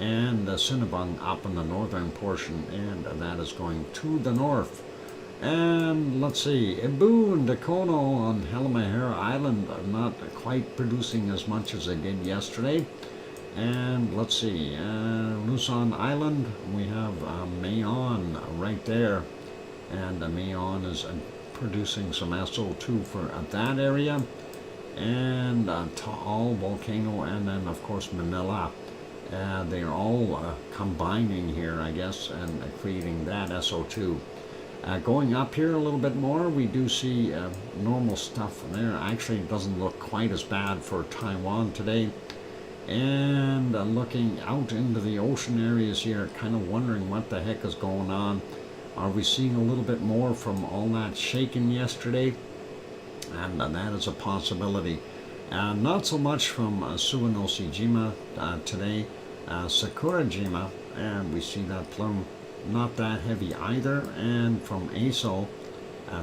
And Cinnabon up in the northern portion, and that is going to the north. And let's see, Ibu and Dakono on Halmahera Island are not quite producing as much as they did yesterday. And let's see, Luzon Island, we have Mayon right there, and Mayon is producing some SO2 for that area. And Taal volcano, and then of course Manila They're all combining here, I guess, and creating that SO2. Going up here a little bit more, we do see normal stuff there. Actually, it doesn't look quite as bad for Taiwan today. And looking out into the ocean areas here, kind of wondering what the heck is going on. Are we seeing a little bit more from all that shaking yesterday? And that is a possibility. Not so much from Suwanoshijima today. Sakurajima, and we see that plume, not that heavy either. And from Aso,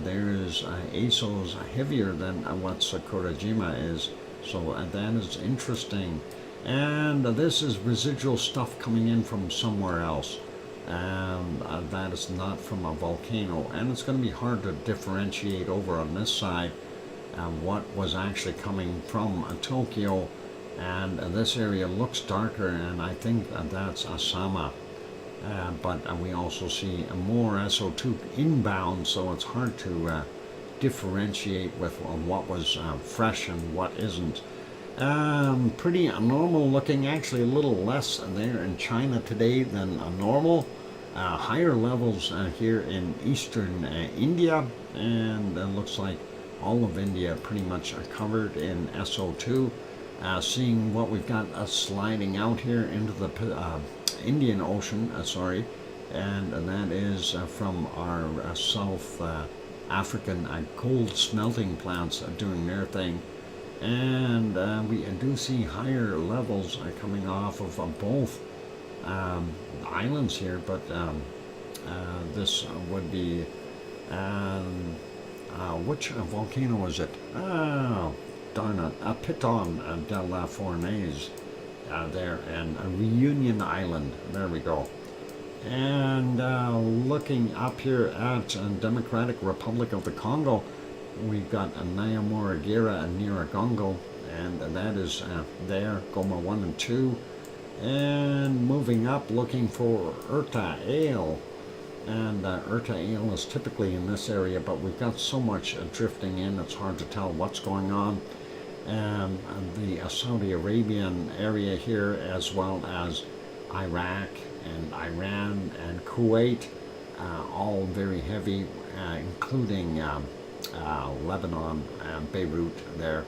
there is Aso's heavier than what Sakurajima is. So that is interesting. And this is residual stuff coming in from somewhere else. And that is not from a volcano. And it's going to be hard to differentiate over on this side what was actually coming from Tokyo. And this area looks darker, and I think that's Asama. But we also see more SO2 inbound, so it's hard to differentiate with what was fresh and what isn't. Pretty normal looking, actually a little less there in China today than normal. Higher levels here in eastern India, and it looks like all of India pretty much covered in SO2. Seeing what we've got sliding out here into the Indian Ocean, and that is from our South African gold smelting plants doing their thing. And we do see higher levels coming off of both islands here, but this would be, which volcano is it? Oh, darn it, Piton de la Fournaise there, and Reunion Island, there we go. And looking up here at Democratic Republic of the Congo, we've got Nyamuragira and Nyiragongo, and that is there, Goma 1 and 2. And moving up, looking for Urta Ale. And Urta Ale is typically in this area, but we've got so much drifting in, it's hard to tell what's going on. The Saudi Arabian area here, as well as Iraq and Iran and Kuwait, all very heavy, including Lebanon and Beirut there,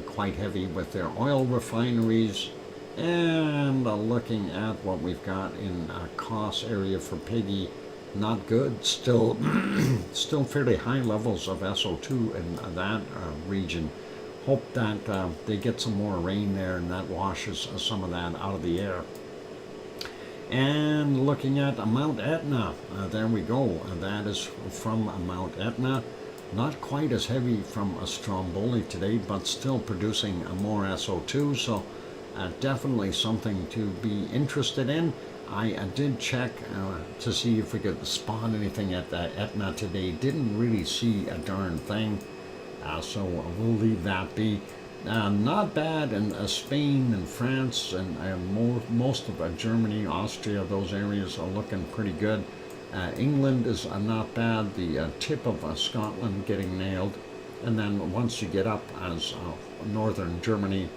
quite heavy with their oil refineries. And looking at what we've got in Kos area for Piggy, not good. Still, still fairly high levels of SO2 in that region. Hope that they get some more rain there and that washes some of that out of the air. And looking at Mount Etna, there we go. That is from Mount Etna. Not quite as heavy from Stromboli today, but still producing more SO2. So definitely something to be interested in. I did check to see if we could spot anything at Etna today. Didn't really see a darn thing. So we'll leave that be. Not bad in Spain and France and most of Germany, Austria, those areas are looking pretty good. England is not bad. The tip of Scotland getting nailed. And then once you get up as northern Germany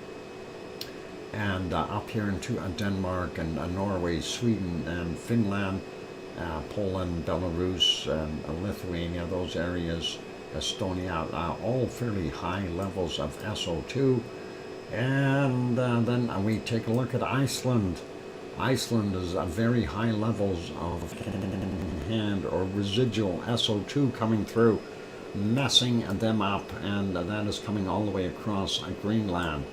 and up here into Denmark and Norway, Sweden and Finland, Poland, Belarus and Lithuania, those areas, Estonia, all fairly high levels of SO2. And then we take a look at Iceland. Iceland is very high levels of hand or residual SO2 coming through, messing them up, and that is coming all the way across Greenland.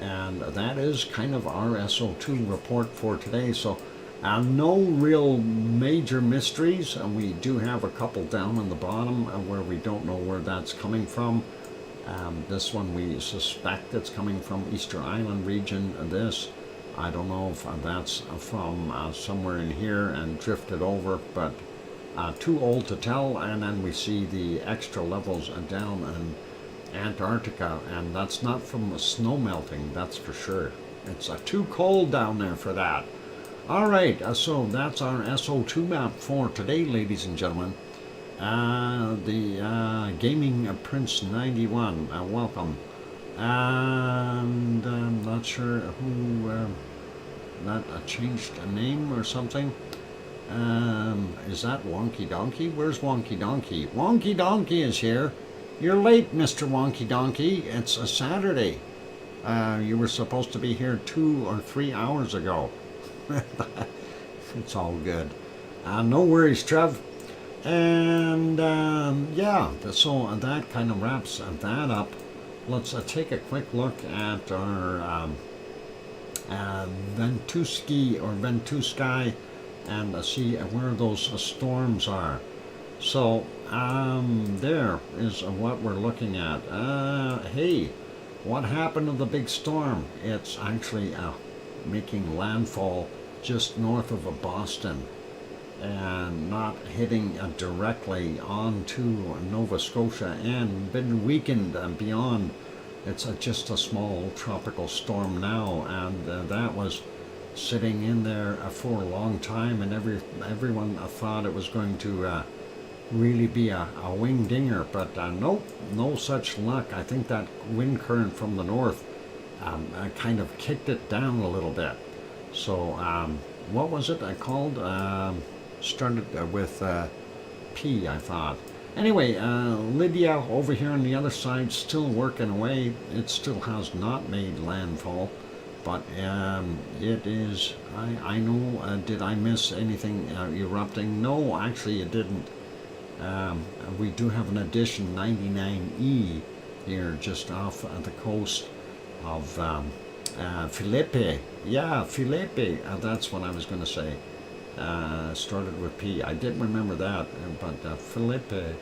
And that is kind of our SO2 report for today. So no real major mysteries. We do have a couple down on the bottom where we don't know where that's coming from. This one we suspect it's coming from Easter Island region. This, I don't know if that's from somewhere in here and drifted over, but too old to tell. And then we see the extra levels down in Antarctica, and that's not from the snow melting, that's for sure. It's too cold down there for that. All right, so that's our SO2 map for today, ladies and gentlemen. The Gaming Prince 91, welcome. And I'm not sure who that changed a name or something. Is that Wonky Donkey? Where's Wonky Donkey? Wonky Donkey is here. You're late, Mr. Wonky Donkey. It's a Saturday. You were supposed to be here 2 or 3 hours ago. It's all good. No worries, Trev. And yeah, so that kind of wraps that up. Let's take a quick look at our Ventusky and see where those storms are. So there is what we're looking at. Hey, what happened to the big storm? It's actually making landfall just north of Boston and not hitting directly onto Nova Scotia and been weakened beyond. It's just a small tropical storm now, and that was sitting in there for a long time, and everyone thought it was going to really be a wing dinger, but nope, no such luck. I think that wind current from the north kind of kicked it down a little bit. So what was it called? Started with P, I thought. Anyway, Lydia over here on the other side still working away. It still has not made landfall, but it is, I know, did I miss anything erupting? No, actually it didn't. We do have an addition, 99E, here just off the coast of Felipe. Yeah, Felipe, that's what I was going to say. Started with P. I did remember that, but Felipe,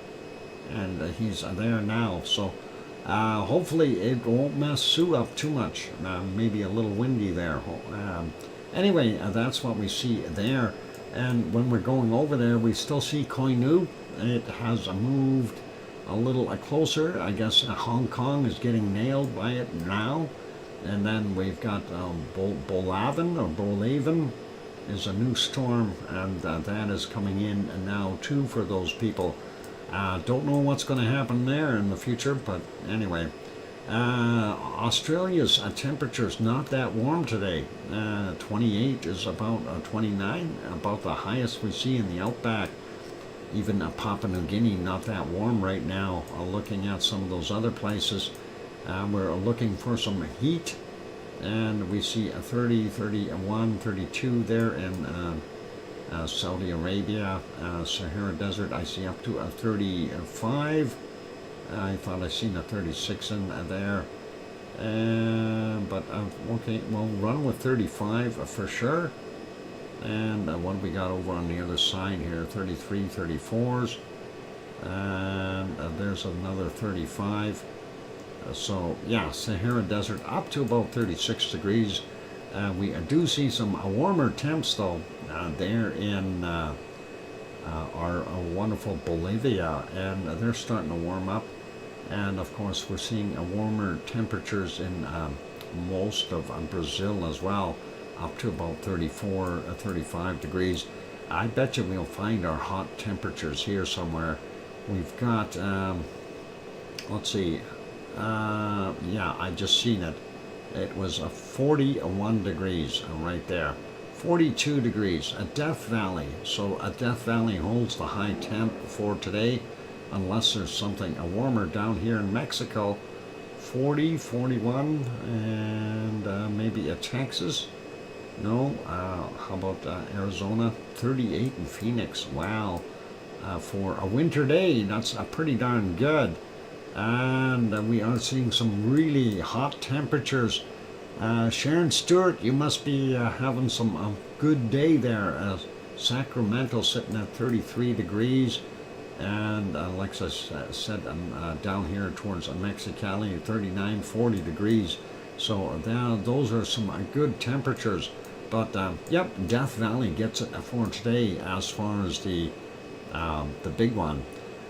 and he's there now. So hopefully it won't mess Sue up too much. Maybe a little windy there. Anyway, that's what we see there. And when we're going over there, we still see Koinu. It has moved a little closer. I guess Hong Kong is getting nailed by it now. And then we've got Bolaven is a new storm, and that is coming in now too for those people. Don't know what's going to happen there in the future, but anyway. Australia's temperature's not that warm today. 28 is about 29, about the highest we see in the outback. Even Papua New Guinea, not that warm right now. Looking at some of those other places, we're looking for some heat. And we see a 30, 31, 32 there in Saudi Arabia, Sahara Desert. I see up to a 35. I thought I seen a 36 in there. But okay, we'll run with 35 for sure. And what we got over on the other side here, 33, 34s. And there's another 35. So yeah, Sahara Desert up to about 36 degrees. We do see some warmer temps though there in our wonderful Bolivia, and they're starting to warm up. And of course we're seeing warmer temperatures in most of Brazil as well, up to about 34, 35 degrees. I bet you we'll find our hot temperatures here somewhere. We've got, let's see, yeah, I just seen it. It was 41 degrees right there. 42 degrees, a Death Valley. So a Death Valley holds the high temp for today, unless there's something warmer down here in Mexico. 40, 41, and maybe a Texas. No, how about Arizona? 38 in Phoenix. Wow. For a winter day, that's pretty darn good. And we are seeing some really hot temperatures. Sharon Stewart, you must be having some good day there. Sacramento sitting at 33 degrees. And like I said, down here towards Mexicali, 39, 40 degrees. So those are some good temperatures. But yep, Death Valley gets it for today as far as the big one.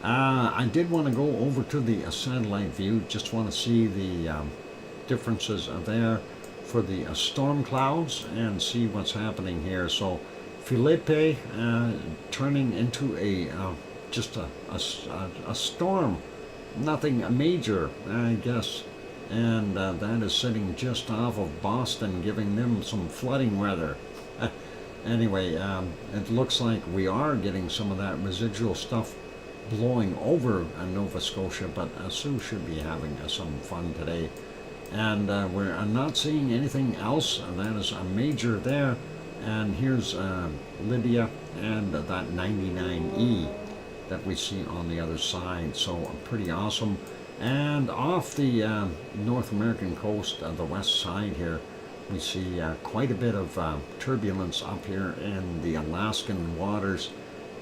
I did want to go over to the satellite view. Just want to see the differences there for the storm clouds and see what's happening here. So Felipe turning into just a storm. Nothing major, I guess. and that is sitting just off of Boston, giving them some flooding weather. Anyway, it looks like we are getting some of that residual stuff blowing over Nova Scotia, but Sue should be having some fun today. And we're not seeing anything else that is a major there. And here's Lydia and that 99E that we see on the other side. So pretty awesome. And off the North American coast, the west side here, we see quite a bit of turbulence up here in the Alaskan waters,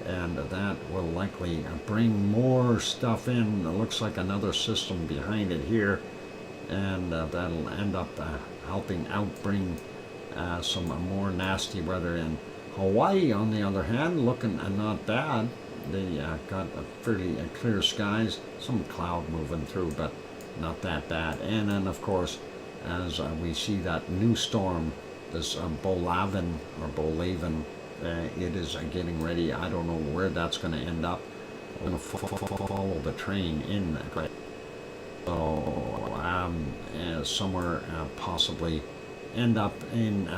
and that will likely bring more stuff in. It looks like another system behind it here, and that'll end up helping out bring some more nasty weather in. Hawaii, on the other hand, looking not bad. They got fairly clear skies, some cloud moving through, but not that bad. And then, of course, as we see that new storm, this Bolavin, it is getting ready. I don't know where that's going to end up. I'm going to follow the train in. So somewhere possibly end up in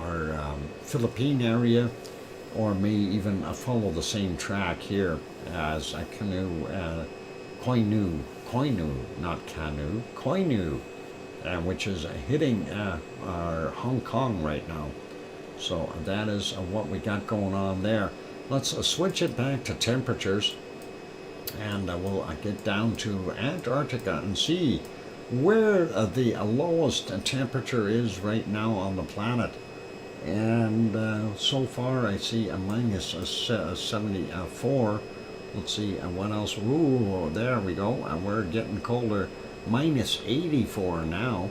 our Philippine area, or may even follow the same track here as Koinu, not Canoe, Koinu, which is hitting our Hong Kong right now. So that is what we got going on there. Let's switch it back to temperatures, and we'll get down to Antarctica and see where the lowest temperature is right now on the planet. And so far I see a minus 74. Let's see what else. Ooh, there we go. We're getting colder. Minus 84 now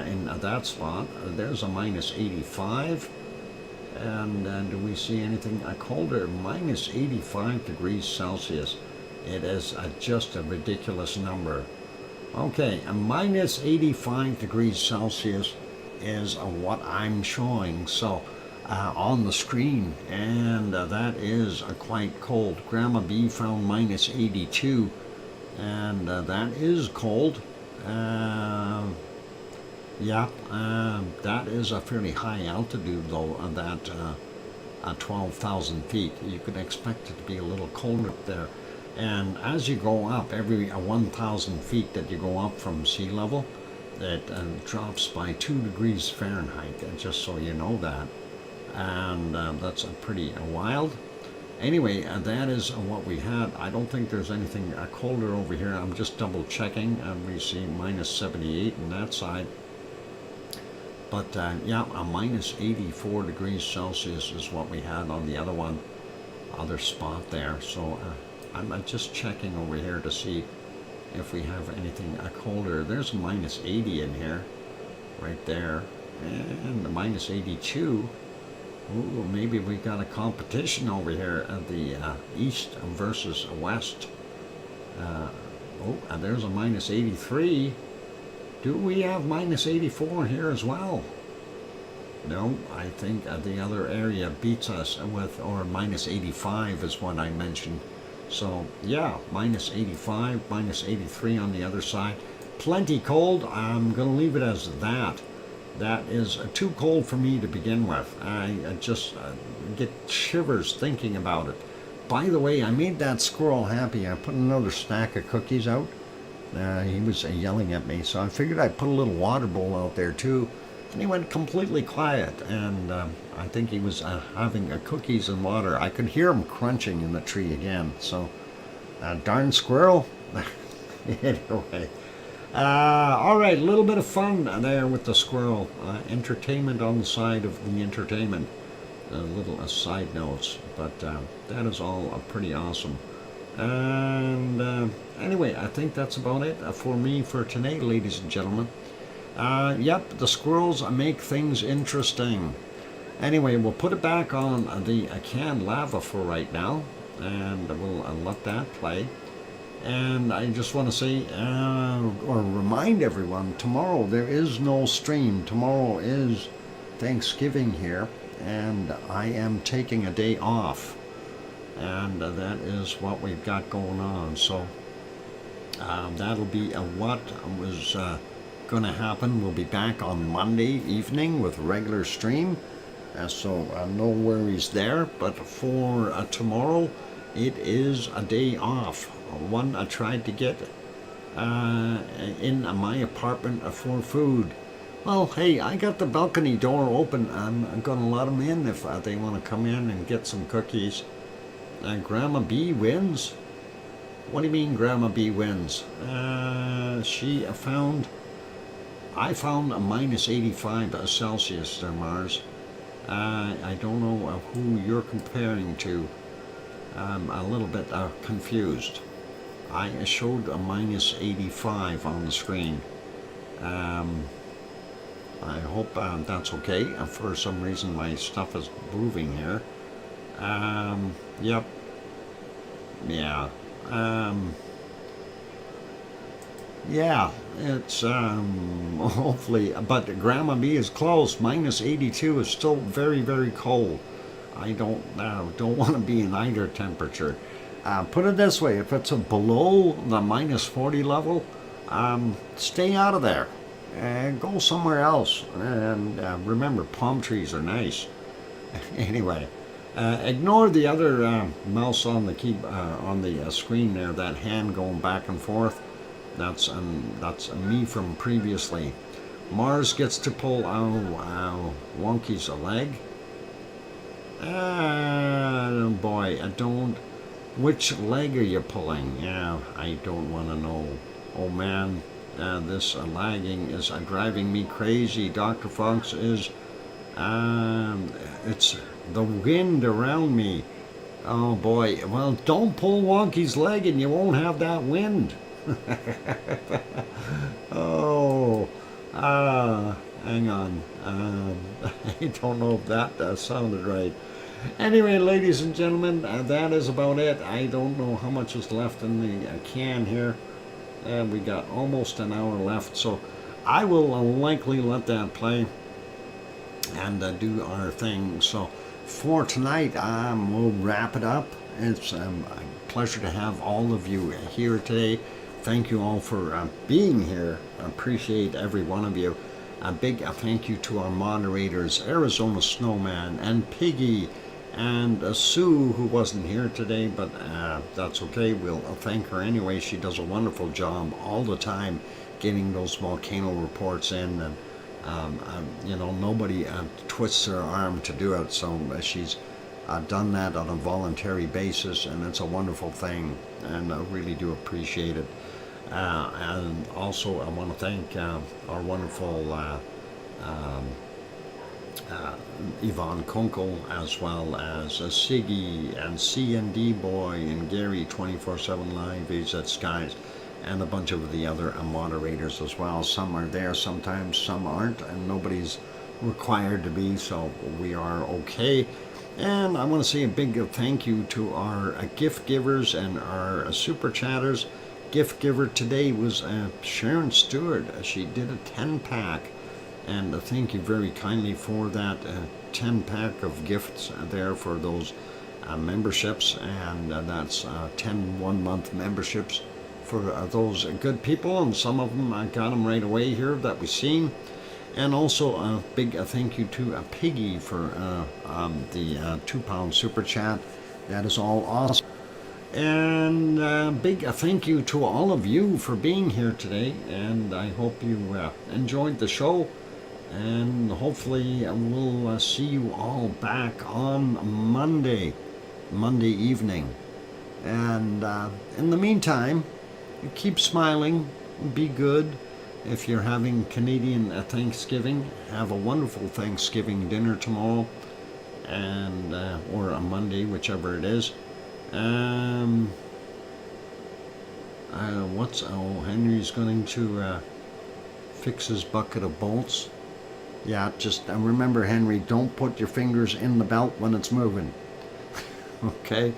in that spot. There's a minus 85. And do we see anything colder? Minus 85 degrees Celsius. It is just a ridiculous number. Okay, a minus 85 degrees Celsius is what I'm showing so on the screen, and that is quite cold. Grandma B found minus 82, and that is cold. That is a fairly high altitude though, that 12,000 feet. You could expect it to be a little colder up there. And as you go up, every 1,000 feet that you go up from sea level, it drops by 2 degrees Fahrenheit, just so you know that. And that's pretty wild. Anyway, that is what we had. I don't think there's anything colder over here. I'm just double checking, and we see minus 78 on that side. But yeah, a minus 84 degrees Celsius is what we had on the other spot there. So I'm just checking over here to see if we have anything colder. There's a minus 80 in here, right there, and the minus 82. Ooh, maybe we got a competition over here at the east versus west. And there's a minus 83. Do we have minus 84 here as well? No, I think the other area beats us with, or minus 85 is what I mentioned. So yeah, minus 85, minus 83 on the other side. Plenty cold. I'm going to leave it as that. That is too cold for me to begin with. I just get shivers thinking about it. By the way, I made that squirrel happy. I put another stack of cookies out. He was yelling at me, so I figured I'd put a little water bowl out there too. And he went completely quiet, and I think he was having cookies and water. I could hear him crunching in the tree again. So, darn squirrel. Anyway. All right, a little bit of fun there with the squirrel. Entertainment on the side of the entertainment. Little side notes, but that is all pretty awesome. And anyway, I think that's about it for me for today, ladies and gentlemen. Yep, the squirrels make things interesting. Anyway, we'll put it back on the canned lava for right now, and we'll let that play. And I just want to say, or remind everyone, tomorrow there is no stream. Tomorrow is Thanksgiving here, and I am taking a day off. And that is what we've got going on. So That'll be what was going to happen. We'll be back on Monday evening with regular stream. So no worries there. But for tomorrow, it is a day off. One I tried to get in my apartment for food. Well, hey, I got the balcony door open. I'm going to let them in if they want to come in and get some cookies. Grandma B wins. What do you mean Grandma B wins? I found a minus 85 Celsius there, Mars. I don't know who you're comparing to. I'm a little bit confused. I showed a minus 85 on the screen. I hope that's okay. For some reason my stuff is moving here. Yep. Yeah. Yeah, it's hopefully, but Grandma B is close. Minus 82 is still very, very cold. I don't want to be in either temperature. Put it this way: if it's below the minus 40 level, stay out of there and go somewhere else. And remember, palm trees are nice. Anyway. Ignore the other mouse on the screen there. That hand going back and forth. That's me from previously. Mars gets to pull Wonky's leg. Boy, I don't. Which leg are you pulling? Yeah, I don't want to know. Oh man, this lagging is driving me crazy. Dr. Fox is. It's the wind around me. Oh boy. Well, don't pull Wonky's leg and you won't have that wind. Oh. Hang on. I don't know if that sounded right. Anyway, ladies and gentlemen, that is about it. I don't know how much is left in the can here. We got almost an hour left, so I will likely let that play and do our thing. So for tonight, we'll wrap it up. It's a pleasure to have all of you here today. Thank you all for being here. I appreciate every one of you. A big thank you to our moderators, Arizona Snowman and Piggy and Sue, who wasn't here today, but that's okay. We'll thank her anyway. She does a wonderful job all the time getting those volcano reports in, and nobody twists her arm to do it, so she's done that on a voluntary basis, and it's a wonderful thing, and I really do appreciate it. And also I want to thank our wonderful Yvonne Kunkel, as well as Siggy and C&D Boy and Gary 24/7 Live, AZ Skies, and a bunch of the other moderators as well. Some are there sometimes, some aren't, and nobody's required to be, so we are okay. And I want to say a big thank you to our gift givers and our super chatters. Gift giver today was Sharon Stewart. She did a 10-pack, and thank you very kindly for that 10-pack of gifts there for those memberships, and that's 10 one-month memberships for those good people, and some of them I got them right away here that we've seen. And also a big thank you to Piggy for the £2 super chat. That is all awesome. And big thank you to all of you for being here today, and I hope you enjoyed the show, and hopefully we'll see you all back on Monday evening. And in the meantime, keep smiling, be good. If you're having Canadian Thanksgiving, have a wonderful Thanksgiving dinner tomorrow, and or a Monday, whichever it is. Henry's going to fix his bucket of bolts. Yeah, just remember, Henry, don't put your fingers in the belt when it's moving. Okay?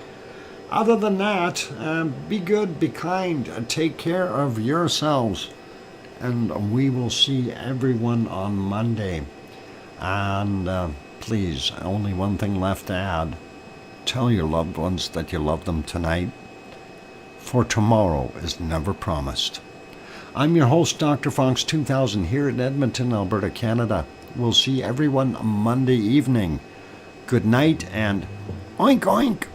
Other than that, be good, be kind, take care of yourselves, and we will see everyone on Monday. And please, only one thing left to add. Tell your loved ones that you love them tonight. for tomorrow is never promised. I'm your host, DrFox2000, here in Edmonton, Alberta, Canada. We'll see everyone Monday evening. Good night and oink oink!